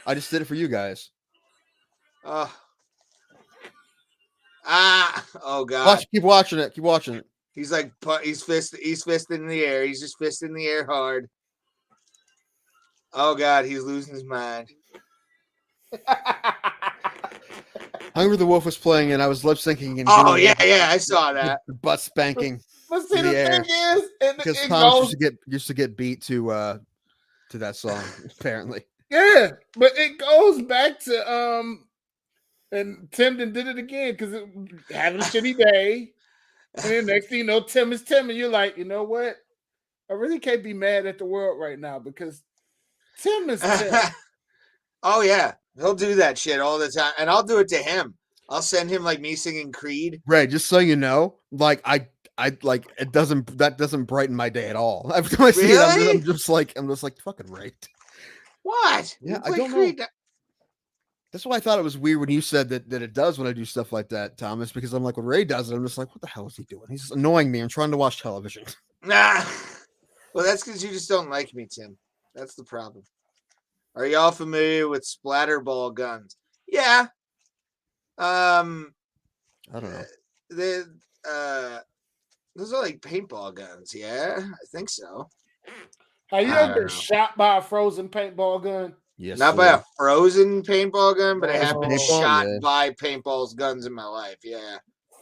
I just did it for you guys. Oh God! Keep watching it. Keep watching it. He's like, he's fisting in the air. He's just fisting in the air hard. Oh God, he's losing his mind. Hungry the Wolf was playing, and I was lip syncing. Oh yeah, I saw that. Butt spanking. But see, the thing is, because Tom used to get beat to that song, apparently. Yeah, but it goes back to and Tim did it again because having a shitty day, and then next thing you know, Tim is Tim, and you're like, you know what? I really can't be mad at the world right now because Tim is Tim. Oh yeah, he'll do that shit all the time, and I'll do it to him. I'll send him like me singing Creed. Right, just so you know, like I like it doesn't brighten my day at all. Every time I see it, I'm just like fucking right. What? Yeah, I don't know. That's why I thought it was weird when you said that it does when I do stuff like that, Thomas, because I'm like, when Ray does it, I'm just like, what the hell is he doing? He's annoying me. I'm trying to watch television. Nah. Well, that's because you just don't like me, Tim. That's the problem. Are y'all familiar with splatterball guns? Yeah. I don't know. Those are like paintball guns, yeah? I think so. Have you ever been shot by a frozen paintball gun? Yes. Not by a frozen paintball gun, but I have been shot yeah. by paintballs guns in my life, yeah.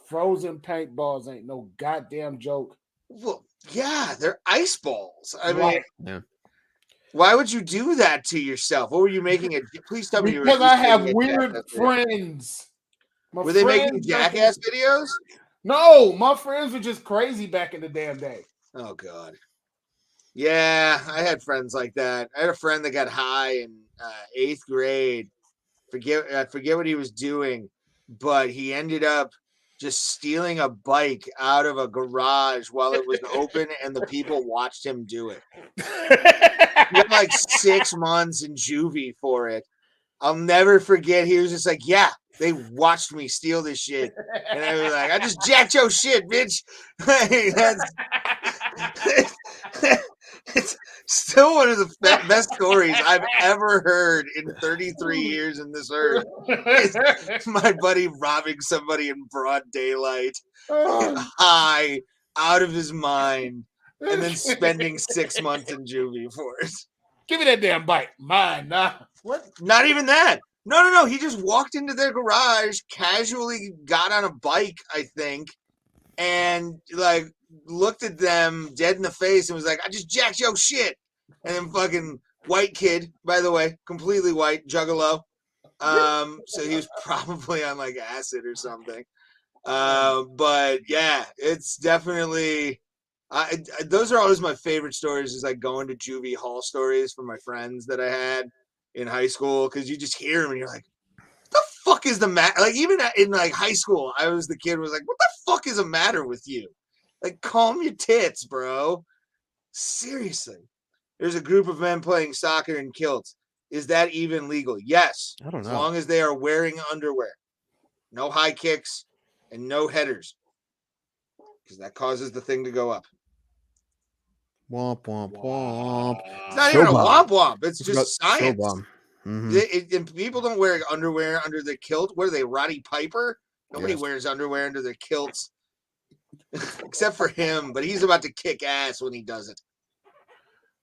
Frozen paintballs ain't no goddamn joke. Well, yeah, they're ice balls. I Right. mean, Yeah. Why would you do that to yourself? What were you making it? Please tell me you were Because I have weird friends. Were they making jackass videos? No, my friends were just crazy back in the damn day. Oh God. Yeah, I had friends like that. I had a friend that got high in 8th grade. I forget what he was doing, but he ended up just stealing a bike out of a garage while it was open, and the people watched him do it. He got like 6 months in juvie for it. I'll never forget. He was just like, yeah, they watched me steal this shit. And I was like, I just jacked your shit, bitch. It's still one of the best stories I've ever heard in 33 years in this earth. It's my buddy robbing somebody in broad daylight, high, out of his mind, and then spending 6 months in juvie for it. Give me that damn bike. Mine, nah. What? Not even that. No. He just walked into their garage, casually got on a bike, I think, and like looked at them dead in the face and was like, I just jacked your shit. And then fucking white kid, by the way, completely white, juggalo. So he was probably on like acid or something. But yeah, it's definitely those are always my favorite stories, is like going to juvie hall stories from my friends that I had in high school, because you just hear them and you're like, what the fuck is the matter? Like even in like high school, I was the kid who was like, what the fuck is the matter with you? Like, calm your tits, bro. Seriously. There's a group of men playing soccer in kilts. Is that even legal? Yes. I don't know. As long as they are wearing underwear. No high kicks and no headers. Because that causes the thing to go up. Womp, womp, womp. It's not even a womp womp. It's just science. Mm-hmm. And people don't wear underwear under their kilt. What are they, Roddy Piper? Nobody wears underwear under their kilts. Except for him, but he's about to kick ass when he does it.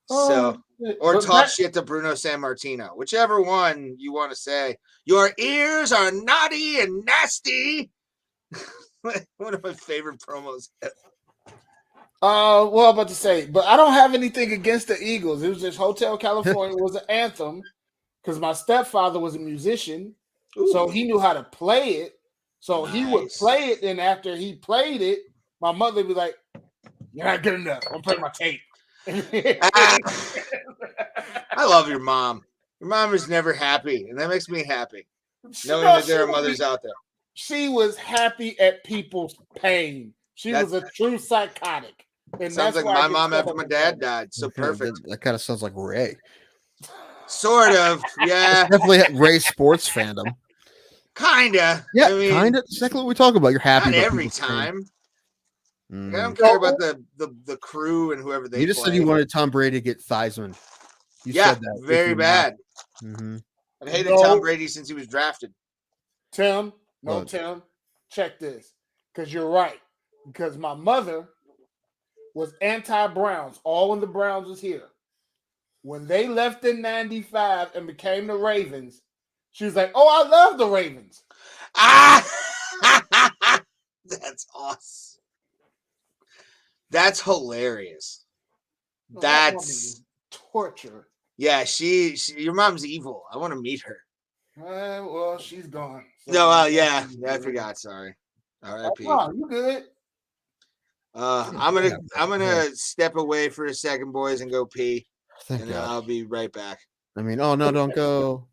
So, or talk shit to Bruno Sammartino, whichever one you want to say. Your ears are naughty and nasty. One of my favorite promos. Well, I'm about to say, but I don't have anything against the Eagles. It was just Hotel California was an anthem because my stepfather was a musician, so Ooh, he knew how to play it. So he would nice. play it, and after he played it, my mother would be like, "You're not good enough. I'm playing my tape." Ah, I love your mom. Your mom is never happy, and that makes me happy. Knowing that there are mothers out there. She was happy at people's pain. She was a true psychotic. And Sounds that's like why I my get mom stuck after on my the dad phone. died. So perfect. That kind of sounds like Ray. Sort of. Yeah. Definitely Ray's sports fandom. Kinda. Yeah, I mean, kind of. Exactly what we talk about. You're happy not about every people's pain. time. Mm. Like, I don't care about the crew and whoever they You just play. said you wanted Tom Brady to get Theismann. You Yeah, said that. very bad. Mm-hmm. I've hated Tom Brady since he was drafted. Tim, What? Tim, check this. Because you're right. Because my mother was anti-Browns, all when the Browns was here. When they left in 95 and became the Ravens, she was like, "Oh, I love the Ravens." Ah! That's awesome. That's hilarious. No, that woman That's is torture. yeah. She your mom's evil. I want to meet her. Well, she's gone. So No, yeah, I forgot. Sorry. R.I.P. Oh, you good? I'm gonna step away for a second, boys, and go pee, Thank and God. I'll be right back. I mean, oh no, don't go.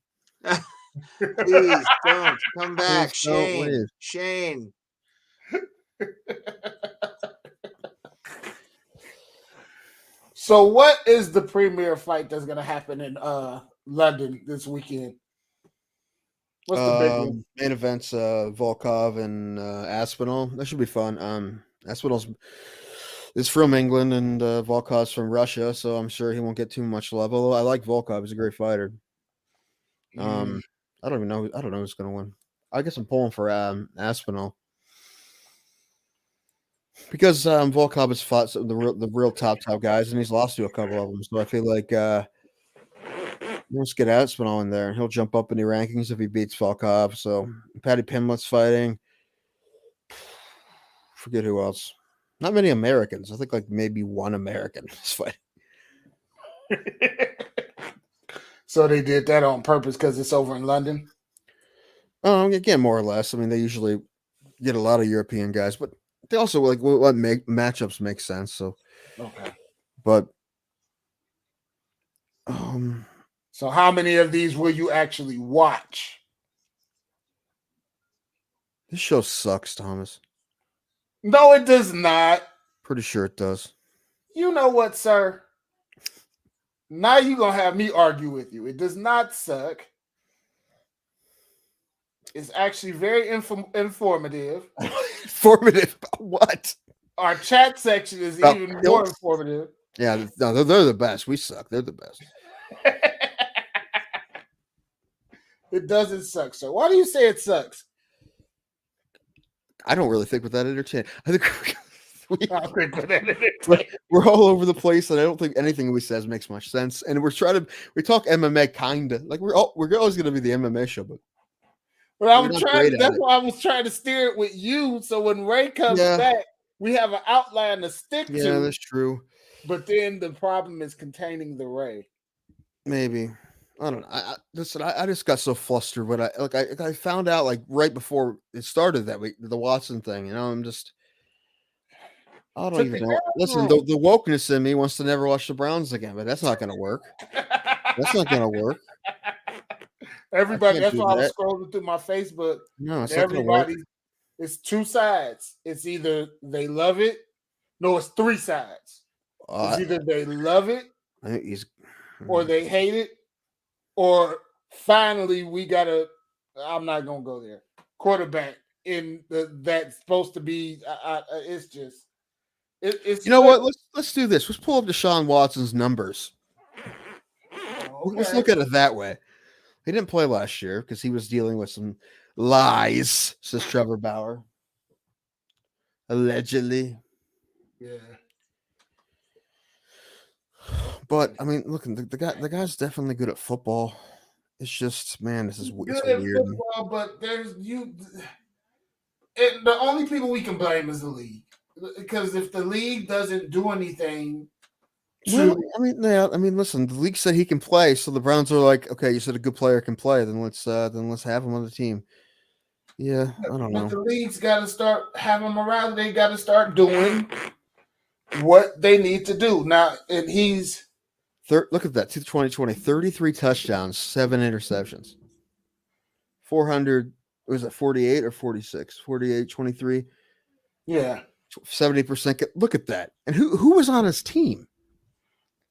Please don't come back, Please don't Shane. leave. Shane. So, what is the premier fight that's going to happen in London this weekend? What's the big one? Main events, Volkov and Aspinall. That should be fun. Aspinall's is from England and Volkov's from Russia, so I'm sure he won't get too much love. Although I like Volkov, he's a great fighter. I don't even know. I don't know who's going to win. I guess I'm pulling for Aspinall because Volkov has fought some of the real top guys, and he's lost to a couple of them. So I feel like let's get Aspinall in there. He'll jump up in the rankings if he beats Volkov. So Paddy Pimlet's fighting. Forget who else. Not many Americans. I think like maybe one American is fighting. So they did that on purpose because it's over in London? Again, more or less. I mean, they usually get a lot of European guys, but they also like what matchups make sense. So, okay. But, so how many of these will you actually watch? This show sucks, Thomas. No, it does not. Pretty sure it does. You know what, sir? Now you're going to have me argue with you. It does not suck. It's actually very informative. Informative about what? Our chat section is even more informative. Yeah, no, they're the best. We suck. They're the best. It doesn't suck. So why do you say it sucks? I don't really think with that entertaining. I think we're all over the place, and I don't think anything we says makes much sense. And we talk MMA kinda like we're always gonna be the MMA show, but that's why I was trying to steer it with you. So when Ray comes back, we have an outline to stick to. Yeah, that's true. But then the problem is containing the Ray. Maybe. I don't know. I just got so flustered when I found out like right before it started that week, the Watson thing. You know, I don't even know. Listen, the wokeness in me wants to never watch the Browns again, but that's not going to work. That's not going to work. Everybody, that's why I was scrolling through my Facebook. No, it's everybody. It's two sides. It's either they love it. No, it's three sides. It's either they love it, or they hate it, or finally we got a. I'm not gonna go there. Quarterback in that's supposed to be. It's just. It's you know what? Let's do this. Let's pull up Deshaun Watson's numbers. Okay. Let's look at it that way. He didn't play last year because he was dealing with some lies, says Trevor Bauer. Allegedly. Yeah. But I mean, look, the guy's definitely good at football. It's just, man, this is good at weird. Football, but there's you. The only people we can blame is the league. because if the league doesn't do anything Well, I mean, listen, the league said he can play, so the Browns are like, okay, you said a good player can play, then let's have him on the team. Yeah, I don't but know. the league's got to start having morale. They got to start doing what they need to do now. And he's Look at that, 2020, 33 touchdowns, 7 interceptions, 400. Was it 48 or 46? 48, 23, yeah. 70%. Look at that. And who was on his team?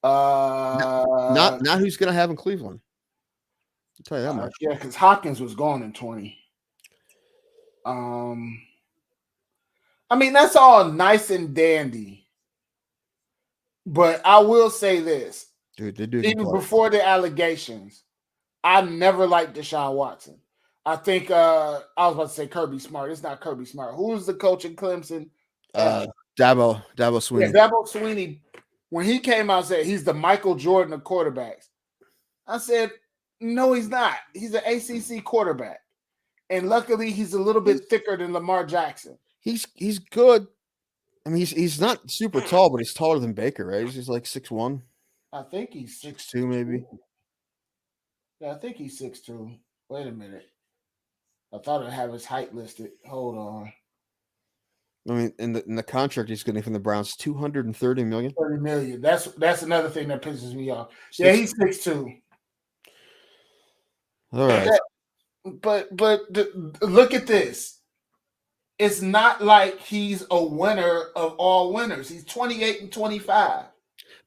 Not who's going to have in Cleveland. I'll tell you that much. Yeah, because Hopkins was gone in 20. I mean, that's all nice and dandy. But I will say this. Dude, they do even before the allegations, I never liked Deshaun Watson. I think I was about to say Kirby Smart. It's not Kirby Smart. Who was the coach in Clemson? Dabo Sweeney. Yeah, Dabo Sweeney. When he came out and said he's the Michael Jordan of quarterbacks, I said, no, he's not. He's an ACC quarterback. And luckily, he's a little bit thicker than Lamar Jackson. He's good. I mean, he's not super tall, but he's taller than Baker, right? He's like 6'1". I think he's 6'2", maybe. Yeah, I think he's 6'2". Wait a minute. I thought I'd have his height listed. Hold on. I mean, in the contract he's getting from the Browns, $230 million. $30 million. That's another thing that pisses me off. Yeah, he's 6'2". All right. But look at this. It's not like he's a winner of all winners. He's 28-25.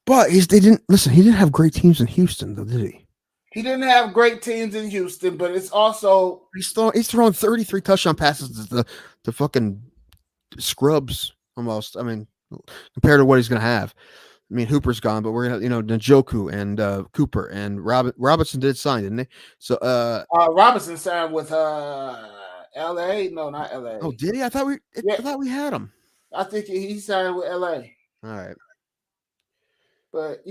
But he didn't have great teams in Houston, though, did he? He didn't have great teams in Houston, but it's also he's throwing 33 touchdown passes to fucking scrubs almost. I mean, compared to what he's gonna have. I mean, Hooper's gone, but we're gonna Njoku and Cooper and Robinson did sign, didn't they? So Robinson signed with LA. No, not LA. Oh, did he? I thought we had him. I think he signed with LA. All right. But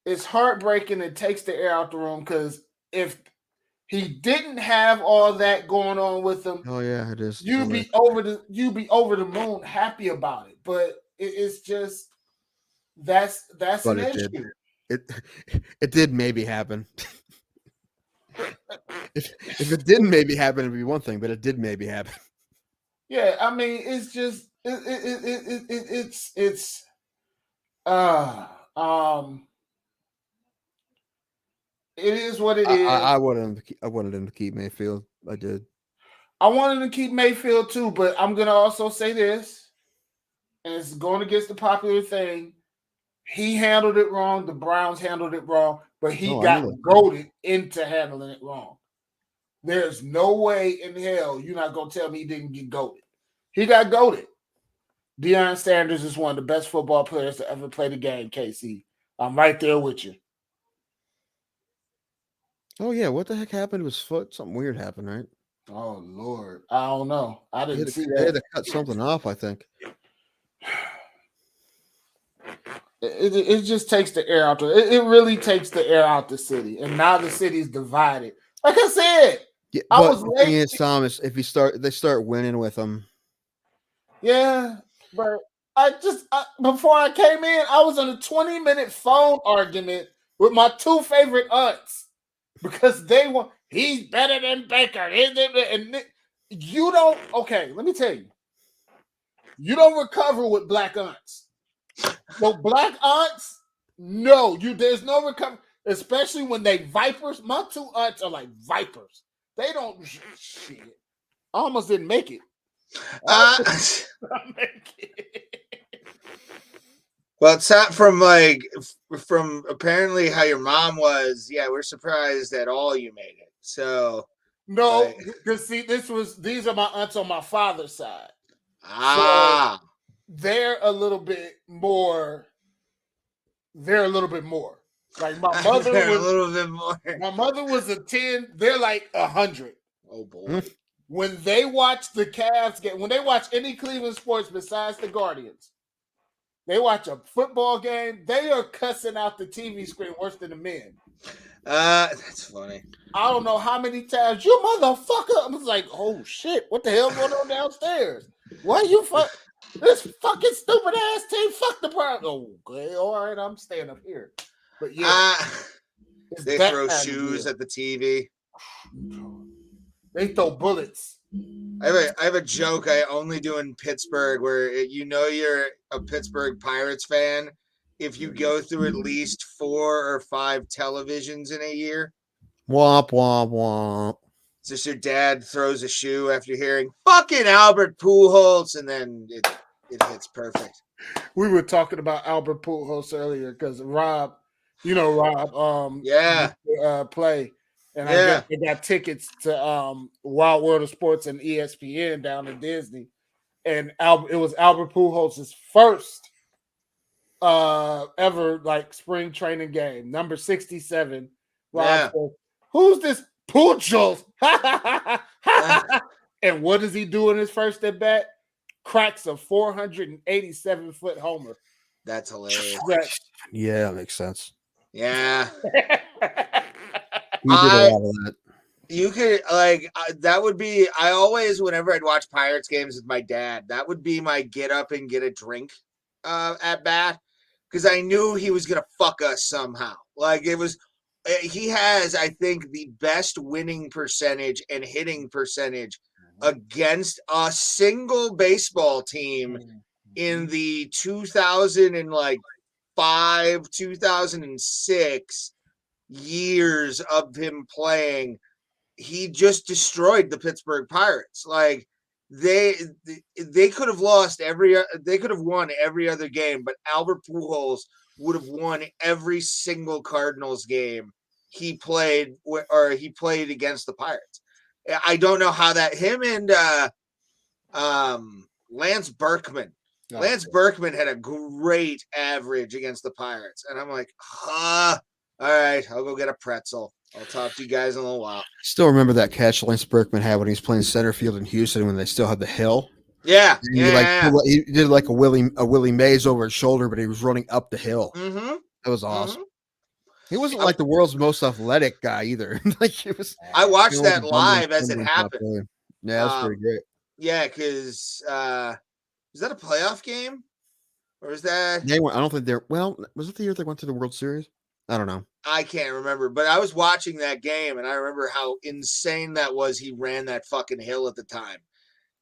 it's heartbreaking. It takes the air out the room because if he didn't have all that going on with him, oh yeah, it is. You'd be over the moon happy about it. But it's just that's an issue. It did maybe happen. if it didn't maybe happen, it'd be one thing, but it did maybe happen. Yeah, I mean, it's just it's it is what it is. I wanted him to keep Mayfield. I did. I wanted to keep Mayfield too, but I'm gonna also say this, and it's going against the popular thing. He handled it wrong. The Browns handled it wrong, but he got goaded into handling it wrong. There's no way in hell you're not gonna tell me he didn't get goaded. He got goaded. Deion Sanders is one of the best football players to ever play the game, KC. I'm right there with you. Oh yeah, what the heck happened to his foot? Something weird happened, right? Oh Lord, I don't know. I didn't see that. They had to cut something off, I think. It just takes the air out. It really takes the air out the city, and now the city's divided. Like I said, yeah, I was late. The thing is, Thomas, if they start winning with him. Yeah, but before I came in, I was on a 20-minute phone argument with my two favorite aunts because they want he's better than Baker. And you don't. Okay, let me tell you, you don't recover with black aunts. So black aunts, no, there's no recovery, especially when they vipers. My two aunts are like vipers. They don't shit. I almost didn't make it. Well, it's not from apparently how your mom was. Yeah, we're surprised that all you made it. So no, because see, these are my aunts on my father's side. So they're a little bit more. Like my mother was a little bit more. My mother was a 10. They're like 100. Oh boy. When they watch the Cavs game, when they watch any Cleveland sports besides the Guardians, they watch a football game, they are cussing out the TV screen worse than the men. That's funny. I don't know how many times you motherfucker. I was like, oh shit, what the hell going on downstairs? Why you fuck this fucking stupid ass team? Fuck the problem. Okay, all right, I'm staying up here. But yeah, it's They that throw time of shoes year. at the TV. They throw bullets. I have a joke I only do in Pittsburgh where you're a Pittsburgh Pirates fan if you go through at least 4 or 5 televisions in a year. Womp womp womp. It's just your dad throws a shoe after hearing fucking Albert Pujols, and then it hits perfect. We were talking about Albert Pujols earlier because Rob, Rob, Yeah. play, and I Yeah. guess they got tickets to Wild World of Sports and ESPN down in Disney, and it was Albert Pujols' first ever like spring training game, number 67. Rob Yeah. said, "Who's this Pujols?" And what does he do in his first at bat? Cracks a 487-foot homer. That's hilarious. Yeah, that makes sense. Yeah. We did a lot of that. You could that would be. I always, whenever I'd watch Pirates games with my dad, that would be my get up and get a drink at bat, because I knew he was gonna fuck us somehow. Like it was, he has, I think, the best winning percentage and hitting percentage against a single baseball team in the 2005, 2006 years of him playing. He just destroyed the Pittsburgh Pirates. Like they could have lost they could have won every other game, but Albert Pujols would have won every single Cardinals game he played against the Pirates. I don't know how that him and Lance Berkman. Lance Berkman had a great average against the Pirates, and I'm like, all right, I'll go get a pretzel. I'll talk to you guys in a little while. Still remember that catch Lance Berkman had when he was playing center field in Houston when they still had the hill. Yeah, he did like a Willie Mays over his shoulder, but he was running up the hill. Mm-hmm. That was awesome. He wasn't like the world's most athletic guy either. Like it was. I watched that live as it happened. Yeah, that's pretty great. Yeah, because was that a playoff game, or was that? I don't think they're. Well, was it the year they went to the World Series? I don't know. I can't remember, but I was watching that game, and I remember how insane that was. He ran that fucking hill at the time.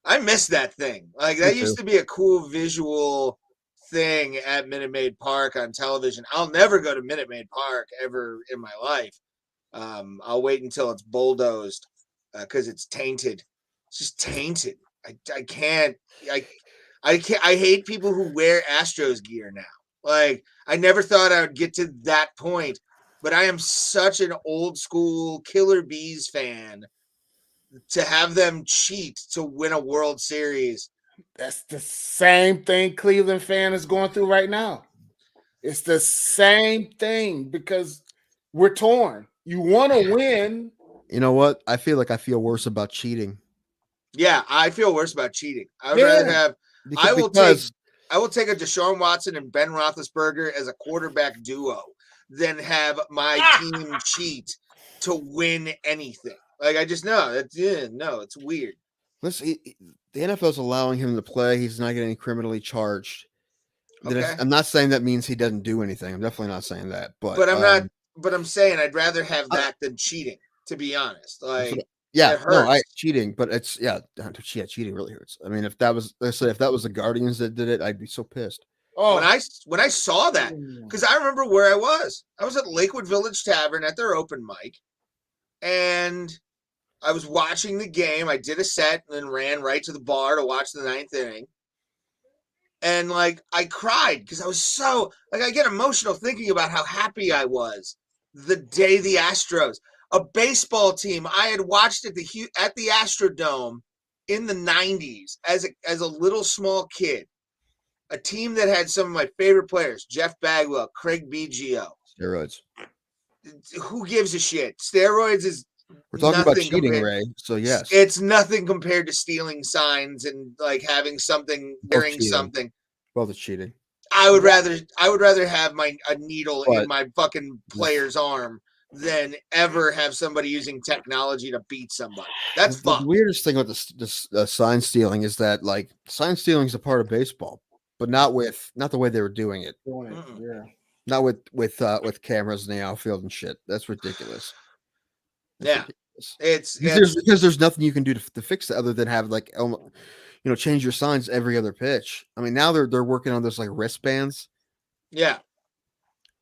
I missed that thing. Like that used to be a cool visual thing at Minute Maid Park on television. I'll never go to Minute Maid Park ever in my life. I'll wait until it's bulldozed because it's tainted. It's just tainted. I can't. I hate people who wear Astros gear now. Like I never thought I would get to that point, but I am such an old school Killer Bees fan to have them cheat to win a World Series. That's the same thing Cleveland fan is going through right now. It's the same thing because we're torn. You want to win. You know what? I feel worse about cheating. Yeah, I feel worse about cheating. I would rather have. I will take a Deshaun Watson and Ben Roethlisberger as a quarterback duo than have my team cheat to win anything. Like I just know it's weird. Listen, the NFL's allowing him to play. He's not getting criminally charged. Okay. I'm not saying that means he doesn't do anything. I'm definitely not saying that. But I'm not. But I'm saying I'd rather have that than cheating. To be honest, like cheating, but it's cheating really hurts. I mean, if that was the Guardians that did it, I'd be so pissed. Oh, when I saw that, because I remember where I was at Lakewood Village Tavern at their open mic, and I was watching the game. I did a set and then ran right to the bar to watch the 9th inning. And like I cried because I was so I get emotional thinking about how happy I was the day the Astros, a baseball team I had watched at the Astrodome in the 90s as a little small kid, a team that had some of my favorite players, Jeff Bagwell, Craig Biggio. Steroids. Who gives a shit? Steroids is. We're talking about cheating, Ray. So yes, it's nothing compared to stealing signs and like having something, wearing something. Both is cheating. I would rather have a needle in my fucking player's arm than ever have somebody using technology to beat somebody. That's The fun. weirdest thing with this sign stealing is that like sign stealing is a part of baseball, but not the way they were doing it. Doing it. Mm-mm. Yeah. Not with cameras in the outfield and shit. That's ridiculous. That's Yeah. ridiculous. It's Because there's nothing you can do to fix it other than have like change your signs every other pitch. I mean, now they're working on those like wristbands, yeah.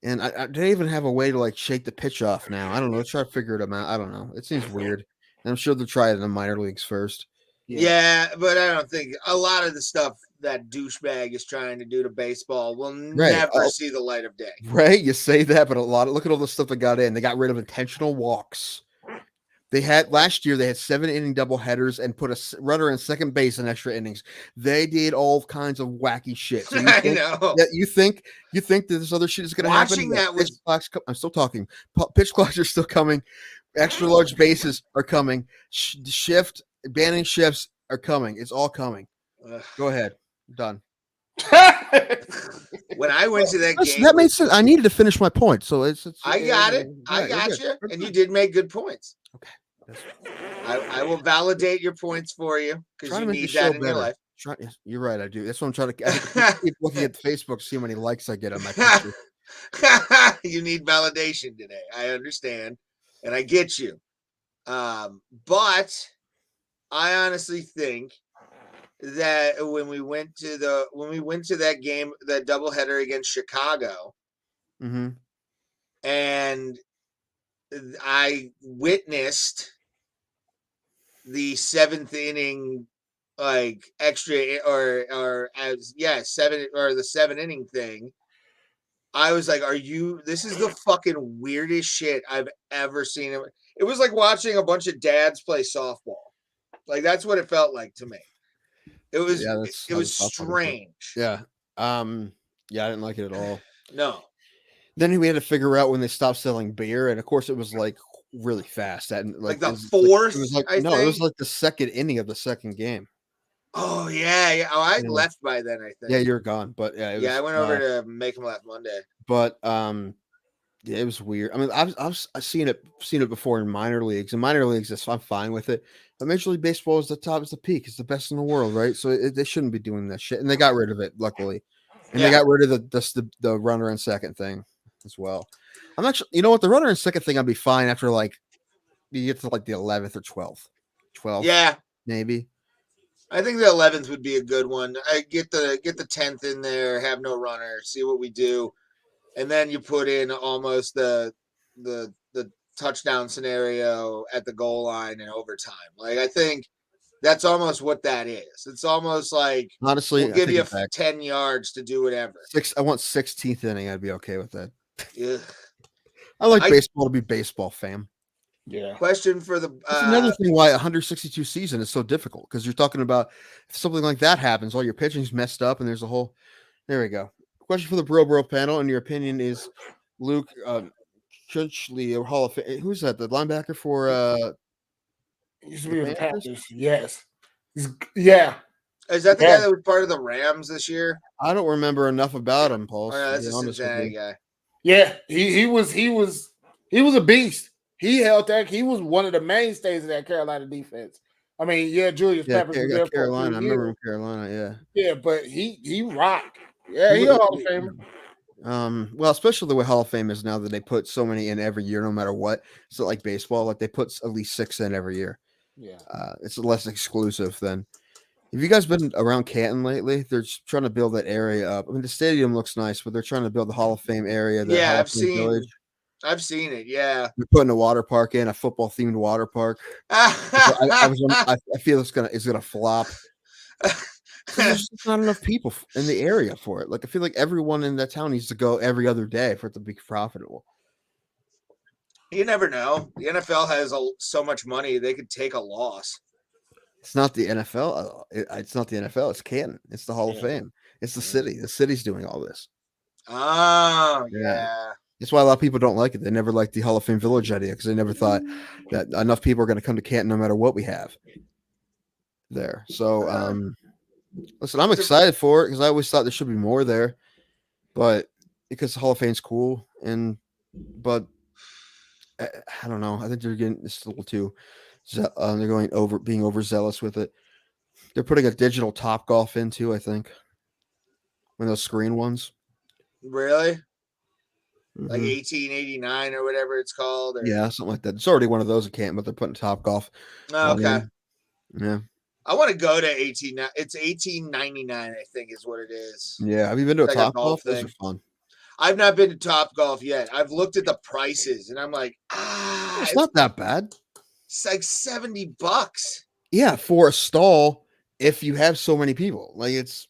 and they even have a way to like shake the pitch off now. I don't know. Let's try to figure it out. I don't know. It seems weird. And I'm sure they'll try it in the minor leagues first. Yeah, but I don't think a lot of the stuff that douchebag is trying to do to baseball will Right. never see the light of day. Right, you say that, but look at all the stuff that got in. They got rid of intentional walks. They had last year. They had 7-inning double headers and put a runner in second base in extra innings. They did all kinds of wacky shit. So I know. you think that this other shit is going to happen? Watching that pitch was clocks. I'm still talking. Pitch clocks are still coming. Extra large bases are coming. Banning shifts are coming. It's all coming. Go ahead. I'm done. when I went to that game. That made sense. I needed to finish my point, so it's I got it. I you're got good. you, and you did make good points. Okay. I will validate your points for you because Trying you to make need the show that in your better. life. You're right. I do. That's what I'm trying to. I keep looking at Facebook to see how many likes I get on my picture. You need validation today. I understand, and I get you. But I honestly think that when we went to that game, that doubleheader against Chicago, Mm-hmm. and I witnessed the 7th inning like extra or as seven or the 7 inning thing. I was like, this is the fucking weirdest shit I've ever seen. It was like watching a bunch of dads play softball. Like that's what it felt like to me. It was it was strange. Yeah. I didn't like it at all. No. Then we had to figure out when they stopped selling beer, and of course it was like really fast. And like the it fourth. was like it was like the second inning of the second game. Oh yeah. Oh, I left by then. I think. Yeah, you're gone. But yeah, I went over to Make 'em Laugh Monday. But yeah, it was weird. I mean, I've seen it before in minor leagues. In minor leagues, I'm fine with it. But Major League Baseball is the top, it's the peak, it's the best in the world, right? So they shouldn't be doing that shit, and they got rid of it, luckily, and they got rid of the runner in second thing as well. I'm actually, you know what, the runner in second thing, I'd be fine after like you get to like the 11th or 12th, yeah, maybe. I think the 11th would be a good one. I get the 10th in there, have no runner, see what we do. And then you put in almost the touchdown scenario at the goal line in overtime. Like I think that's almost what that is. It's almost like honestly, we'll give you 10 yards to do whatever. I want 16th inning. I'd be okay with that. Yeah. I like baseball to be baseball, fam. Yeah. Question for the that's another thing why 162 season is so difficult, because you're talking about if something like that happens, all your pitching's messed up, and there's a whole. There we go. Question for the Bro panel, and your opinion is Luke Churchley, Hall of Fame. Who's that? The linebacker for used to be with the Panthers. Yes. Yeah. Is that the guy that was part of the Rams this year? I don't remember enough about him, Paul. Oh, no, that's a Cincinnati guy. Yeah, he was a beast. He held that. He was one of the mainstays of that Carolina defense. I mean, Julius Peppers was there Carolina. I remember him, Carolina. Yeah. Yeah, but he rocked. Yeah, he's a Hall of Famer. Well, especially the way Hall of Fame is now that they put so many in every year, no matter what. So like baseball, like they put at least 6 in every year. Yeah. It's less exclusive than. Have you guys been around Canton lately? They're just trying to build that area up. I mean, the stadium looks nice, but they're trying to build the Hall of Fame area. Yeah, I've seen it. Yeah, they're putting a water park in, a football themed water park. I feel it's gonna flop. There's just not enough people in the area for it. Like I feel like everyone in that town needs to go every other day for it to be profitable. You never know. The NFL has so much money; they could take a loss. It's not the NFL. It's not the NFL. It's Canton. It's the Hall of Fame. It's the city. The city's doing all this. Oh, yeah. That's why a lot of people don't like it. They never liked the Hall of Fame Village idea because they never thought that enough people are going to come to Canton no matter what we have there. So, listen, I'm excited for it because I always thought there should be more there, but because the Hall of Fame's cool, but I don't know. I think they're getting this a little too. They're being overzealous with it. They're putting a digital Top Golf into. I think one of those screen ones. Really? Like Mhm. 1889 or whatever it's called. Or... Yeah, something like that. It's already one of those at camp, but they're putting Top Golf. Oh, okay. Yeah. I want to go to 18. It's 1899, I think, is what it is. Yeah. Have you been to a Like a Top golf Golf? Those thing. are fun. I've not been to Top Golf yet. I've looked at the prices, and I'm like, It's not that bad. It's like $70. Yeah, for a stall, if you have so many people, like it's.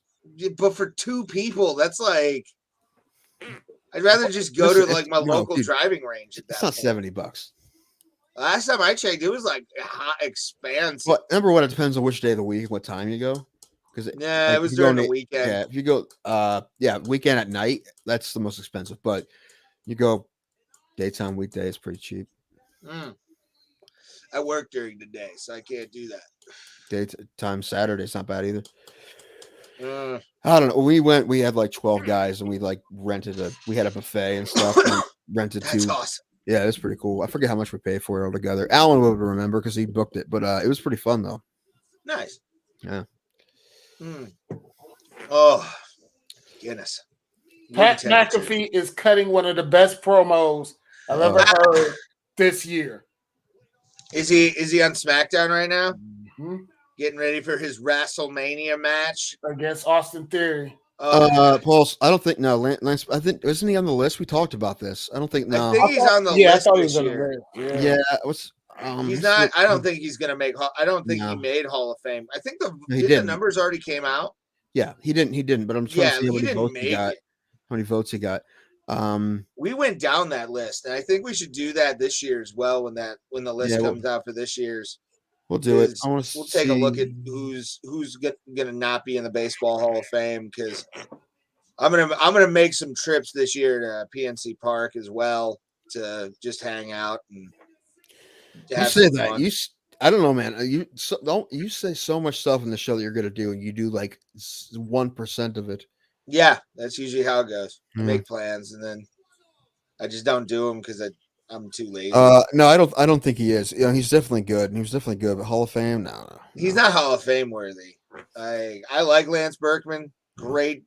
But for two people, that's like. I'd rather just go to like my local driving range. It's not $70. Last time I checked, it was like expensive. Well, number one, it depends on which day of the week, what time you go. Because it was during the weekend. Yeah, if you go, weekend at night, that's the most expensive. But you go daytime, weekday, it's pretty cheap. I work during the day, so I can't do that. Daytime Saturday's not bad either. I don't know. We had like 12 guys, and we like we had a buffet and stuff. And rented That's awesome. Yeah, it was pretty cool. I forget how much we paid for it altogether. Alan would remember because he booked it, but it was pretty fun though. Nice. Yeah. Oh, goodness. Pat McAfee is cutting one of the best promos I've ever heard this year. Is he on SmackDown right now? Mm-hmm. Getting ready for his WrestleMania match against Austin Theory. Paul, I don't think Lance. I think isn't he on the list? We talked about this. I don't think I think he's on the list. I thought he was on the list. Yeah, what's he's not. I don't think he's gonna make. I don't think he made Hall of Fame. I think the numbers already came out. Yeah, he didn't. But I'm trying to see how many votes he got. How many votes he got? We went down that list, and I think we should do that this year as well when the list comes out for this year's. We'll do it. We'll take a look at who's gonna not be in the Baseball Hall of Fame, because I'm gonna make some trips this year to PNC Park as well to just hang out and. You say that fun. I don't know, man. You say so much stuff in the show that you're gonna do, and you do like 1% of it. Yeah, that's usually how it goes. I make plans and then I just don't do them because I'm too lazy. No, I don't think he is. You know, he's definitely good. He was definitely good, but Hall of Fame, no. He's not Hall of Fame worthy. I like Lance Berkman. Great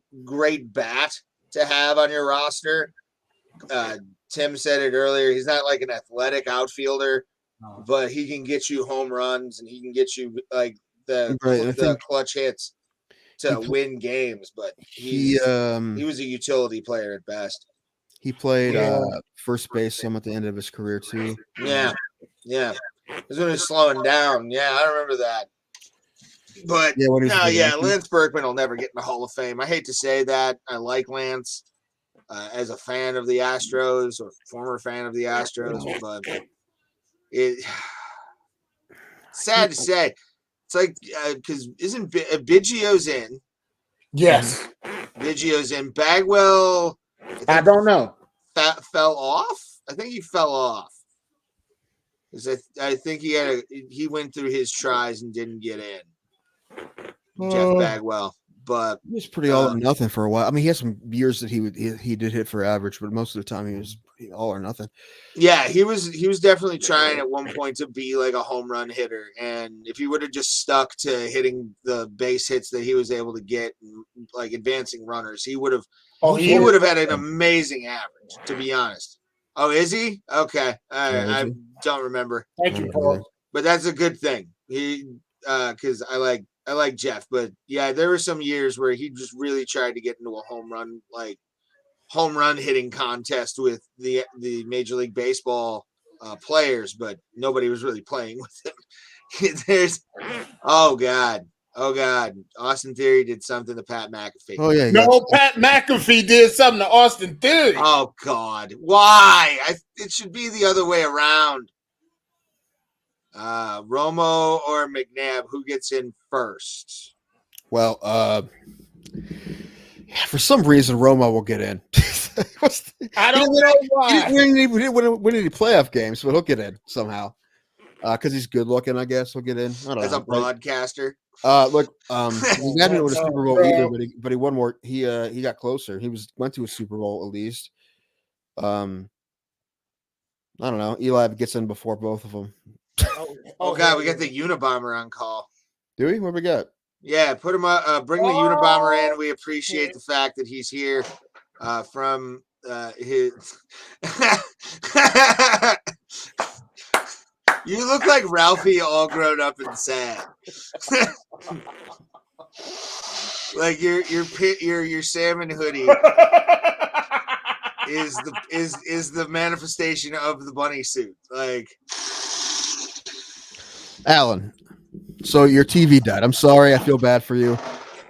bat to have on your roster. Tim said it earlier. He's not like an athletic outfielder, but he can get you home runs and he can get you like the clutch hits to win games. But he was a utility player at best. He played first base some at the end of his career too. Yeah. It was when he was slowing down. Yeah, I remember that. But Lance Berkman will never get in the Hall of Fame. I hate to say that. I like Lance as a fan of the Astros or former fan of the Astros, but it's sad to say. It's like because isn't Biggio's in? Yes, Biggio's in. Bagwell. I don't know. Fell off. I think he fell off. I think he went through his tries and didn't get in. Jeff Bagwell, but he was pretty all or nothing for a while. I mean, he had some years that he did hit for average, but most of the time he was all or nothing. Yeah, he was definitely trying at one point to be like a home run hitter, and if he would have just stuck to hitting the base hits that he was able to get, like advancing runners, he would have had an amazing average. To be honest. Oh, is he? Okay, I don't remember. Thank you, Paul. But that's a good thing. He because I like Jeff, but yeah, there were some years where he just really tried to get into a home run hitting contest with the Major League Baseball players, but nobody was really playing with him. Oh God, Austin Theory did something to Pat McAfee. Oh yeah, Pat McAfee did something to Austin Theory. Oh God, why? It should be the other way around. Romo or McNabb, who gets in first? Well, for some reason, Romo will get in. I don't know why. He didn't win any playoff games, but he'll get in somehow. Because he's good looking, I guess he'll get in. I don't know. As a broadcaster. Look, he didn't win a Super Bowl either, but he won more. He got closer. He went to a Super Bowl at least. I don't know. Eli gets in before both of them. Oh God, we got the Unabomber on call. Do we? What we got? Yeah, put him up. Bring the Unabomber in. We appreciate the fact that he's here from his. You look like Ralphie, all grown up and sad. Like your salmon hoodie is the manifestation of the bunny suit. Like, Alan. So your TV died. I'm sorry. I feel bad for you,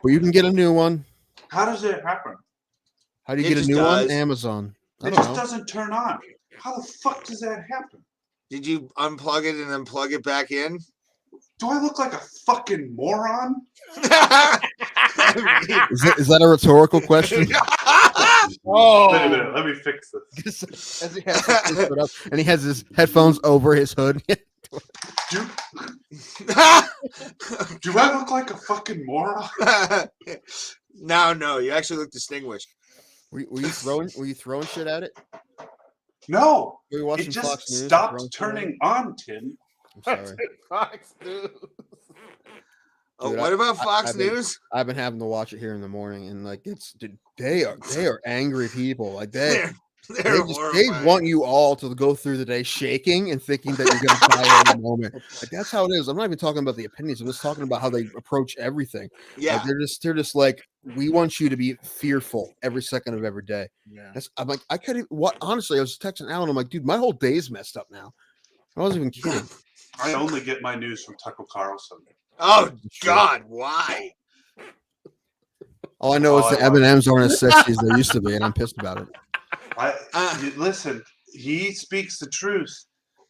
but you can get a new one. How does it happen? How do you It get a just new does. one? Amazon. I It don't just know. doesn't turn on. How the fuck does that happen? did you unplug it and then plug it back in? Do I look like a fucking moron? Is that a rhetorical question? Wait a minute, let me fix this. As he has his foot up, and he has his headphones over his hood. Do I look like a fucking moron? No, you actually look distinguished. Were you throwing shit at it? No, Were you watching it just Fox News and stopped throwing shit turning on, Tim. at it? I'm sorry. Fox News. Oh, Dude, what about Fox I've been- News? I've been having to watch it here in the morning, and like they are angry people. Like They're they horrifying. want you all to go through the day shaking and thinking that you're going to die in a moment. Like that's how it is. I'm not even talking about the opinions. I'm just talking about how they approach everything. Yeah, Like, they're just like, we want you to be fearful every second of every day. Yeah. I'm like, I couldn't. What honestly, I was texting Alan. I'm like, dude, my whole day's messed up now. I wasn't even kidding. I only get my news from Tucker Carlson. Oh God, why? All I know is Oh, the I love M&Ms aren't as sexy as they used to be, and I'm pissed about it. Listen, he speaks the truth,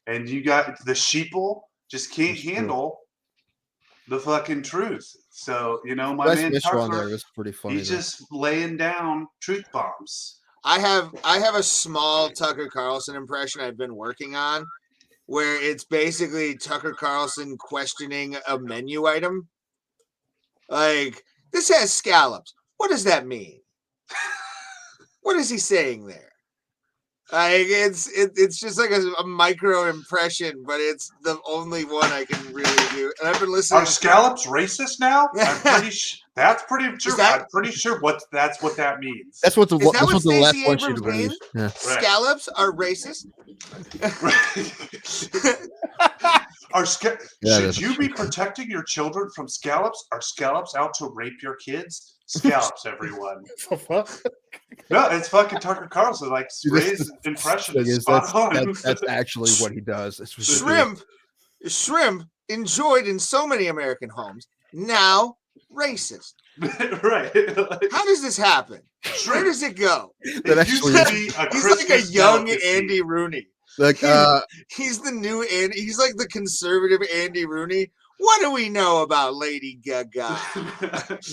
and you got the sheeple just can't That's true. handle the fucking truth. So my Wes man Mitchell on there Tucker, was pretty funny. he's though. just laying down truth bombs. I have a small Tucker Carlson impression I've been working on, where it's basically Tucker Carlson questioning a menu item. Like, this has scallops. What does that mean? What is he saying there? Like, it's just like a micro impression, but it's the only one I can really do. And I've been listening. Are scallops racist now? I'm pretty that's pretty true. that- I'm pretty sure that's what that means. That's what the Is that that's what what the last Stacey one should Abrams have means? used. Yeah. Right. Scallops are racist. Yeah, Should that's you be true. protecting your children from scallops? Are scallops out to rape your kids? Scallops, everyone. The fuck? No, it's fucking Tucker Carlson. Like Dude, this- Ray's impression Thing is is, spot on. that's actually what he does. It's ridiculous. Shrimp enjoyed in so many American homes. Now racist. Right. Like, How does this happen? Where does it go? That it used actually to be a He's like a Christmas young delicacy. Andy Rooney. Like He's the new Andy. He's like the conservative Andy Rooney. What do we know about Lady Gaga?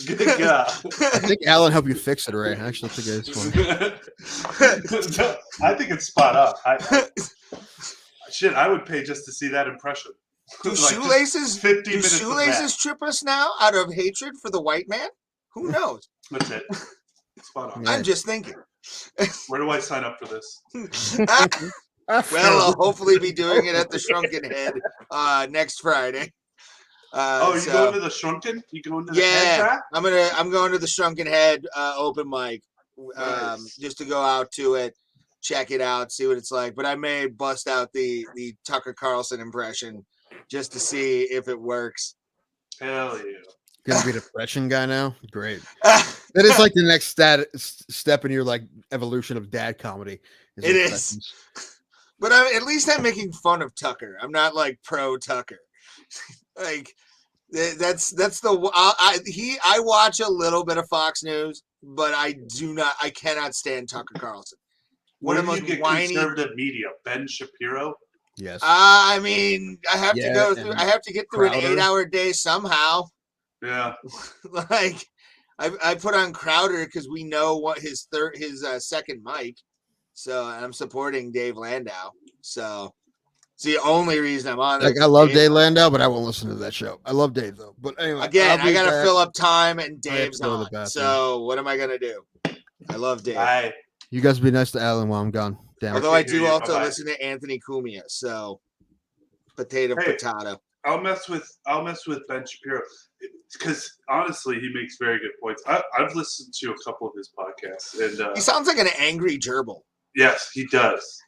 Good God. I think Alan helped you fix it, Ray. I actually think it's funny. No, I think it's spot on. Shit, I would pay just to see that impression. Do Like, just shoelaces 50 do minutes of shoelaces trip us now out of hatred for the white man? Who knows? that. That's it. Spot on. Yeah. I'm just thinking. Where do I sign up for this? Well, I'll hopefully be doing it at the Shrunken Head next Friday. You so- going to the Shrunken? You going to the head Yeah, track? I'm going to the Shrunken Head open mic, Nice. just to go out to it, check it out, see what it's like. But I may bust out the Tucker Carlson impression just to see if it works. Hell yeah. Gonna be a depression guy now. Great. That is like the next step in your like evolution of dad comedy. It is. But at least I'm making fun of Tucker. I'm not like pro Tucker. Like that's the I watch a little bit of Fox News, but I cannot stand Tucker Carlson. Where One of do the you most get whiny. conservative media? Ben Shapiro? Yes. I mean, I have to Yeah, go through. and I have to get through Crowder. an 8-hour day somehow. Yeah. Like I put on Crowder because we know what his second mic. So I'm supporting Dave Landau. So it's the only reason I'm on. Like I love Dave Landau, but I won't listen to that show. I love Dave though. But anyway, Again, I'll I be gotta back. fill up time, and I have to Dave's go to the on. bathroom. So what am I gonna do? I love Dave. Bye. You guys be nice to Alan while I'm gone. Damn. Although I can't hear do you. also Bye-bye. listen to Anthony Cumia, so potato. I'll mess with Ben Shapiro because honestly, he makes very good points. I've listened to a couple of his podcasts, and He sounds like an angry gerbil. yes, he does.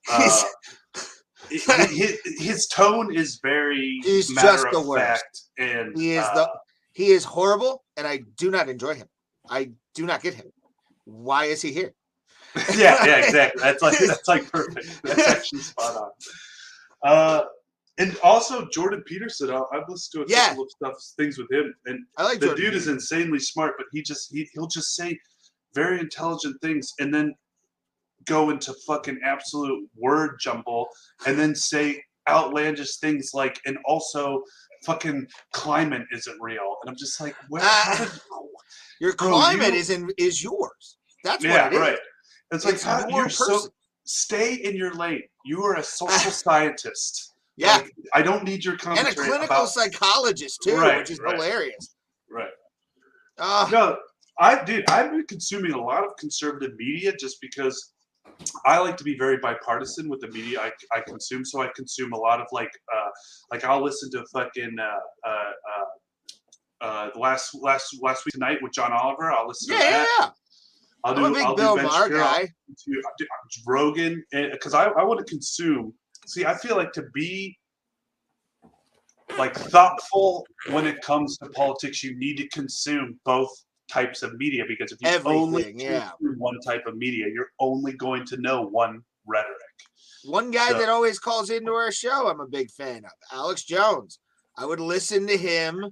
His tone is very He's matter just the of worst. fact, and he is horrible, and I do not enjoy him. I do not get him. Why is he here? yeah, exactly. That's like perfect. That's actually spot on. And also Jordan Peterson. I've listened to a couple of things with him, and I like the Jordan dude Peterson. is insanely smart, but he'll just say very intelligent things, and then go into fucking absolute word jumble, and then say outlandish things like, and also fucking climate isn't real, and I'm just like, your climate is yours. That's what it is. Right. It's like you're so stay in your lane. You are a social scientist. Yeah, like, I don't need your commentary. And a clinical psychologist too, which is hilarious. Right. No, I've been consuming a lot of conservative media just because I like to be very bipartisan with the media I consume. So I consume a lot of like I'll listen to fucking last week tonight with John Oliver. I'll listen to that. Yeah. I'm a big Bill Maher guy. Rogan, because I want to consume. See, I feel like to be like thoughtful when it comes to politics, you need to consume both types of media, because if you only consume one type of media, you're only going to know one rhetoric. One guy that always calls into our show, I'm a big fan of, Alex Jones. I would listen to him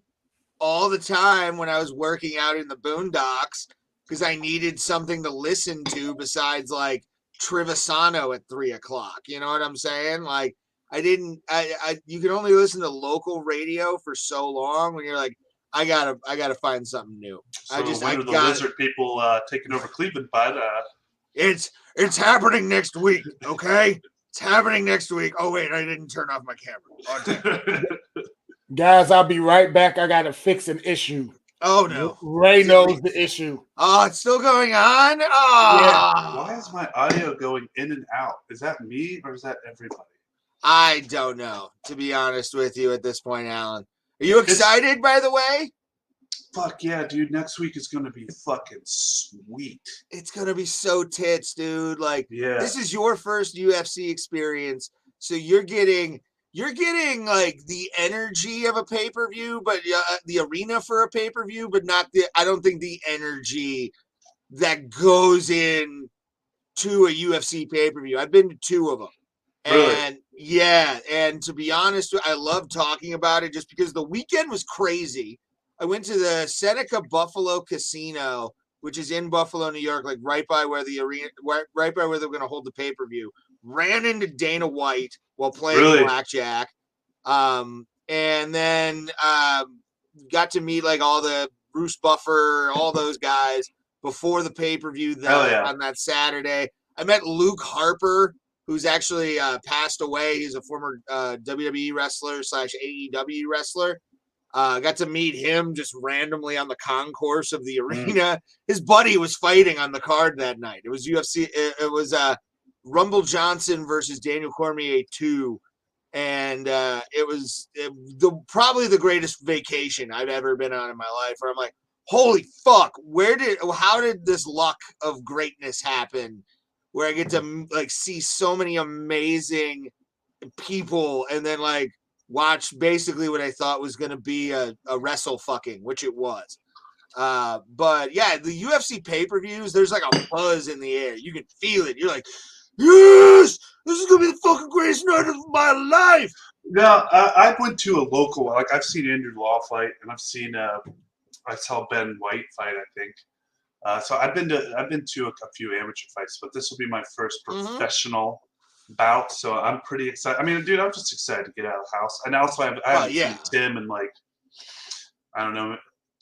all the time when I was working out in the boondocks because I needed something to listen to besides like Trevisano at 3:00. You know what I'm saying? Like you can only listen to local radio for so long when you're like, I gotta find something new. So when are the lizard people taking over Cleveland, bud? It's happening next week, okay? It's happening next week. Oh wait, I didn't turn off my camera. Guys, I'll be right back. I gotta fix an issue. Oh no. Ray knows the issue. Oh, it's still going on? Oh. Yeah. Why is my audio going in and out? Is that me or is that everybody? I don't know, to be honest with you at this point, Alan. Are you excited, by the way? Fuck yeah, dude. Next week is going to be fucking sweet. It's going to be so tits, dude. Like, this is your first UFC experience. So you're getting like the energy of a pay-per-view, but the arena for a pay-per-view, but not I don't think the energy that goes in to a UFC pay-per-view. I've been to 2 of them. Really? And yeah, and to be honest, I love talking about it just because the weekend was crazy. I went to the Seneca Buffalo Casino, which is in Buffalo, New York, like right by where the arena, right by where they're going to hold the pay-per-view. Ran into Dana White while playing blackjack, and then got to meet like all the Bruce Buffer, all those guys before the pay-per-view on that Saturday. I met Luke Harper, who's actually passed away. He's a former WWE wrestler / AEW wrestler. Got to meet him just randomly on the concourse of the arena. His buddy was fighting on the card that night. It was UFC. It was Rumble Johnson versus Daniel Cormier 2. And it was probably the greatest vacation I've ever been on in my life, where I'm like, holy fuck, how did this luck of greatness happen? Where I get to like see so many amazing people and then like watch basically what I thought was going to be a wrestle fucking, which it was. But yeah, the UFC pay-per-views, there's like a buzz in the air. You can feel it. You're like, yes, this is going to be the fucking greatest night of my life. No, I went to a local, like I've seen Andrew Law fight, and I saw Ben White fight, I think. So I've been to a few amateur fights, but this will be my first professional bout. So I'm pretty excited. I mean, dude, I'm just excited to get out of the house. And also I haven't seen Tim in like, I don't know,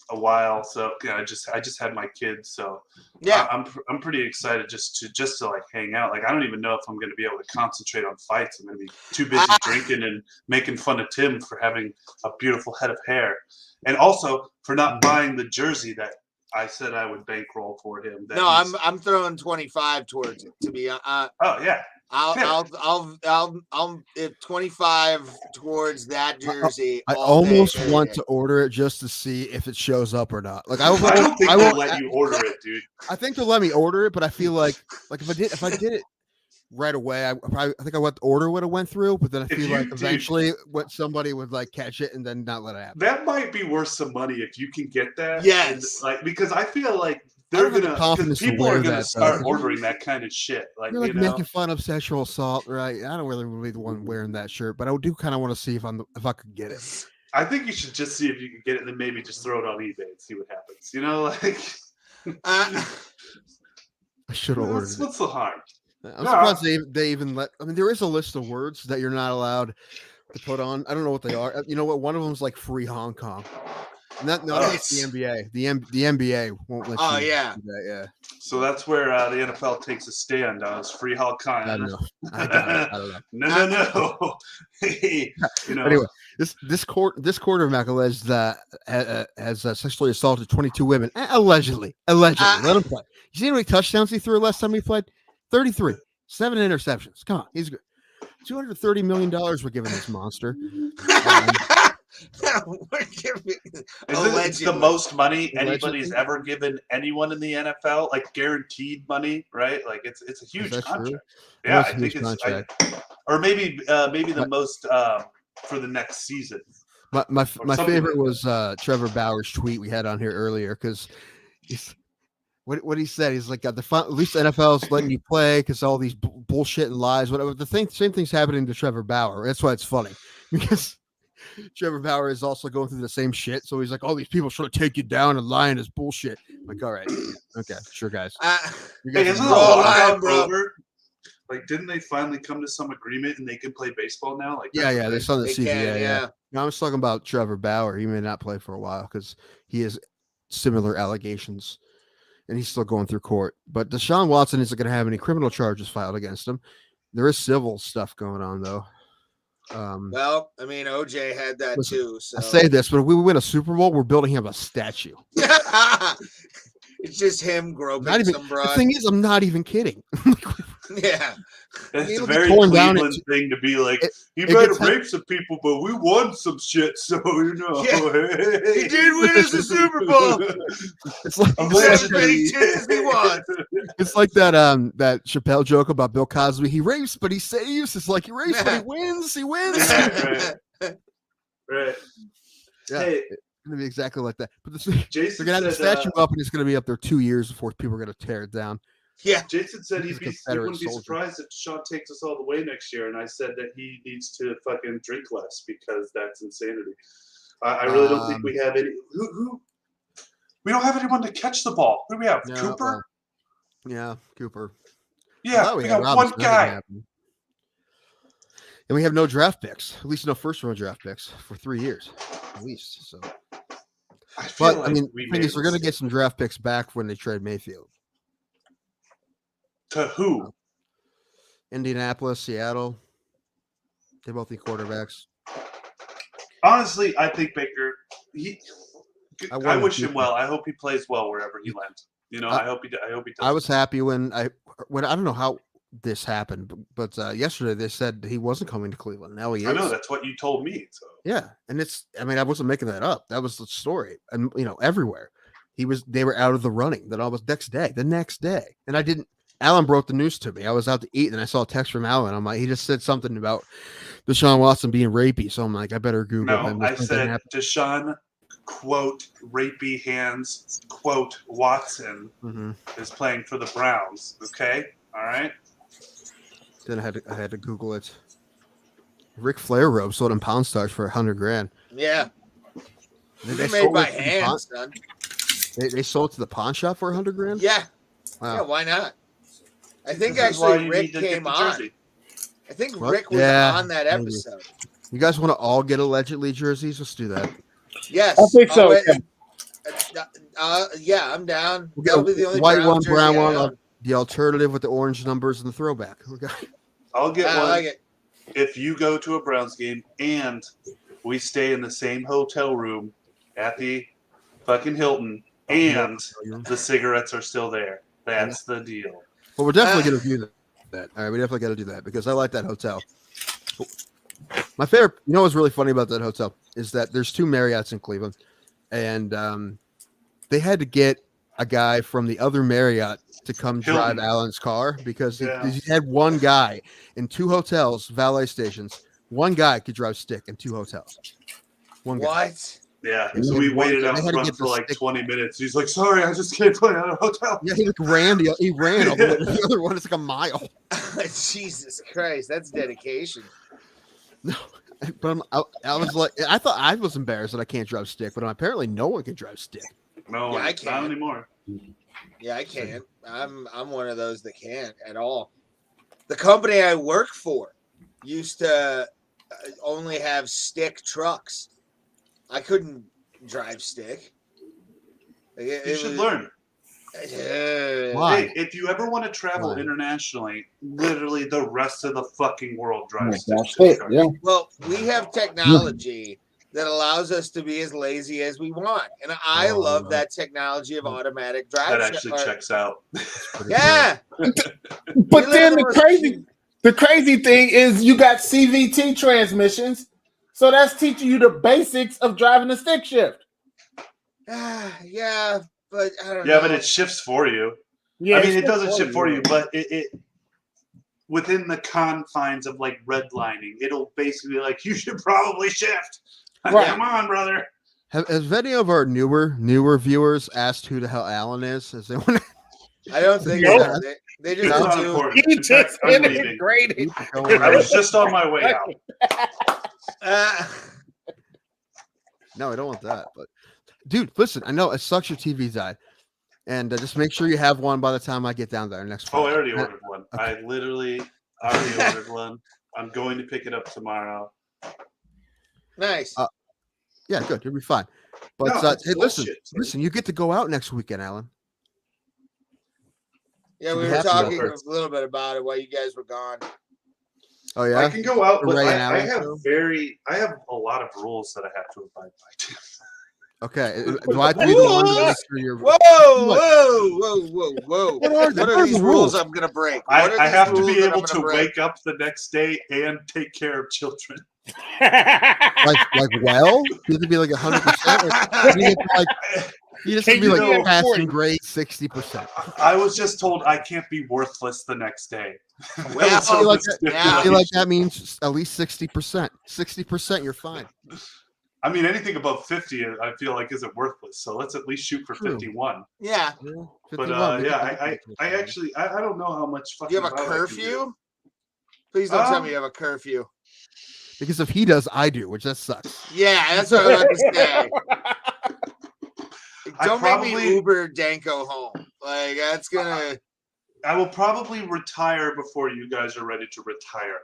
a while. So yeah, I just had my kids. So yeah, I'm pretty excited just to like hang out. Like I don't even know if I'm going to be able to concentrate on fights. I'm going to be too busy drinking and making fun of Tim for having a beautiful head of hair, and also for not buying the jersey that I said I would bankroll for him. No, I'm throwing 25 towards it. To be oh yeah, I'll if 25 towards that jersey. I all day, almost every want day. to order it just to see if it shows up or not. Like I don't think they'll let you order it, dude. I think they'll let me order it, but I feel like if I did it right away, I think I want the order would have went through, but then I feel like eventually somebody would like catch it and then not let it happen. That might be worth some money if you can get that. Yes. And, because I feel like they're because people are gonna start ordering that kind of shit. Like, you're like making fun of sexual assault, right? I don't really want to be the one wearing that shirt, but I do kind of want to see if I could get it. I think you should just see if you can get it, and then maybe just throw it on eBay and see what happens. I should have ordered it. What's the harm? I'm surprised they even let. I mean, there is a list of words that you're not allowed to put on. I don't know what they are. You know what? One of them is like "free Hong Kong." No, it's the NBA. The NBA won't let you. Oh yeah, do that, yeah. So that's where the NFL takes a stand on free Hong Kong. I don't know. I don't know. No. Hey, Anyway, this quarterback alleged that has sexually assaulted 22 women. Allegedly. Let him play. You see how many touchdowns he threw last time he played? 33. 7 interceptions. Come on, he's good. $230 million we're giving this monster. It's the most money anybody's ever given anyone in the NFL, like guaranteed money, right? Like it's a huge contract. True? Yeah, I think or maybe the most for the next season. My favorite was Trevor Bauer's tweet we had on here earlier because what he said. He's like, at least the NFL's letting you play because all these bullshit and lies, whatever. Same thing's happening to Trevor Bauer. That's why it's funny because Trevor Bauer is also going through the same shit. So he's like, all these people trying to take you down and lying is bullshit. I'm like, all right, okay, sure, guys. You guys isn't the lockout over? Like, didn't they finally come to some agreement and they can play baseball now? Like, yeah, they saw the CBA. Yeah. No, I was talking about Trevor Bauer. He may not play for a while because he has similar allegations, and he's still going through court. But Deshaun Watson isn't going to have any criminal charges filed against him. There is civil stuff going on, though. Well, I mean, OJ had that too. So. I say this, but if we win a Super Bowl, we're building him a statue. It's just him groping some broad. The thing is, I'm not even kidding. Yeah. It's a very Cleveland thing to be like, he might have raped some people, but we won some shit, so hey. He did win us a Super Bowl. It's like It's like that Chappelle joke about Bill Cosby. He rapes, but he saves. It's like he rapes, but he wins. He wins. Right. Yeah. Hey, it's gonna be exactly like that. But they're gonna have the statue up, and it's gonna be up there 2 years before people are gonna tear it down. Yeah, Jason said he wouldn't be surprised if Deshaun takes us all the way next year, and I said that he needs to fucking drink less because that's insanity. I really don't think we have any. Who? We don't have anyone to catch the ball. Who do we have? No, Cooper. Yeah, Cooper. Yeah, we got one guy. And we have no draft picks. At least no first-round draft picks for 3 years, at least. So, I mean, the thing is, we're gonna get some draft picks back when they trade Mayfield. To who? Indianapolis, Seattle. They both need quarterbacks. Honestly, I think Baker. I wish him well. I hope he plays well wherever he lands. I hope he does. I was happy when I don't know how this happened, but yesterday they said he wasn't coming to Cleveland. Now he is. I know that's what you told me. So. Yeah, and I wasn't making that up. That was the story, and everywhere they were out of the running. That almost the next day, and I didn't. Alan broke the news to me. I was out to eat, and I saw a text from Alan. I'm like, he just said something about Deshaun Watson being rapey. So I'm like, I better Google him. No, I said Deshaun, quote, rapey hands, quote, Watson is playing for the Browns. Okay? All right? Then I had to Google it. Ric Flair robe sold in Pawn Stars for $100,000. Yeah. They made by hand, son. They sold it to the pawn shop for $100,000? Yeah. Wow. Yeah, why not? I think actually Rick came on. I think Rick was on that episode. You guys want to all get allegedly jerseys? Let's do that. Yes. I think so. Yeah, I'm down. We'll get the only white one, brown one, the alternative with the orange numbers and the throwback. Okay. I'll get one. Like it. If you go to a Browns game and we stay in the same hotel room at the fucking Hilton and the cigarettes are still there. That's the deal. Well, we're definitely going to view them. that. All right, we definitely got to do that because I like that hotel. My favorite, you know, what's really funny about that hotel is that there's 2 Marriotts in Cleveland, and they had to get a guy from the other Marriott to come drive Hilton. Alan's car because he Yeah. had one guy in 2 hotels, valet stations. One guy could drive stick in 2 hotels. One guy. What? Yeah, And so he we had one- waited they out had to front get for the like stick- 20 minutes. He's like, sorry, I just can't play at a hotel. Yeah, he ran all the way to the other one. It's like a mile. Jesus Christ, that's dedication. No, but I was like, I thought I was embarrassed that I can't drive stick, but apparently no one can drive stick. No, Yeah, I not can. anymore. Yeah, I can't. I'm one of those that can't at all. The company I work for used to only have stick trucks. I couldn't drive stick. You should learn. Why? Hey, if you ever want to travel Why? internationally, literally the rest of the fucking world drives That's stick it. cars. Yeah. Well, we have technology that allows us to be as lazy as we want, and I Oh, love right. that technology of automatic drive. That actually checks out. Yeah, But then the crazy thing is you got CVT transmissions, so that's teaching you the basics of driving a stick shift. yeah, but I don't know. Yeah, but it shifts for you. Yeah, I mean, it it's doesn't just shift for you, but it within the confines of like redlining, it'll basically be like, you should probably shift. Right. Come on, brother. Has any of our newer viewers asked who the hell Alan is? Is they want I don't think Nope. so. They It's just not do. important. He In fact, just I'm hit it leaving. great. I was just on my way out. No, I don't want that. But dude, listen, I know it sucks your TV died, and just make sure you have one by the time I get down there next Oh, Friday. I already ordered one. Okay. I literally already ordered one. I'm going to pick it up tomorrow. Nice. Yeah, good. You'll be fine. But No, it's hey, bullshit. listen, you get to go out next weekend, Alan. Yeah, we we were have to talking go a little bit about it while you guys were gone. Oh I yeah. can go out, The but Ray and I Alan have a lot of rules that I have to abide by. Okay. Do I have to be the one to make sure you're? Whoa, whoa, whoa, whoa, whoa! What are are these the rules rules? I'm gonna break? What are I these have to rules be that I'm able gonna to break? wake up the next day and take care of children. Like well, you have to be like 100%. You just have to be Can you like be passing 40? grade 60%. I was just told I can't be worthless the next day. Well, That was I feel like the that, I yeah. feel like that means at least 60%. 60%, you're fine. I mean, anything above 50, I feel like isn't worthless. So let's at least shoot for True. 51. Yeah. Yeah, But 51, make yeah, it I actually I don't know how much Do fucking. you have a power I can do. curfew? Please don't tell me you have a curfew. because if he does, I do, which that sucks. Yeah, that's what I was about to say. I Don't make probably- me Uber Danko home. Like that's gonna. I will probably retire before you guys are ready to retire.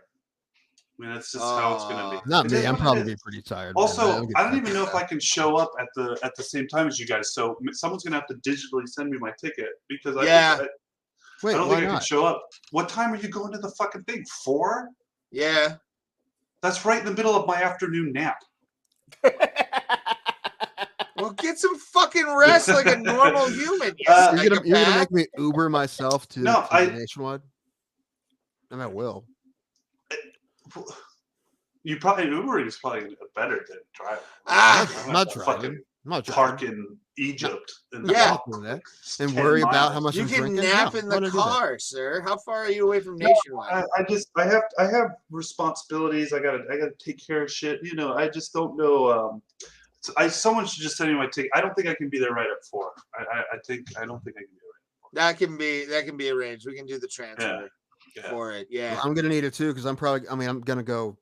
I mean, that's just how it's going to be. Not It me. is I'm what it probably is. pretty tired. Also, man. I don't even know if I can show up at the same time as you guys. So someone's going to have to digitally send me my ticket because I Wait, don't why think I can not? show up. What time are you going to the fucking thing? 4? Yeah. That's right in the middle of my afternoon nap. Well, get some fucking rest like a normal human. You You're gonna psychopath. make me Uber myself to, No, to Nationwide? And I will. You probably Ubering is probably better than driving. I'm not Fucking driving. I'm not Park driving. in Egypt and Yeah. walk Doing that. for And 10 worry about miles. how much You I'm can drinking. nap No, in why the would I do that? car, sir. How far are you away from Nationwide? I have responsibilities. I gotta take care of shit. You know, I just don't know. Someone should just send me my ticket. I don't think I can be there right at 4. I don't think I can be there. That can be arranged. We can do the transfer Yeah. for it. Yeah. Well, I'm gonna need it too because I'm gonna go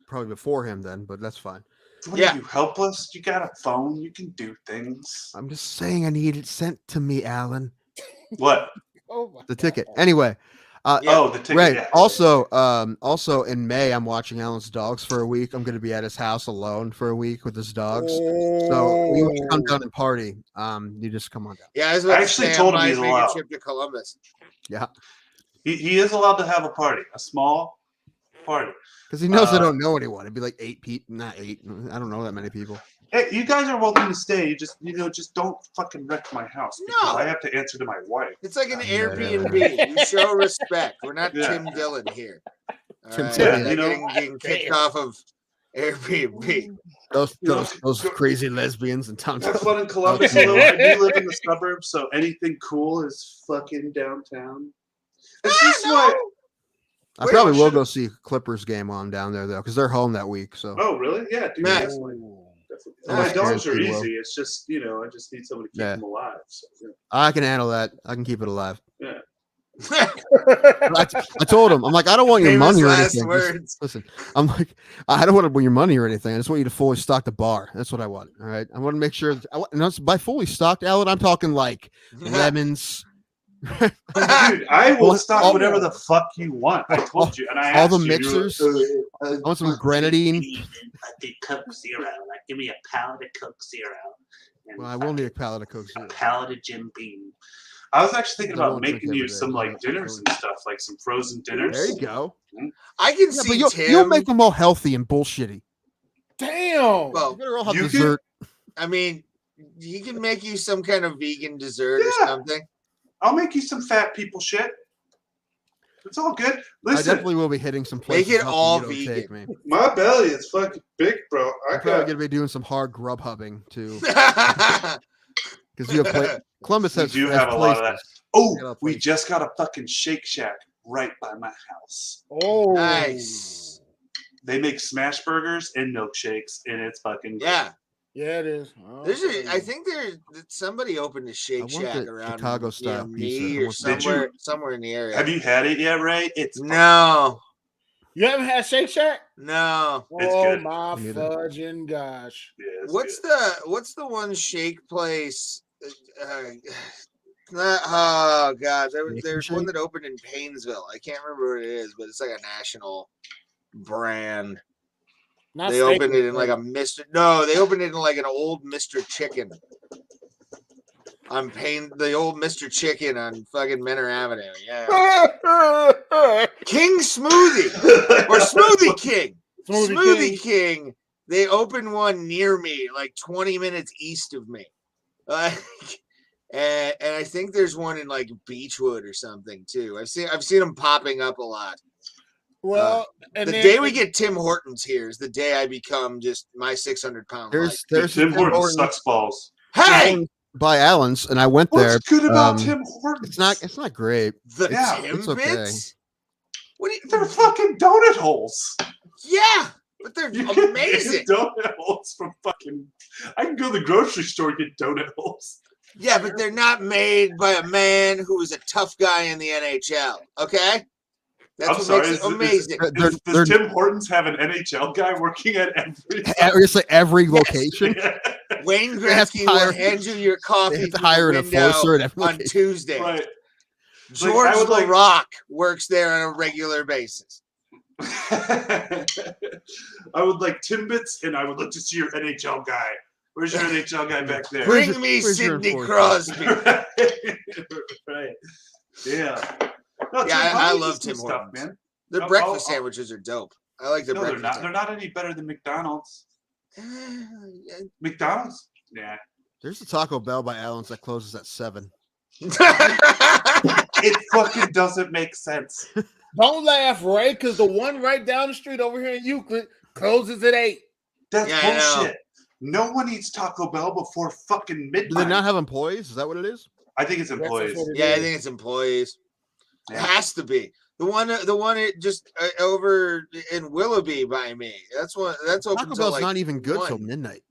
probably before him then, but that's fine. What Yeah. are you, helpless? You got a phone. You can do things. I'm just saying I need it sent to me, Alan. What? Oh my The ticket. Anyway, Yeah. Oh, the ticket. Ray. Yeah. Also in May, I'm watching Alan's dogs for a week. I'm gonna be at his house alone for a week with his dogs. So when you come down and party, you just come on down. Yeah, I was about I to actually say, told him I might he's make allowed. a trip to Columbus. Yeah. He is allowed to have a party, a small party. Because he knows I don't know anyone. It'd be like 8 people, not 8. I don't know that many people. Hey, you guys are welcome to stay. Just don't fucking wreck my house. Because No. I have to answer to my wife. It's like an Airbnb. You show respect. We're not Yeah. Tim Dillon here. All Tim right? Dillon. They're You know- getting kicked off of Airbnb. Those crazy lesbians and Tom. Have fun in Columbus. Although I do live in the suburbs, so anything cool is fucking downtown. It's just why. I probably will go see a Clippers game while I'm down there though, because they're home that week. So Oh, really? Yeah, dude. Matt. Definitely. Nice. My dogs are Guaranteed will. easy. It's just, I just need someone to keep Yeah. them alive. So, yeah. I can handle that. I can keep it alive. Yeah. I told him, I'm like, I don't want your Famous money or last anything. Just- words. listen, I'm like, I don't want your money or anything. I just want you to fully stock the bar. That's what I want. All right. I want to make sure. And that's by fully stocked, Alan, I'm talking like lemons. Dude, I will stock all- whatever the fuck you want. I told you, and I all asked the you, mixers. I want some grenadine. Fucking Coke Zero. Like, give me a pallet of Coke Zero. And Well, I will need a pallet of Coke a Zero. pallet of Jim Beam. I was actually thinking I about won't drink making you every day. some like dinners and stuff, like some frozen dinners. There you go. I can Yeah, see but you'll Tim. make them all healthy and bullshitty. Damn. You Well, better all have You can- dessert. I mean, he can make you some kind of vegan dessert or Yeah. something. I'll make you some fat people shit. It's all good. I Listen, definitely will be hitting some Make places. it nothing all you don't take vegan. me. my belly is fucking big, bro. I I'm probably got. gonna be doing some hard grub hubbing too, Nice. because you have Columbus We has do has have a lot of that. places. Oh, Get up, we please. just got a fucking Shake Shack right by my house. Oh, They make smash burgers and milkshakes, and it's fucking great. Yeah. Yeah, it is. I think there's somebody opened a I Shake want Shack the around Chicago style pizza. me I or want that. Did you- somewhere in the area. Have you had it yet, Ray? It's No, You haven't had Shake Shack? no. It's Oh good. my Me neither. fudging gosh. Yeah, it's What's the one shake place? Oh god, Bacon there's one shake? that opened in Paynesville. I can't remember what it is, but it's like a national brand. Not They steak opened it in like and a Mr. No, they opened it in like an old Mr. Chicken. The old Mr. Chicken on fucking Menor Avenue. Yeah. King Smoothie or Smoothie King. Smoothie King. They opened one near me, like 20 minutes east of me. And I think there's one in like Beechwood or something too. I've seen them popping up a lot. Well, The and then, day we get Tim Hortons here is the day I become just my 600-pound life. There's Tim Tim Hortons Hortons sucks balls. Hey, by Allen's, and I went there. What's good about um, Tim Hortons? It's not great. the Yeah, it's okay. Timbits. What? They're fucking donut holes. Yeah, but they're You can amazing. get donut holes from fucking. I can go to the grocery store and get donut holes. Yeah, but they're not made by a man who was a tough guy in the NHL. Okay, that's I'm what sorry. makes it amazing. Does Tim Hortons have an NHL guy working at every? It's like every location. Wayne They have to Gretzky will hire- hand you your coffee They have to through hire the an window enforcer at every on location. Tuesday. Right. George I would like- LaRock works there on a regular basis. I would like Timbits, and I would like to see your NHL guy. Where's your NHL guy back there? Where's Bring your- me where's your Sidney enforcer? Crosby. Right. Yeah. No, Yeah, Tim, I I'll love eat some Tim stuff, Hortons. man. Their I'll- breakfast I'll- sandwiches are dope. I like their No, they're breakfast. not. They're not any better than McDonald's. Sandwiches. McDonald's? Yeah. There's a Taco Bell by Allen's that closes at 7. It fucking doesn't make sense. don't laugh, Ray, because the one right down the street over here in Euclid closes at 8. That's Yeah, I know. bullshit. No one eats Taco Bell before fucking midnight. Do they not have employees? Is that what it is? I think it's employees. Yeah, I think it's employees. It Yeah. has to be the one it just over in Willoughby by me. That's open Taco till Bell's like not even good till 1. midnight.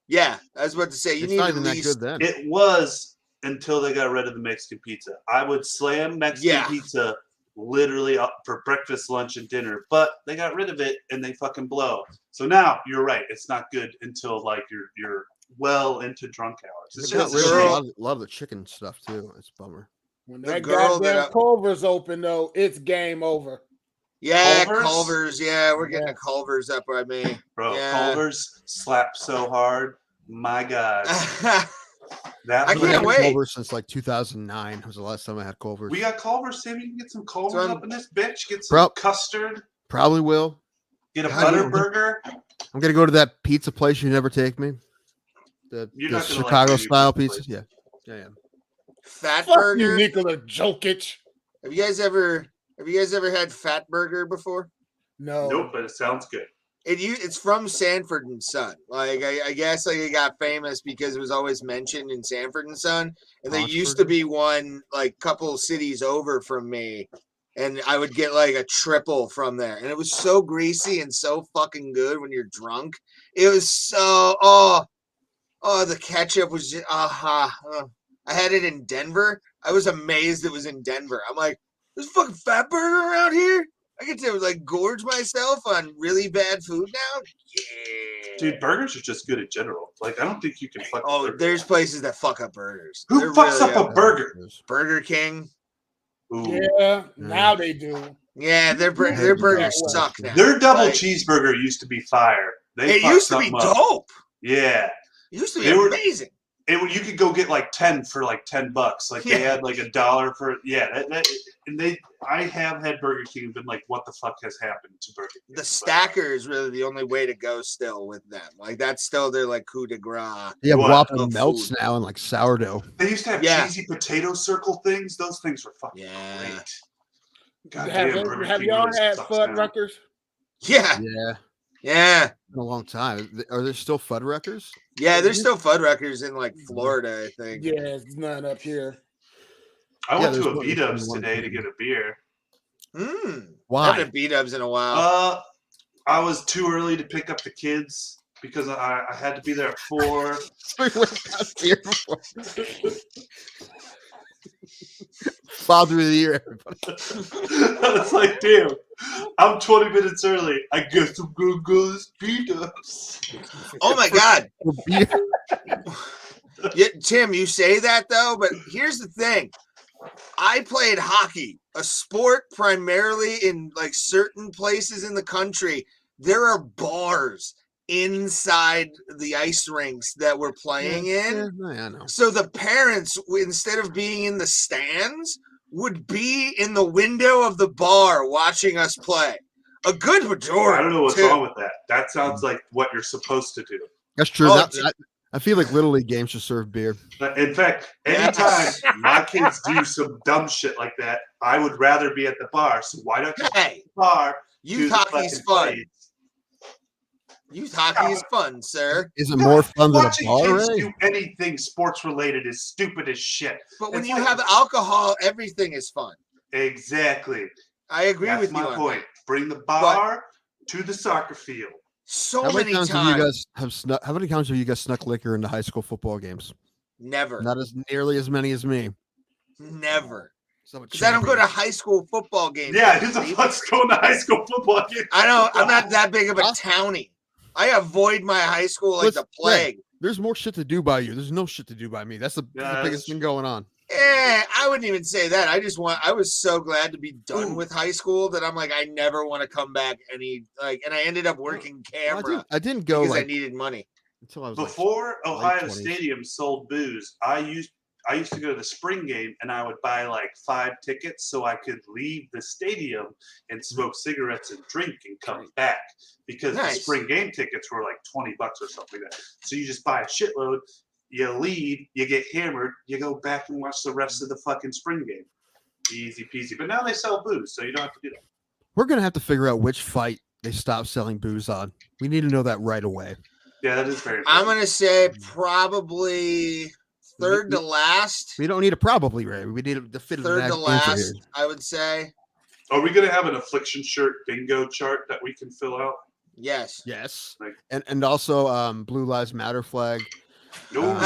Yeah, I was about to say you It's need not at even that least. good then. It was until they got rid of the Mexican pizza. I would slam Mexican Yeah. pizza literally up for breakfast, lunch, and dinner, but they got rid of it and they fucking blow. So now you're right. It's not good until like you're well into drunk hours. It's They got just rid of a a shame. lot of the chicken stuff too. It's a bummer. When The that girl goddamn that Culver's open, though, it's game over. Yeah, Culver's? Culver's. Yeah, we're getting Yeah. a Culver's up by me. Bro, Yeah. Culver's slap so hard. My God. That I I've can't had wait. Culver's since like 2009 was the last time I had Culver's. We got Culver's. See if we can get some Culver's So I'm- up in this bitch. Get some Bro. custard. Probably will. Get a God, butter yeah. burger. I'm gonna go to that pizza place you never take me. The You're not gonna like Chicago my new style pizza pizzas. place. Yeah. Fat Fuck burger. you, Nikola Jokic. Have you guys ever had Fat Burger before? No. Nope, but it sounds good. It's from Sanford and Son. Like I guess like it got famous because it was always mentioned in Sanford and Son, and there used to be one like couple cities over from me, and I would get like a triple from there, and it was so greasy and so fucking good when you're drunk. It was so the ketchup was just I had it in Denver. I was amazed it was in Denver. I'm like, there's a fucking Fat Burger around here. I get to like gorge myself on really bad food now. Yeah, Dude, burgers are just good in general. Like, I don't think you can fuck. Oh, there's places that fuck up burgers. Who They're fucks really up a burger? Burger King. Ooh. Yeah, now they do. Yeah, their burgers suck now. Their double cheeseburger used to be fire. It used to be dope. Yeah, it used to be amazing. You could go get like 10 for like $10. Like they had like $1 for I have had Burger King and been like, what the fuck has happened to Burger King? The stacker is really the only way to go still with them. Like that's still their like coup de grace. Yeah, Whopper melts now and like sourdough. They used to have cheesy potato circle things. Those things were fucking great. Have y'all had Fuddruckers? Yeah. In a long time. Are there still Fuddruckers? Yeah, there's still Fuddruckers in like Florida, I think. Yeah, it's none up here. I went to a B-Dubs today to get a beer. Why? I haven't had B-Dubs in a while. I was too early to pick up the kids because I had to be there at 4. Father of the year, everybody. It's like, damn, I'm 20 minutes early. I guess I'm gonna go to B-Dubs. Oh my god. Yeah, Tim, you say that though, but here's the thing. I played hockey, a sport primarily in like certain places in the country. There are bars inside the ice rinks that we're playing in. I know. So the parents, instead of being in the stands, would be in the window of the bar watching us play. A good majority. I don't know what's wrong with that. That sounds like what you're supposed to do. That's true. I feel like Little League games should serve beer. In fact, anytime my kids do some dumb shit like that, I would rather be at the bar. So why don't you at the bar? Youth hockey's fun. Youth hockey is fun, sir. Is it more fun than a Watching bar? kids do anything sports related is stupid as shit. But when you have alcohol, everything is fun. Exactly. I agree with you. That's my point. Bring the bar to the soccer field. So many times. How many times have you guys snuck liquor into high school football games? Never. Not as nearly as many as me. Never. Because I don't go to high school football games. Yeah, who's the fuck's going to high school football games? I know. I'm not that big of a townie. I avoid my high school like the plague. There's more shit to do by you. There's no shit to do by me. That's the biggest thing going on. I wouldn't even say that. I was so glad to be done with high school that I'm like, I never want to come back and I ended up working camera. I didn't go because I needed money. Until I was before Ohio Stadium sold booze. I used to go to the spring game and I would buy like 5 tickets so I could leave the stadium and smoke cigarettes and drink and come back because the spring game tickets were like $20 or something like that. So you just buy a shitload, you leave, you get hammered, you go back and watch the rest of the fucking spring game. Easy peasy. But now they sell booze, so you don't have to do that. We're going to have to figure out which fight they stop selling booze on. We need to know that right away. Yeah, that is very important. I'm going to say probably third to last. We don't need a probably, Ray. We need a definitive third to last, here. I would say. Are we going to have an affliction shirt bingo chart that we can fill out? Yes. And also Blue Lives Matter flag. No.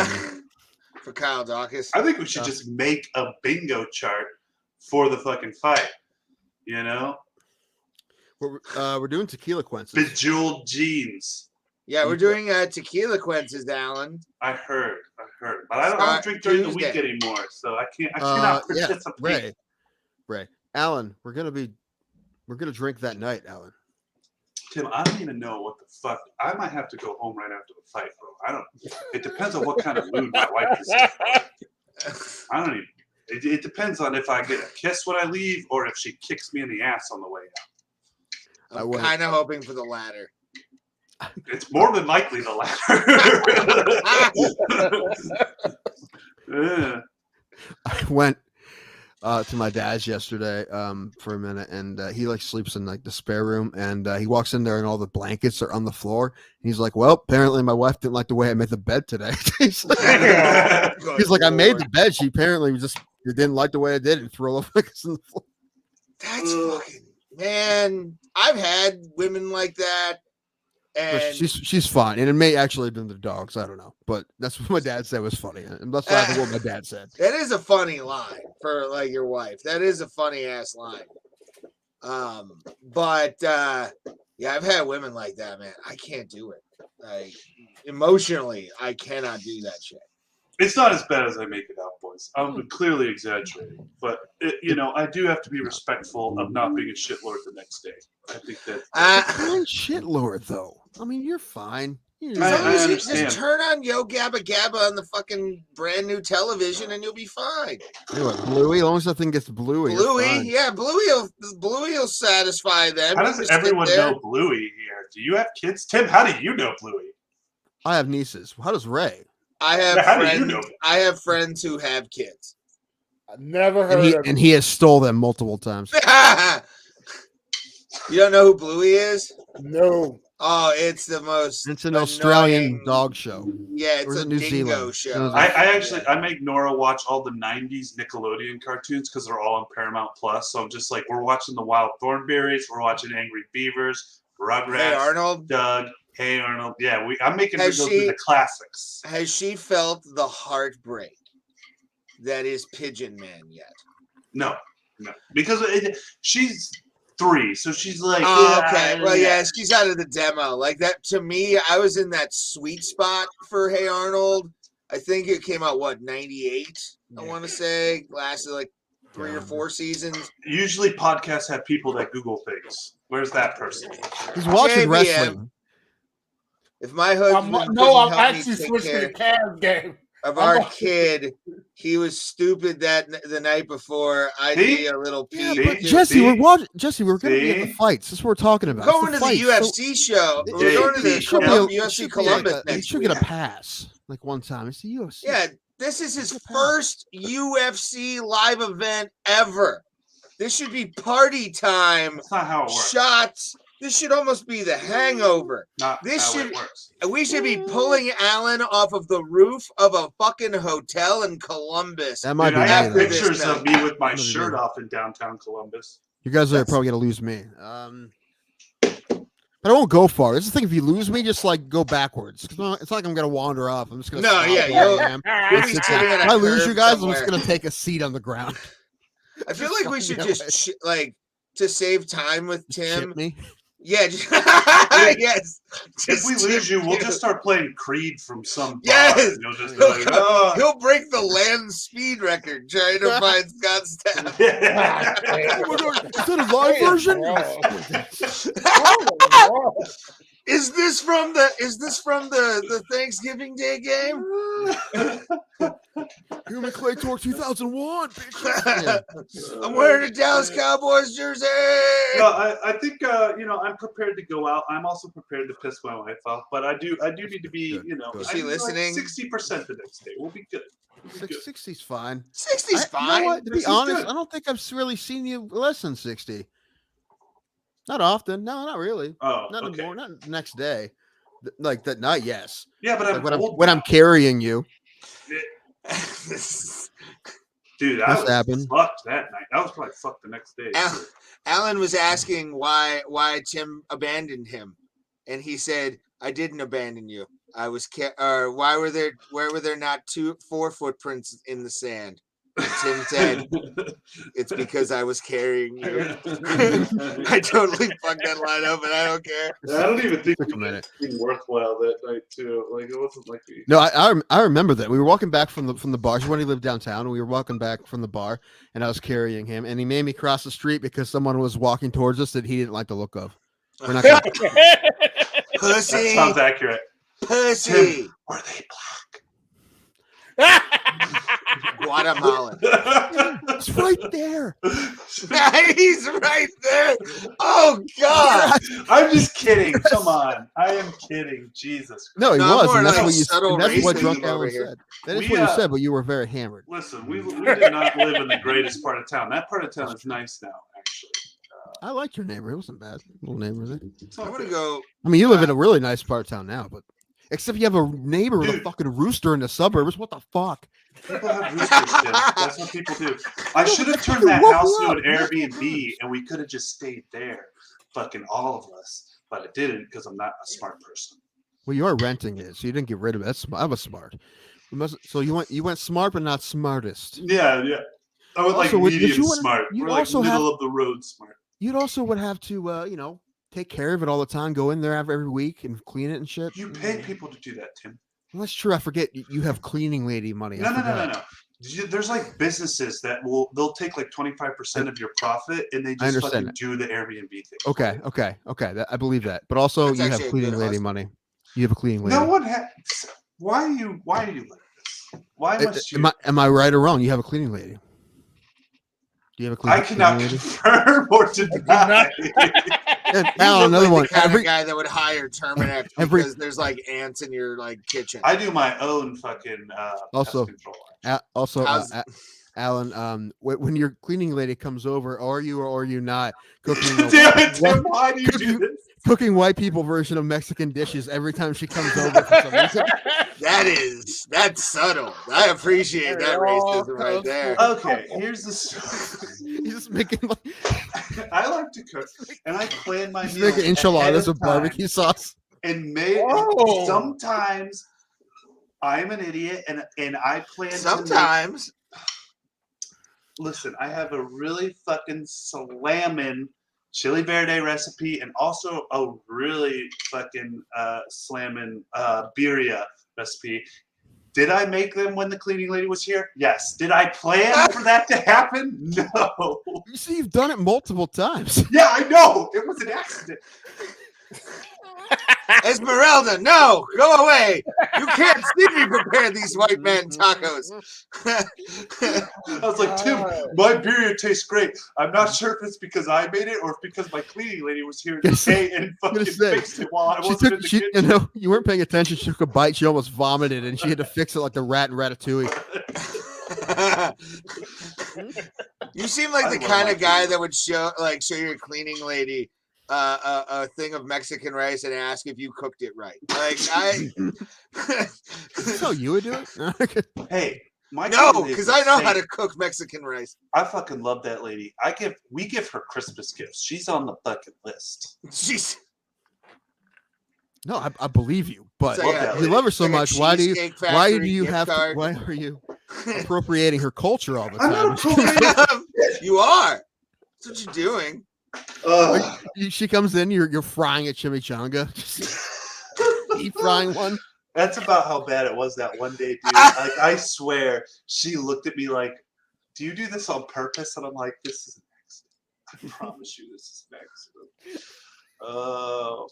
For Kyle Dawkins. I think we should just make a bingo chart for the fucking fight. You know? We're doing tequila quences. Bejeweled jeans. Yeah, we're doing tequila quences, Alan. I heard. But I don't drink during the week anymore, so I cannot participate. Ray. Alan, we're gonna drink that night, Alan. Tim, I don't even know what the fuck. I might have to go home right after the fight, bro. It depends on what kind of mood my wife is in. I don't even. It depends on if I get a kiss when I leave or if she kicks me in the ass on the way out. I'm kind of hoping for the latter. It's more than likely the latter. Yeah. I went to my dad's yesterday for a minute, and he like sleeps in like the spare room, and he walks in there and all the blankets are on the floor. And he's like, well, apparently my wife didn't like the way I made the bed today. he's like, I made the bed. She apparently just didn't like the way I did it and threw all the blankets on the floor. That's fucking, man, I've had women like that. But And she's fine, and it may actually have been the dogs. I don't know, but that's what my dad said was funny, and that's what my dad said. That is a funny line for like your wife. That is a funny ass line. But yeah, I've had women like that, man. I can't do it. Like emotionally, I cannot do that shit. It's not as bad as I make it out, boys. I'm clearly exaggerating, but I do have to be respectful of not being a shitlord the next day. I think that fine shitlord, though. I mean, you're fine. I understand. Just turn on Yo Gabba Gabba on the fucking brand new television, and you'll be fine. You know what, Bluey? As long as that thing gets Bluey. Yeah, Bluey will satisfy them. How does everyone know Bluey here? Do you have kids, Tim? How do you know Bluey? I have nieces. How does Ray? I have friends who have kids. I never heard of and he has stole them multiple times. You don't know who Bluey is? No. Oh, it's the most. It's an Australian dog show. Yeah, it's a New dingo Zealand show. I make Nora watch all the '90s Nickelodeon cartoons because they're all on Paramount Plus. So I'm just like, we're watching the Wild Thornberrys, we're watching Angry Beavers, Rugrats, Hey Arnold, Doug. Hey Arnold. Yeah, I'm making her go through the classics. Has she felt the heartbreak that is Pigeon Man yet? No, because she's 3, so she's like, okay. Well, yeah, she's out of the demo. Like that to me, I was in that sweet spot for Hey Arnold. I think it came out 98. I want to say lasted like 3 or 4 seasons. Usually, podcasts have people that Google things. Where's that person? He's watching wrestling. If my husband I'm actually switching to the Cavs game. Of our kid, he was stupid the night before. I'd be a little peeved. But Jesse, we're going to be at the fights. That's what we're talking about. Going to the UFC show. We're going to the UFC Columbus next week. He should get a pass like one time. It's the UFC. Yeah, this is his first UFC live event ever. This should be party time. That's not how it works. Shots. This should almost be the Hangover. It works. We should be pulling Alan off of the roof of a fucking hotel in Columbus. That might be. I have pictures of me with my shirt off in downtown Columbus. You guys are probably gonna lose me. But I won't go far. This is the thing. If you lose me, just like go backwards. It's not like I'm gonna wander off. I'm just gonna. If I lose you guys, I'm just gonna take a seat on the ground. I feel like we should just to save time with Tim. Chip me? Yeah. Yes. If we lose you, we'll just start playing Creed from some bar. Yes. You'll just be like, he'll break the land speed record trying to find Scott's tab. Is that a live version? Is this from the Thanksgiving Day game? Human Clay Tour 2001. I'm wearing a Dallas Cowboys jersey. No, I think I'm prepared to go out. I'm also prepared to piss my wife off, but I do need to be Is she listening? 60% the next day. We'll be good. 60's fine. 60's fine. You know what? To be honest, I don't think I've really seen you less than 60. Not often. No, not really. Oh, not anymore. Not the next day. Like that night, yes. Yeah, but when I'm carrying you. Dude, I was fucked that night. I was probably fucked the next day. Alan was asking why Tim abandoned him, and he said, "I didn't abandon you. I was why were there not 4 footprints in the sand?" And Tim said, "It's because I was carrying you." I totally fucked that line up, and I don't care. I don't even think we did anything worthwhile that night, too. Like it wasn't like we... No, I remember that we were walking back from the bar. When he lived downtown, and we were walking back from the bar, and I was carrying him, and he made me cross the street because someone was walking towards us that he didn't like the look of. We're not gonna... Pussy. That sounds accurate. Pussy. Tim, were they black? Guatemalan. It's right there. He's right there. Oh God. I'm just kidding. Come on. I am kidding. Jesus. No, he No, was, more and that's like what you. subtle And that's what racism Drunk over Alan here. said. That is We, what you said, but you were very hammered. Listen, we did not live in the greatest part of town. That part of town is nice now, actually. I liked your neighborhood. It wasn't bad. Little neighborhood. It's I'm all gonna good. go. I mean, you live in a really nice part of town now, but except you have a neighbor with a Dude. fucking rooster in the suburbs. What the fuck? People have roosters, Tim. That's what people do. I should have turned fucking that woke house me into an up multiple Airbnb times. and we could have just stayed there. Fucking all of us. But I didn't because I'm not a smart person. Well, you are renting it, so you didn't get rid of it. That's I was smart. So you went smart, but not smartest. Yeah, yeah. I would like Also, would medium you wanna- smart. you'd We're like also middle have- of the road smart. You'd also would have to, take care of it all the time. Go in there every week and clean it and shit. You pay people to do that, Tim. Well, that's true. I forget you have cleaning lady money. No. There's like businesses that they'll take like 25% of your profit and they I just understand fucking that. do the Airbnb thing. Okay. I believe that. But also, That's you have actually a cleaning good lady hustle. money. You have a cleaning lady. No one has. Why are you like this? Why must you? Am I right or wrong? You have a cleaning lady. Do you have a cleaning? I cannot lady? confirm or deny. And You Alan, look another like one. the kind of guy that would hire Terminex every- because there's like ants in your like kitchen. I do my own fucking Also- pest control. How's- Alan, when your cleaning lady comes over, are you or are you not cooking? Damn it, Tim, why do you do this? Cooking white people version of Mexican dishes every time she comes over for some reason. That's subtle. I appreciate that racism right there. Okay, here's the story. He's just making like I like to cook, and I plan my he's meals making ahead enchiladas of with time. barbecue sauce. And Whoa. sometimes I'm an idiot, and I plan Sometimes. Listen, I have a really fucking slamming chili verde recipe and also a really fucking slamming birria recipe. Did I make them when the cleaning lady was here? Yes. Did I plan for that to happen? No. You see, you've done it multiple times. Yeah, I know. It was an accident. Esmeralda, no, go away. You can't see me prepare these white man tacos. I was like, Tim, my birria tastes great. I'm not sure if it's because I made it or if because my cleaning lady was here today and fucking fixed it while I wasn't in the kitchen. You weren't paying attention. She took a bite. She almost vomited, and she had to fix it like the rat in Ratatouille. You seem like the kind of guy that would show your cleaning lady a thing of Mexican rice and ask if you cooked it right. Like That's how you would do it. Hey, my no, cleaning because lady's I know the how same. to cook Mexican rice. I fucking love that lady. We give her Christmas gifts. She's on the fucking list. She's No, I believe you, but It's like you love her so like a much. Why do Cheesecake you Factory have gift card. why are you appropriating her culture all the I'm time? not You are. That's what you're doing. She comes in, you're frying a chimichanga, just deep frying one. That's about how bad it was that one day, dude. Like, I swear, she looked at me like, "Do you do this on purpose?" And I'm like, "This is an accident. I promise you, this is an accident." Oh,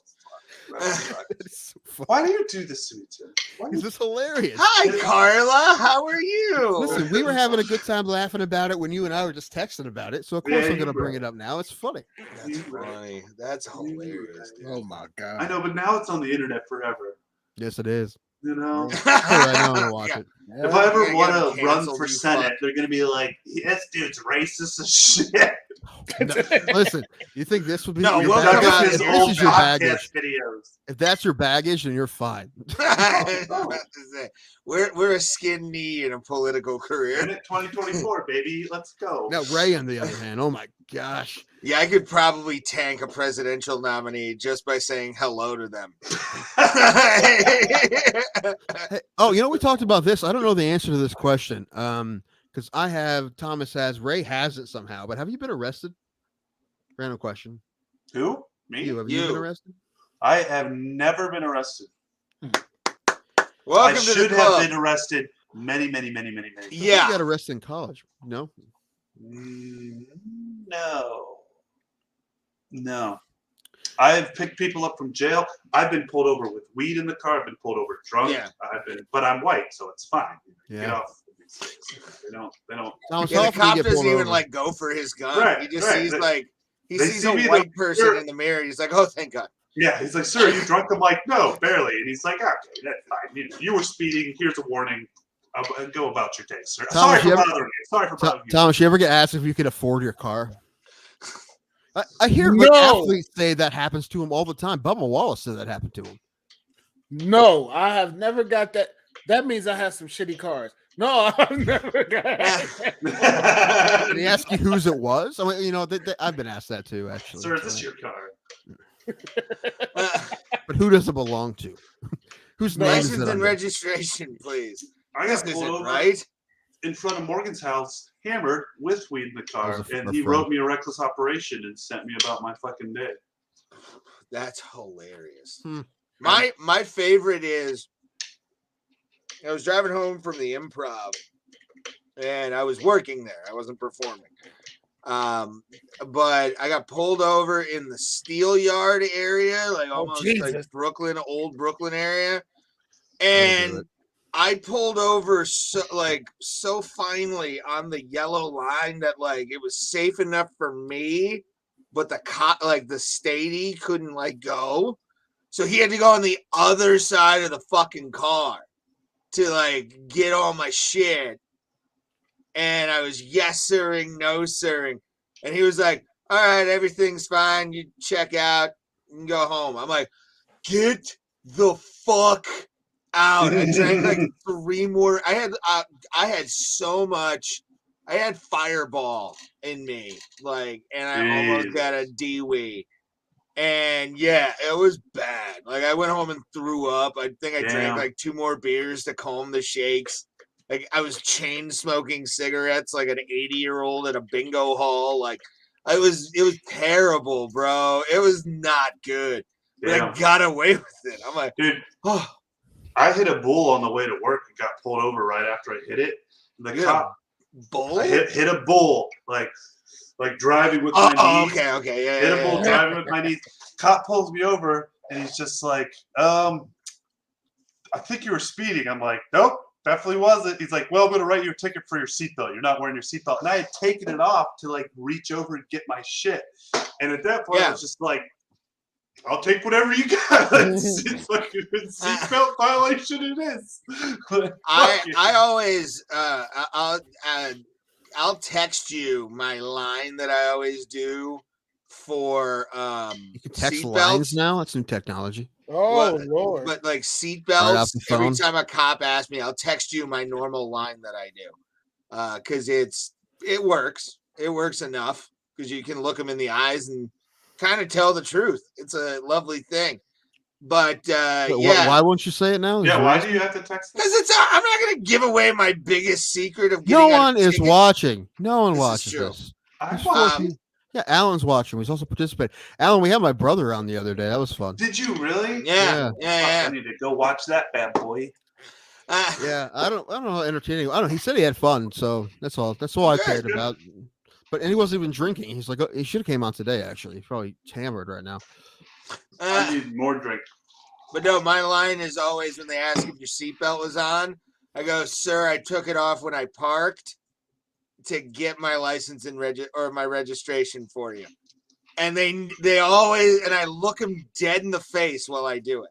fuck. It's so Why do you do this to me, Tim? Why do This you- is hilarious. Hi, Carla. How are you? Listen, we were having a good time laughing about it when you and I were just texting about it, so of course Yeah, I'm going to you bring were. it up now. It's funny. That's funny. That's hilarious. Dude. Oh my god. I know, but now it's on the internet forever. Yes, it is. You know, All right, now I'm going to watch Yeah. it. if I ever You're gonna want get to run canceled, for you Senate, fuck. they're gonna be like, "This dude's racist as shit." No, listen, you think this would be No, your we'll Dug come baggage? out up If his and this old is your podcast baggage, videos. if that's your baggage, then you're fine. I was about to say, we're a skin knee in a political career. Senate 2024, baby. Let's go. Now Ray, on the other hand, oh my gosh, Yeah, I could probably tank a presidential nominee just by saying hello to them. Hey, oh, we talked about this. I don't know the answer to this question. Because Thomas has, Ray has it somehow. But have you been arrested? Random question. Who? Me? Have you been You. arrested? I have never been arrested. Welcome I to should the have club. been arrested many times. Yeah. You got arrested in college. No. No. I've picked people up from jail. I've been pulled over with weed in the car. I've been pulled over drunk. Yeah. But I'm white, so it's fine. Get Yeah. off. They don't. Thomas, Yeah, how the often do you cop get doesn't pulled even over? like go for his gun. Right, He just right. sees he they sees see a me, white they're- person in the mirror. He's like, oh, thank God. Yeah, he's like, sir, are you drunk? I'm like, no, barely. And he's like, okay, that's fine. You were speeding. Here's a warning. Go about your day, sir. Thomas, Sorry for bothering you. Sorry for bothering you. Thomas, you ever get asked if you could afford your car? I hear No. athletes say that happens to him all the time. Bubba Wallace said that happened to him. No, I have never got that. That means I have some shitty cars. No, I've never got Did he ask you whose it was? I mean, I've been asked that too, actually. Sir, is this your car? But who does it belong to? Whose name is License it and under? registration, please. I got This pulled isn't over right. in front of Morgan's house, hammered with weed in the car, That was a and he friend. wrote me a reckless operation and sent me about my fucking day. That's hilarious. Hmm. My favorite is I was driving home from the Improv, and I was working there. I wasn't performing. But I got pulled over in the Steel Yard area, like almost like Brooklyn, old Brooklyn area. And I pulled over so finally on the yellow line that like it was safe enough for me, but the statey couldn't go. So he had to go on the other side of the fucking car to get all my shit. And I was yes sirring, no sirring. And he was like, all right, everything's fine. You check out and go home. I'm like, get the fuck out. I drank 3 more. I had so much. I had Fireball in me. And I almost got a D-Wee. And yeah, it was bad. I went home and threw up. I think I drank 2 more beers to calm the shakes. I was chain smoking cigarettes like an 80-year-old at a bingo hall. It was terrible, bro. It was not good. But I got away with it. I'm like, dude, oh. I hit a bull on the way to work and got pulled over right after I hit it. The cop bull? I hit a bull like driving with my knees. Okay, yeah. Hit a bull driving with my knees. Cop pulls me over and he's just like, I think you were speeding. I'm like, nope, definitely wasn't. He's like, well, I'm gonna write you a ticket for your seatbelt. You're not wearing your seatbelt. And I had taken it off to reach over and get my shit. And at that point, I was just like, I'll take whatever you got. It's like a seatbelt violation. It is. I always I'll text you my line that I always do for you can text seat lines belts now. That's new technology. Oh Lord! But seat Right off belts. the Every phone. time a cop asks me, I'll text you my normal line that I do, because it works. It works enough because you can look them in the eyes and kind of tell the truth. It's a lovely thing. But Why won't you say it now? Yeah, why do you have to text? Because I'm not going to give away my biggest secret of No getting one is watching. No one This is watches true. this. Um, Yeah, Alan's watching. He's also participating. Alan, we had my brother on the other day. That was fun. Did you really? Yeah. I need to go watch that bad boy. Yeah, I don't know how entertaining. I don't know. He said he had fun, so that's all. That's all I cared about. And he wasn't even drinking. He's like, he should have came on today. Actually, he's probably hammered right now. I need more drink. But no, my line is always when they ask if your seatbelt was on, I go, sir, I took it off when I parked to get my license and my registration for you. And they always, and I look them dead in the face while I do it.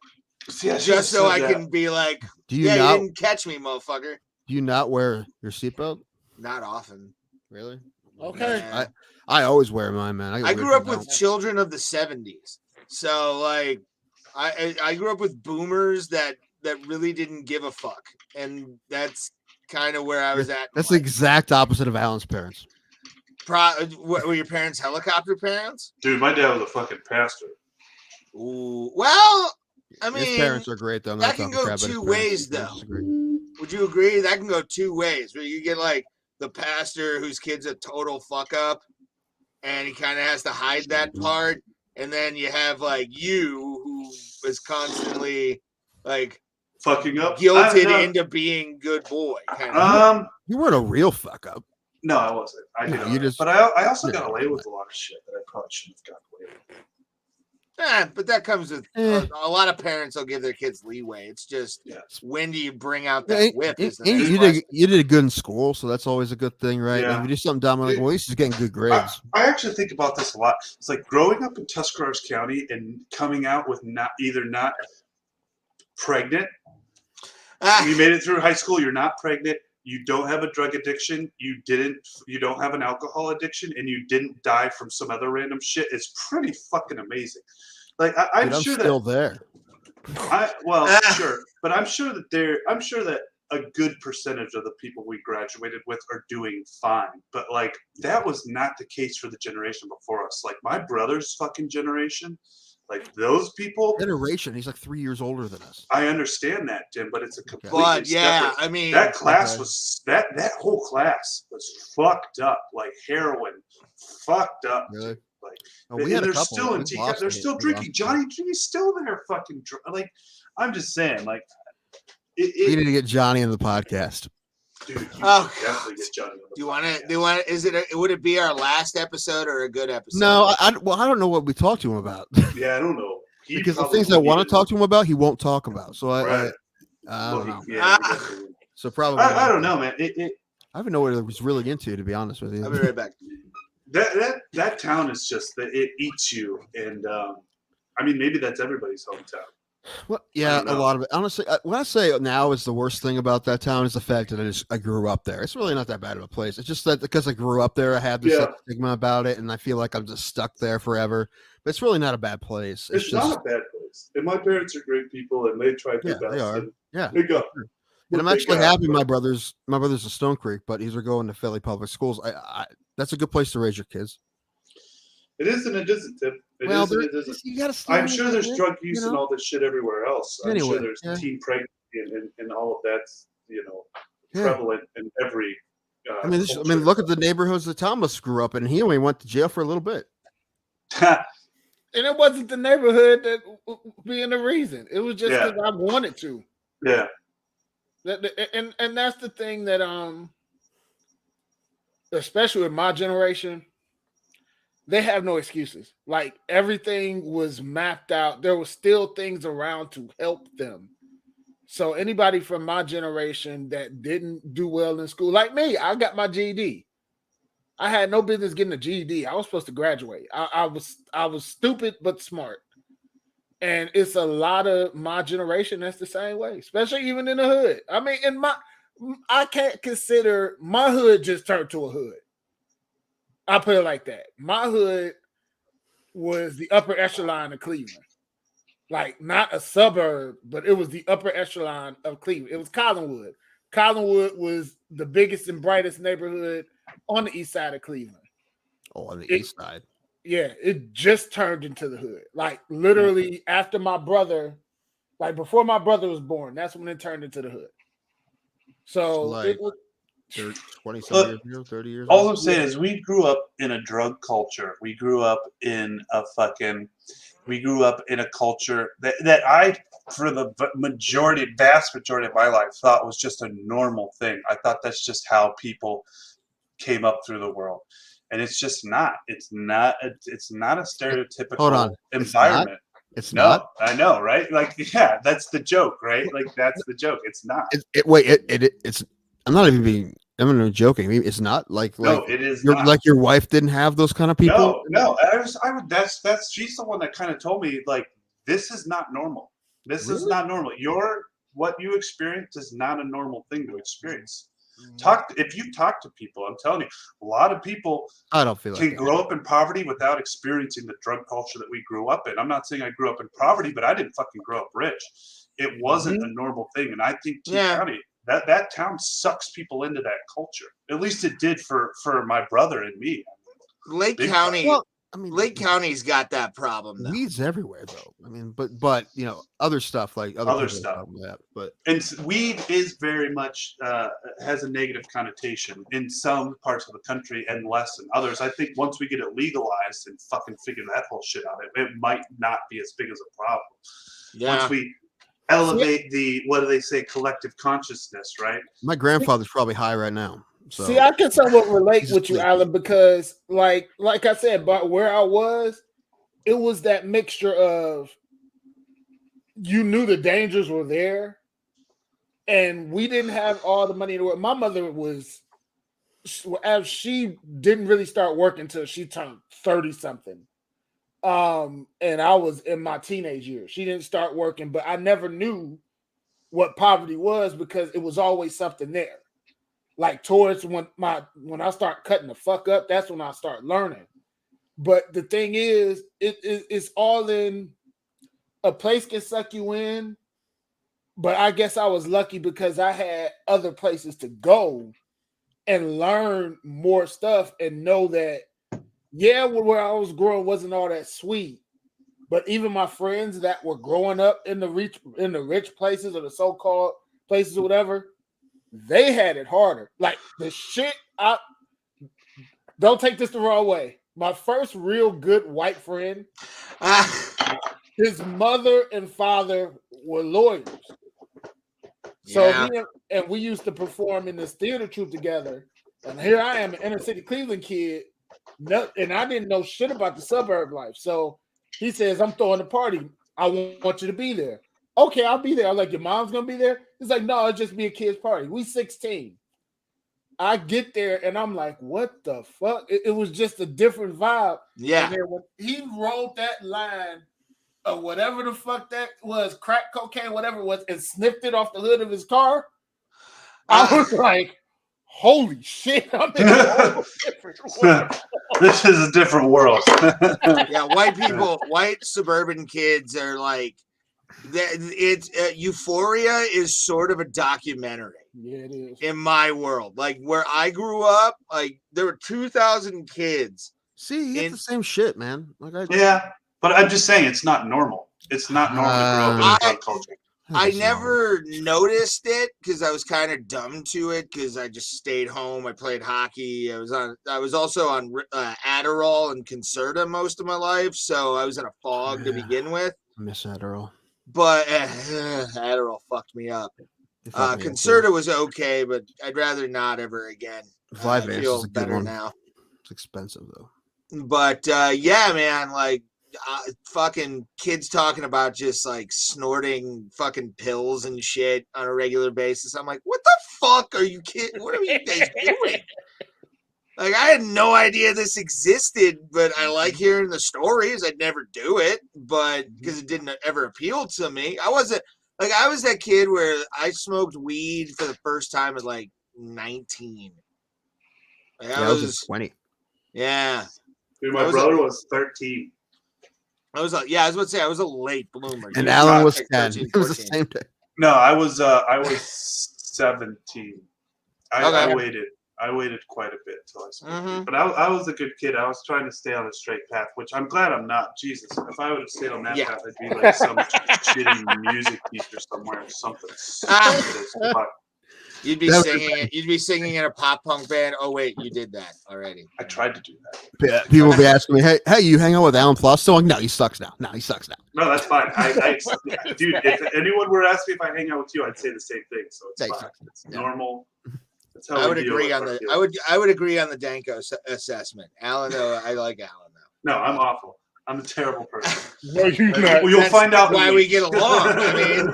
See, just so I can be like, you didn't catch me, motherfucker. Do you not wear your seatbelt? Not often. Really? Okay. Yeah. I always wear mine, man. I grew up with children of the 70s. So I grew up with boomers that really didn't give a fuck. And that's kind of where I was at. That's the exact opposite of Alan's parents. Were your parents helicopter parents? Dude, my dad was a fucking pastor. Ooh, well, I mean, his parents are great though. That can go 2 ways, though. Would you agree? That can go 2 ways. Where you get the pastor whose kid's a total fuck up, and he kind of has to hide that part, and then you have you who is constantly fucking up, guilted into being good boy. You weren't a real fuck up. No, I wasn't. I did. You just, but I also got away with a lot of shit that I probably shouldn't have gotten away with. But that comes with a lot of parents will give their kids leeway. It's just when do you bring out that whip? Is the next question. You did good in school, so that's always a good thing, right? Yeah. Like, if you do something dumb, like, well, at least he's getting good grades. I actually think about this a lot. It's like growing up in Tuscarawas County and coming out with not pregnant. You made it through high school. You're not pregnant. You don't have a drug addiction. You don't have an alcohol addiction, and you didn't die from some other random shit. It's pretty fucking amazing. Like I'm sure still there. Sure, but I'm sure that a good percentage of the people we graduated with are doing fine. But like that was not the case for the generation before us. Like my brother's fucking generation. Like those people, generation. He's like 3 years older than us. I understand that, Tim, but it's a completely But I mean, that class was that whole class was fucked up, like heroin, fucked up. Really? Like, we had they're still in TK. They're still drinking. Johnny G's still there, fucking. Like, I'm just saying, like, we need to get Johnny in the podcast. Dude, definitely get Johnny. Do you want to? Is it? Would it be our last episode or a good episode? No, I don't know what we talked to him about. Yeah, I don't know. Because the things I want to talk to him about, he won't talk about. So I don't know. Yeah, so probably I don't know, man. I don't even know what it was really into, to be honest with you. I'll be right back. That town is just that it eats you, and I mean maybe that's everybody's hometown. Well, yeah, a lot of it. Honestly, when I say now is the worst thing about that town is the fact that I grew up there. It's really not that bad of a place. It's just that because I grew up there, I had this stigma about it, and I feel like I'm just stuck there forever. But it's really not a bad place. It's just not a bad place. And my parents are great people, and they tried their best. They are. They go. And I'm actually happy my brother's in Stone Creek, but he's going to Philly public schools. That's a good place to raise your kids. It is and it isn't, Tim. It isn't. You gotta I'm sure there's drug use and all this shit everywhere else. I'm anyway, sure there's teen pregnancy and all of that's prevalent in every. I mean, look at the neighborhoods that Thomas grew up in. He only went to jail for a little bit. And it wasn't the neighborhood that being the reason. It was just because I wanted to. Yeah. And that's the thing that especially with my generation, they have no excuses. Like everything was mapped out. There were still things around to help them. So anybody from my generation that didn't do well in school, like me, I got my GED. I had no business getting a GED. I was supposed to graduate. I was stupid but smart. And it's a lot of my generation that's the same way, especially even in the hood. I mean, I can't consider my hood just turned to a hood. I put it like that. My hood was the upper echelon of Cleveland. Like not a suburb, but it was the upper echelon of Cleveland. It was Collinwood. Collinwood was the biggest and brightest neighborhood on the east side of Cleveland. Oh, on the east side. Yeah, it just turned into the hood. Like literally after my brother, like before my brother was born, that's when it turned into the hood. So like it was 20-some years ago, 30 years ago. All I'm saying is we grew up in a drug culture. We grew up in a culture that I, for the vast majority of my life, thought was just a normal thing. I thought that's just how people came up through the world. And it's just not. It's not a stereotypical environment. It's not. I know, right? Like, yeah, that's the joke, right? Like, that's the joke. It's not. It's. I'm not even joking. I mean, it's not like no, it is not. Like your wife didn't have those kind of people. No. That's she's the one that kind of told me like this is not normal. This is not normal. What you experience is not a normal thing to experience. If you talk to people, I'm telling you, a lot of people can grow up in poverty without experiencing the drug culture that we grew up in. I'm not saying I grew up in poverty, but I didn't fucking grow up rich. It wasn't a normal thing, and I think County, that town sucks people into that culture. At least it did for my brother and me. Lake County. Well, I mean, Lake County's got that problem. Weeds everywhere, though. I mean, but other stuff like other stuff. And weed is very much has a negative connotation in some parts of the country and less in others. I think once we get it legalized and fucking figure that whole shit out, it might not be as big as a problem. Yeah. Once we elevate the what do they say collective consciousness, right? My grandfather's probably high right now. So. See, I can somewhat relate with you, Alan, because like I said, but where I was, it was that mixture of you knew the dangers were there, and we didn't have all the money in the world. My mother was, as she didn't really start working until she turned 30 something. And I was in my teenage years. She didn't start working, but I never knew what poverty was because it was always something there. Like towards when I start cutting the fuck up, that's when I start learning. But the thing is, it's all in a place can suck you in. But I guess I was lucky because I had other places to go and learn more stuff and know that, yeah, where I was growing wasn't all that sweet. But even my friends that were growing up in the rich places or the so-called places or whatever, they had it harder. Like the shit, don't take this the wrong way. My first real good white friend, his mother and father were lawyers. So we used to perform in this theater troupe together. And here I am, an inner city Cleveland kid, and I didn't know shit about the suburb life. So he says, I'm throwing a party. I want you to be there. Okay, I'll be there. I'm like, your mom's going to be there? He's like, no, it'll just be a kid's party. We 16. I get there, and I'm like, what the fuck? It was just a different vibe. Yeah. And then when he rolled that line of whatever the fuck that was, crack cocaine, whatever it was, and sniffed it off the hood of his car, I was like, holy shit, I'm in a whole different world. This is a different world. Yeah, white suburban kids are like, it's Euphoria is sort of a documentary. Yeah, it is. In my world, like where I grew up, like there were 2,000 kids. See, you get the same shit, man. Yeah, but I'm just saying it's not normal. It's not normal to grow up in a drug culture. I never noticed it because I was kind of dumb to it because I just stayed home. I played hockey. I was also on Adderall and Concerta most of my life, so I was in a fog to begin with. I miss Adderall. But Adderall fucked me up. Concerta was okay, but I'd rather not ever again. I feel better now. It's expensive though. But yeah, man, like fucking kids talking about just like snorting fucking pills and shit on a regular basis. I'm like, what the fuck are you kidding? What are you guys doing? Like, I had no idea this existed, but I like hearing the stories. I'd never do it, but because it didn't ever appeal to me. I was that kid where I smoked weed for the first time at like 19. Like, I was 20. Yeah. Dude, my brother was 13. I was about to say I was a late bloomer. And Alan was 10. It was the same day. No, I was 17. I waited quite a bit till I smoked. But I was a good kid. I was trying to stay on a straight path, which I'm glad I'm not. Jesus, if I would have stayed on that path, I'd be like some shitty music teacher somewhere or something. You'd be singing in a pop punk band. Oh wait, you did that already. I tried to do that. Yeah, people will be asking me, "Hey, you hang out with Alan Plus?" So like, no, he sucks now. No, that's fine. Dude, if anyone were asking if I hang out with you, I'd say the same thing. So it's fine. It's normal. That's how I would agree on the. I would agree on the Danko assessment. Alan, though, I like Alan though. No, I'm awful. I'm a terrible person. No, you're not. Well, you'll find out why we get along. I mean,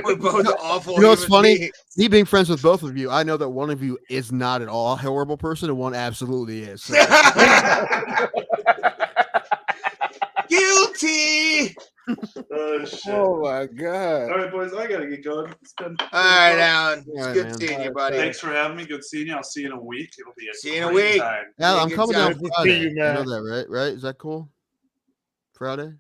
we're both awful. You know what's funny? Me being friends with both of you, I know that one of you is not at all a horrible person, and one absolutely is. So. Guilty. Oh shit! Oh my god! All right, boys, I gotta get going. All right, Alan. It's good seeing you, buddy. Thanks for having me. Good seeing you. I'll see you in a week. It'll be see you in a week. Time. Yeah, I'm coming down Friday. You know that, right? Is that cool? Friday.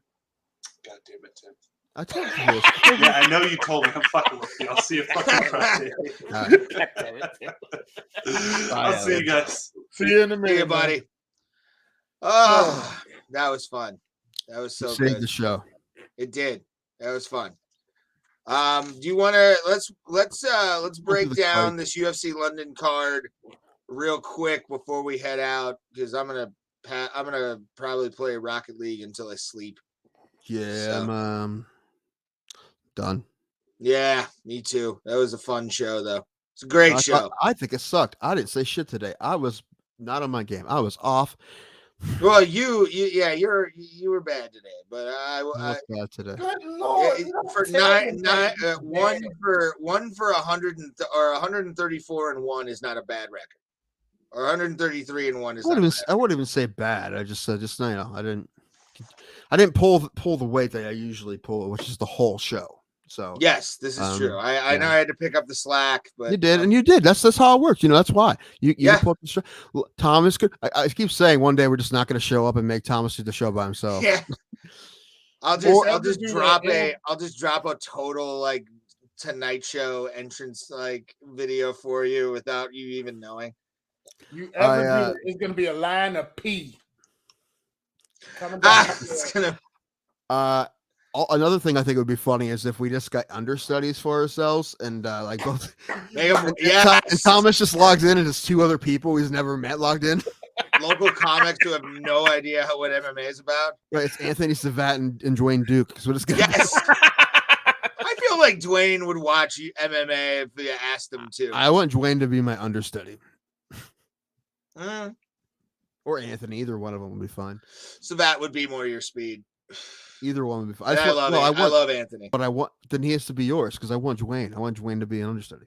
God damn it, Tim. I told you this. Yeah, I know you told me. I'm fucking with you. I'll see you fucking Friday. I'll see you guys. See you in a minute, see you, buddy. Oh, that was fun. That was so good. Saved the show. It did. That was fun. Do you want to let's break down this UFC London card real quick before we head out because I'm gonna probably play Rocket League until I sleep. Yeah, I'm done. Yeah, me too. That was a fun show though. It's a great show. I think it sucked. I didn't say shit today. I was not on my game. I was off. Well, you were bad today, but What's bad today? Good Lord. for one for 134 and 1 is not a bad record. Or 133 and 1 is not a bad I wouldn't even say bad. I just I didn't pull the weight that I usually pull, which is the whole show. So yes, this is true. I know I had to pick up the slack, but you did, and you did. That's how it works. That's why you Yeah. pull up the show. Thomas could. I keep saying one day we're just not going to show up and make Thomas do the show by himself. Yeah. I'll just drop a total like Tonight Show entrance like video for you without you even knowing. You ever do it, it's gonna be a line of pee. Coming down. It's gonna. Another thing I think would be funny is if we just got understudies for ourselves and like both. And Thomas just logs in and it's two other people he's never met logged in. Local comics who have no idea what MMA is about. Right, it's Anthony Savat and Dwayne Duke. So we're just gonna Yes. I feel like Dwayne would watch MMA if you asked him to. I want Dwayne to be my understudy. Mm. Or Anthony, either one of them would be fine. So that would be more your speed. Either one would be fine. I love Anthony. But then he has to be yours because I want Dwayne. I want Dwayne to be an understudy.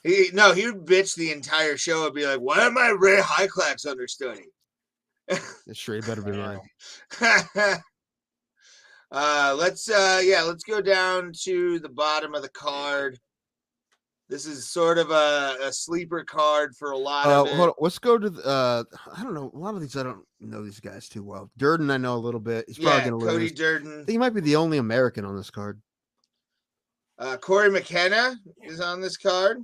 He would bitch the entire show and be like, why am I Ray Highclack's understudy? It's sure, he better be mine. Let's go down to the bottom of the card. This is sort of a sleeper card for a lot of it. Hold on. Let's go to the, I don't know. A lot of these, I don't know these guys too well. Durden, I know a little bit. He's probably going to lose. Cody Durden. I think he might be the only American on this card. Corey McKenna is on this card.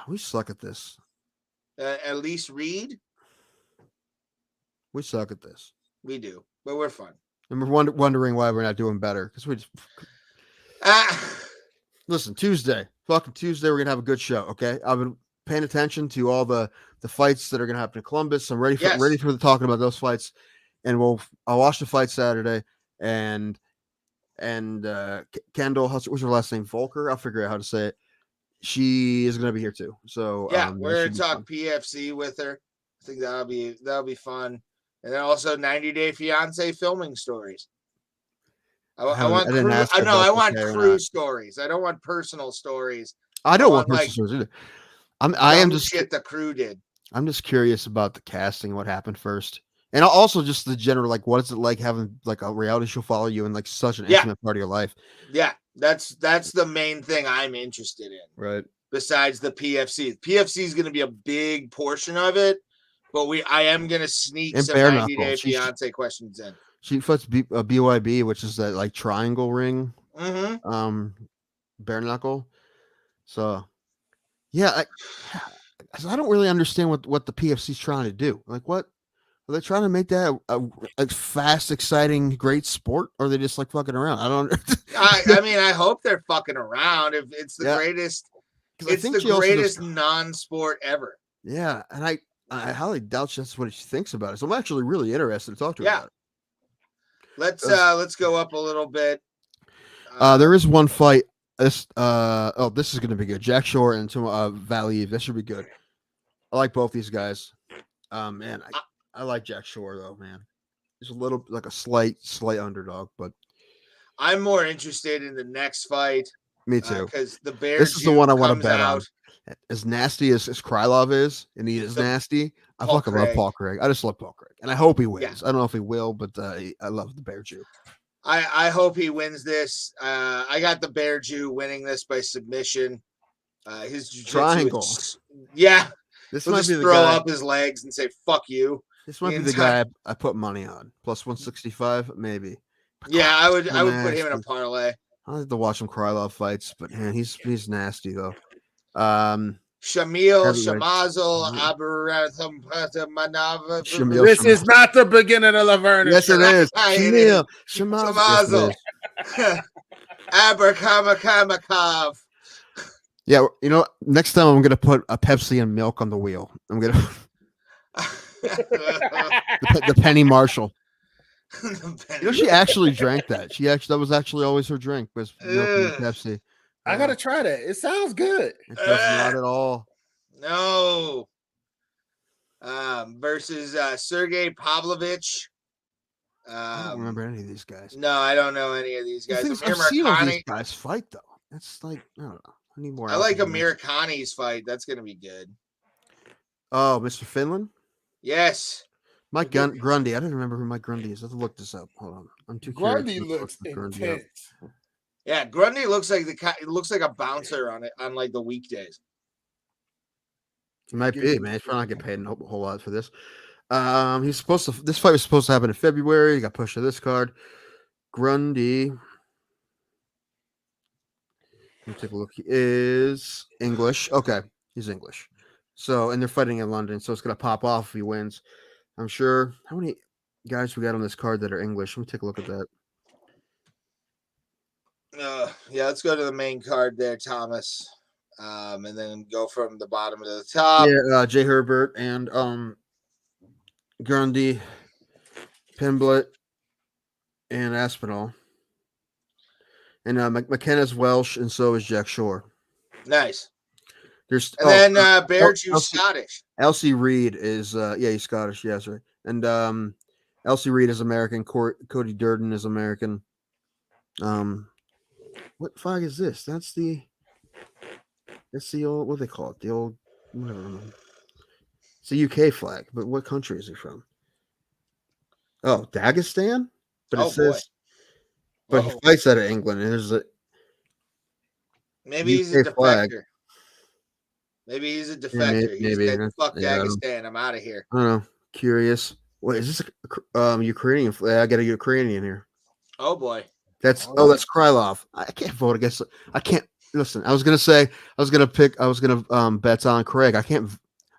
We suck at this. Elise Reed. We suck at this. We do, but we're fun. And we're wondering why we're not doing better because we just. Listen, fucking Tuesday, we're gonna have a good show. Okay, I've been paying attention to all the fights that are gonna happen in Columbus. I'm ready for talking about those fights, and I'll watch the fight Saturday. And Kendall, what's her last name? Volker. I'll figure out how to say it. She is gonna be here too. So we're gonna talk PFC with her. I think that'll be fun. And then also 90 Day Fiance filming stories. I want crew stories. I don't want personal stories. I don't want personal stories either. I am just shit the crew did. I'm just curious about the casting, what happened first. And also just the general, like, what is it like having like a reality show follow you in like such an intimate part of your life? Yeah, that's the main thing I'm interested in. Right. Besides the PFC. PFC is going to be a big portion of it, but I am going to sneak some 90 Day Fiance questions in. She fights BYB, which is that like triangle ring. Mm-hmm. Bare knuckle. So yeah, I don't really understand what the PFC's trying to do. Like, what are they trying to make that a fast, exciting, great sport, or are they just like fucking around? I don't. I mean, I hope they're fucking around. If it's the greatest, it's the greatest non-sport ever. Yeah, and I highly doubt that's what she thinks about it. So I'm actually really interested to talk to her about it. Let's go up a little bit. There is one fight. This is going to be good. Jack Shore and Valiev. This should be good. I like both these guys. Man, I like Jack Shore though, man. He's a little like a slight underdog, but I'm more interested in the next fight. Me too. Because the Bear. This is the one I want to bet on. As nasty as Krylov is, and he is nasty. I fucking love Paul Craig. I just love Paul Craig, and I hope he wins. I don't know if he will, but I love the Bear Jew. I hope he wins this. I got the Bear Jew winning this by submission. His triangle. This might be throw up his legs and say "fuck you." This might be the guy I put money on. Plus 165, maybe. Yeah, I would put him in a parlay. I like to watch some Krylov fights, but man, he's nasty though. Shamil Shamazel Abaratham. This is not the beginning of Laverne. Yes, it is. Shamil Shamazel. Abrakamakov. Yeah, next time I'm gonna put a Pepsi and milk on the wheel. I'm gonna the Penny Marshall. She actually drank that. That was actually always her drink, was milk and Pepsi. I gotta try that. It sounds good. It does not at all. No. versus Sergey Pavlovich. I don't remember any of these guys. No, I don't know any of these guys. I've seen all these guys fight though. It's like I don't know. I need more. I like Amir Khani's fight. That's gonna be good. Oh, Mr. Finland. Yes. Mike Grundy. I didn't remember who Mike Grundy is. I have to look this up. Hold on. I'm too Grundy curious. looks intense. Yeah, Grundy looks like a bouncer on like the weekdays. He might be, man. He's probably not getting paid a whole lot for this. He's supposed to. This fight was supposed to happen in February. He got pushed to this card. Grundy. Let me take a look. He is English. Okay, he's English. So, and they're fighting in London, so it's gonna pop off if he wins. I'm sure. How many guys we got on this card that are English? Let me take a look at that. Yeah, let's go to the main card there, Thomas. And then go from the bottom to the top. Yeah, Jay Herbert and Grundy, Pimblett, and Aspinall. And McKenna's Welsh, and so is Jack Shore. Nice. There's then Bearju's Scottish. Elsie Reed is he's Scottish, yes, right. And Elsie Reed is American. Cody Durden is American. What flag is this? That's the old, what do they call it? The old whatever. It's a UK flag, but what country is he from? Oh, Dagestan? But it says but he fights out of England, and there's a maybe he's a defector. Flag. Maybe he's a defector. Yeah, maybe. He said, fuck Dagestan, I'm out of here. I don't know. Curious. Wait, is this a Ukrainian flag? I got a Ukrainian here. Oh boy. That's Krylov. I can't vote against. I can't listen. I was gonna bet on Craig. I can't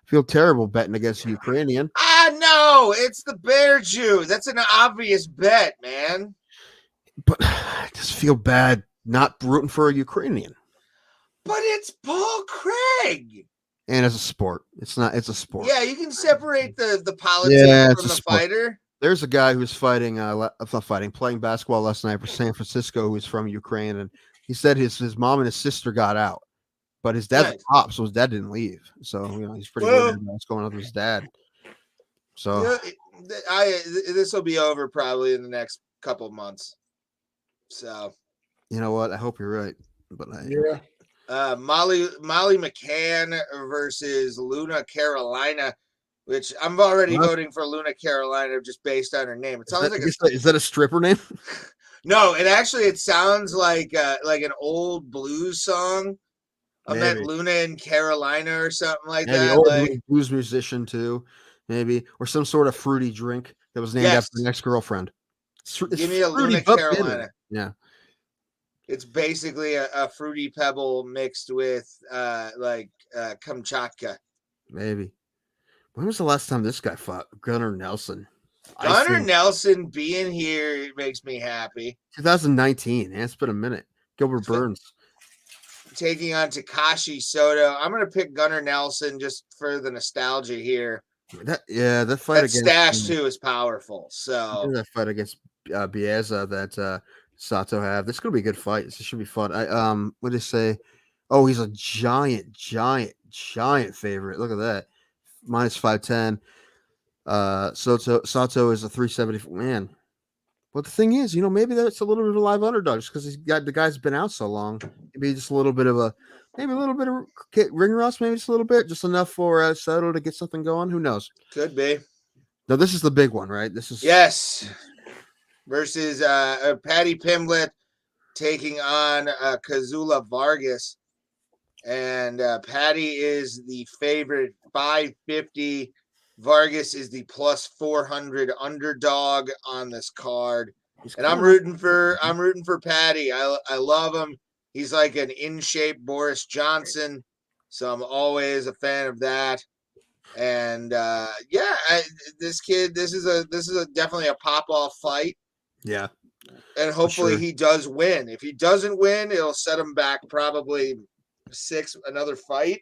feel terrible betting against a Ukrainian. No, it's the Bearju. That's an obvious bet, man. But I just feel bad not rooting for a Ukrainian. But it's Paul Craig. And as a sport, it's a sport. Yeah, you can separate the politics from the fighter. There's a guy who's playing basketball last night for San Francisco who's from Ukraine, and he said his mom and his sister got out, but his dad's a cop, so his dad didn't leave. So he's pretty worried about what's going on with his dad. So this will be over probably in the next couple of months. So you know what? I hope you're right, but Molly McCann versus Luna Carolina, which I'm already voting for Luna Carolina just based on her name. It sounds is that a stripper name? No, it sounds like an old blues song. I meant Luna in Carolina or something like that. Old blues musician too, maybe, or some sort of fruity drink that was named after the ex-girlfriend. Give me a Luna Carolina. Yeah. It's basically a fruity pebble mixed with Kamchatka. Maybe. When was the last time this guy fought? Gunnar Nelson. Nelson being here makes me happy. 2019. Yeah, it's been a minute. Gilbert Burns. Taking on Takashi Soto. I'm going to pick Gunnar Nelson just for the nostalgia here. That fight against Stash too is powerful. So that fight against Bieza that Sato have. This is gonna be a good fight. This should be fun. What did they say? Oh, he's a giant favorite. Look at that. Minus 510. Sato is a 370 man. But the thing is, maybe that's a little bit of a live underdog just because the guy's been out so long. Maybe just a little bit of ring rust, maybe just a little bit, just enough for Soto to get something going. Who knows? Could be. No, this is the big one, right? This is versus Patty Pimblett taking on Kazula Vargas. And Patty is the favorite 550. Vargas is the plus 400 underdog on this card. And I'm rooting for Patty. I love him. He's like an in-shape Boris Johnson. So I'm always a fan of that. And this kid, this is definitely a pop-off fight. Yeah. And hopefully he does win. If he doesn't win, it'll set him back probably another fight.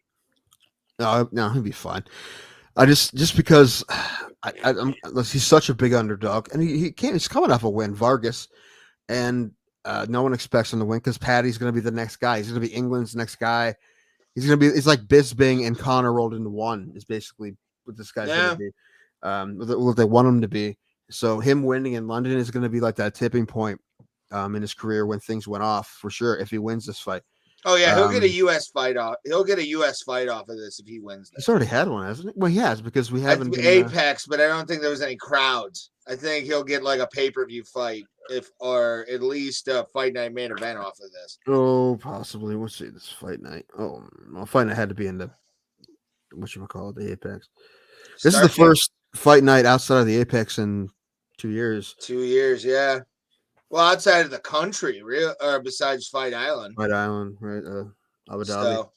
No, he'll be fine. I just because he's such a big underdog, and he's coming off a win, Vargas, and no one expects him to win because Patty's going to be the next guy. He's going to be England's next guy. It's like Bisping and Connor rolled into one. Is basically what this guy's going to be. what they want him to be. So him winning in London is going to be like that tipping point in his career when things went off for sure. If he wins this fight, Oh yeah, he'll get a U.S. fight off. He'll get a U.S. fight off of this if he wins. This. He's already had one, hasn't he? Well, he has because we haven't been, Apex, but I don't think there was any crowds. I think he'll get like a pay-per-view fight, or at least a fight night main event off of this. Oh, possibly. We'll see this fight night. Oh, well, fight night had to be in the whatchamacallit, the Apex. This is the first fight night outside of the Apex in 2 years. 2 years, yeah. Well, outside of the country, or besides Fight Island. Fight Island, right? Abu Dhabi. So,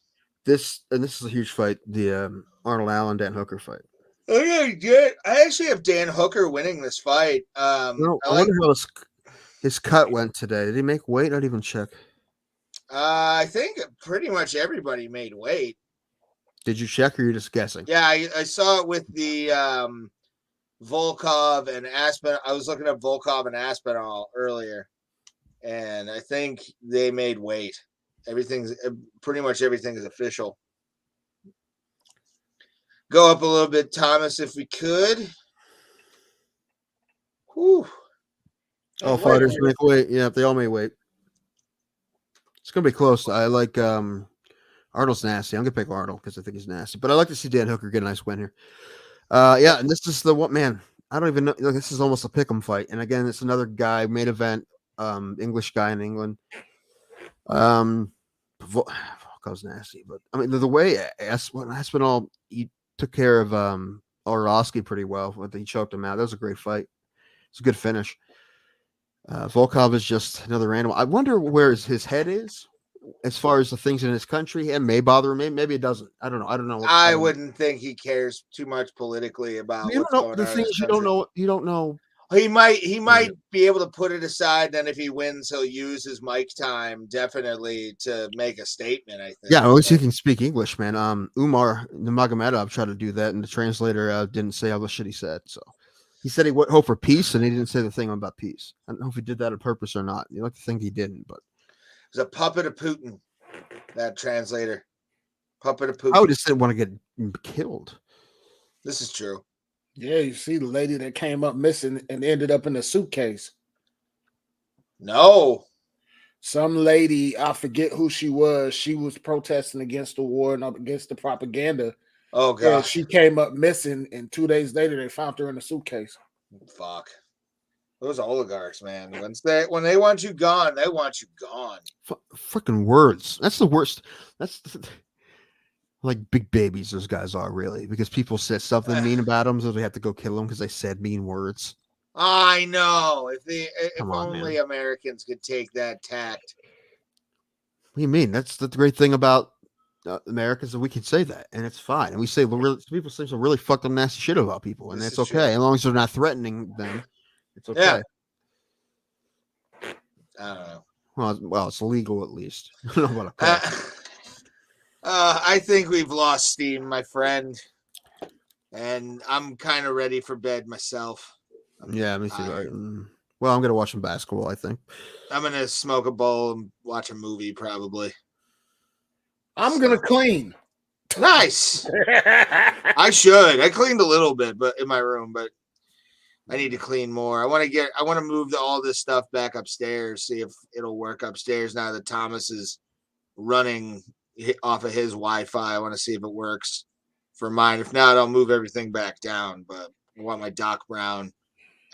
this is a huge fight. The Arnold Allen Dan Hooker fight. Oh yeah, he did. I actually have Dan Hooker winning this fight. I wonder how his cut went today. Did he make weight? I'd even check. I think pretty much everybody made weight. Did you check, or are you just guessing? Yeah, I saw it with the Volkov and Aspinall. I was looking up Volkov and Aspinall earlier, and I think they made weight. Pretty much everything is official. Go up a little bit, Thomas, if we could. Whew. All fighters make weight. Yeah, they all make weight. It's gonna be close. I like Arnold's nasty. I'm gonna pick Arnold because I think he's nasty. But I like to see Dan Hooker get a nice win here. Yeah, and this is the one, man. I don't even know. Like, this is almost a pick'em fight. And again, it's another guy, main event, English guy in England. Volkov's nasty, but I mean the way Aspinall he took care of Orlovsky pretty well. He choked him out. That was a great fight. It's a good finish. Volkov is just another animal. I wonder where his head is as far as the things in his country. It may bother him. Maybe it doesn't. I don't know. I wouldn't think he cares too much politically about what's going on. The things you don't know. You don't know. He might be able to put it aside. Then if he wins, he'll use his mic time definitely to make a statement. I think. Yeah, at least he can speak English, man. Umar Nurmagomedov tried to do that, and the translator didn't say all the shit he said. So he said he would hope for peace, and he didn't say the thing about peace. I don't know if he did that on purpose or not. You like to think he didn't, but he's a puppet of Putin. That translator, puppet of Putin. I would just didn't want to get killed. This is true. Yeah, you see the lady that came up missing and ended up in a suitcase. No. Some lady, I forget who she was. She was protesting against the war and against the propaganda. Oh, God. She came up missing, and 2 days later, they found her in a suitcase. Fuck. Those oligarchs, man. When they want you gone, they want you gone. Freaking words. That's the worst. Like big babies, those guys are really, because people said something mean about them, so they have to go kill them because they said mean words. I know. If only Americans could take that tact. What do you mean? That's the great thing about Americans, that we can say that, and it's fine. And we say people say some really fucked up nasty shit about people, and that's okay true. As long as they're not threatening them. It's okay. Yeah. I don't know. Well, it's illegal at least. I don't know about a I think we've lost steam, my friend, and I'm kind of ready for bed myself. Yeah, me too. Well, I'm gonna watch some basketball. I think I'm gonna smoke a bowl and watch a movie, probably. I'm gonna clean. Nice. I should. I cleaned a little bit, but in my room, but I need to clean more. I want to move all this stuff back upstairs. See if it'll work upstairs now that Thomas is running off of his Wi-Fi. I want to see if it works for mine. If not, I'll move everything back down. But I want my Doc Brown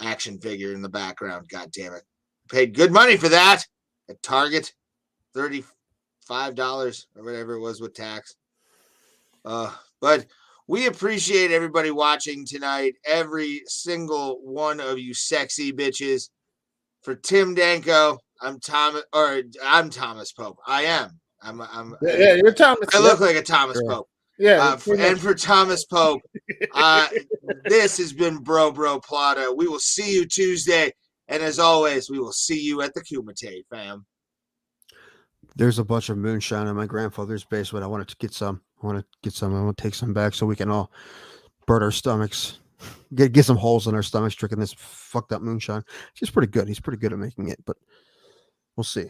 action figure in the background. God damn it! Paid good money for that at Target, $35 or whatever it was with tax. But we appreciate everybody watching tonight. Every single one of you sexy bitches. For Tim Danko, I'm Thomas Pope. I am. You're Thomas. I look like a Thomas Pope. Yeah. And for Thomas Pope, this has been Bro Plata. We will see you Tuesday. And as always, we will see you at the Kumite, fam. There's a bunch of moonshine in my grandfather's basement. I wanted to get some. I want to take some back so we can all burn our stomachs. Get some holes in our stomachs drinking this fucked up moonshine. He's pretty good. He's pretty good at making it, but we'll see.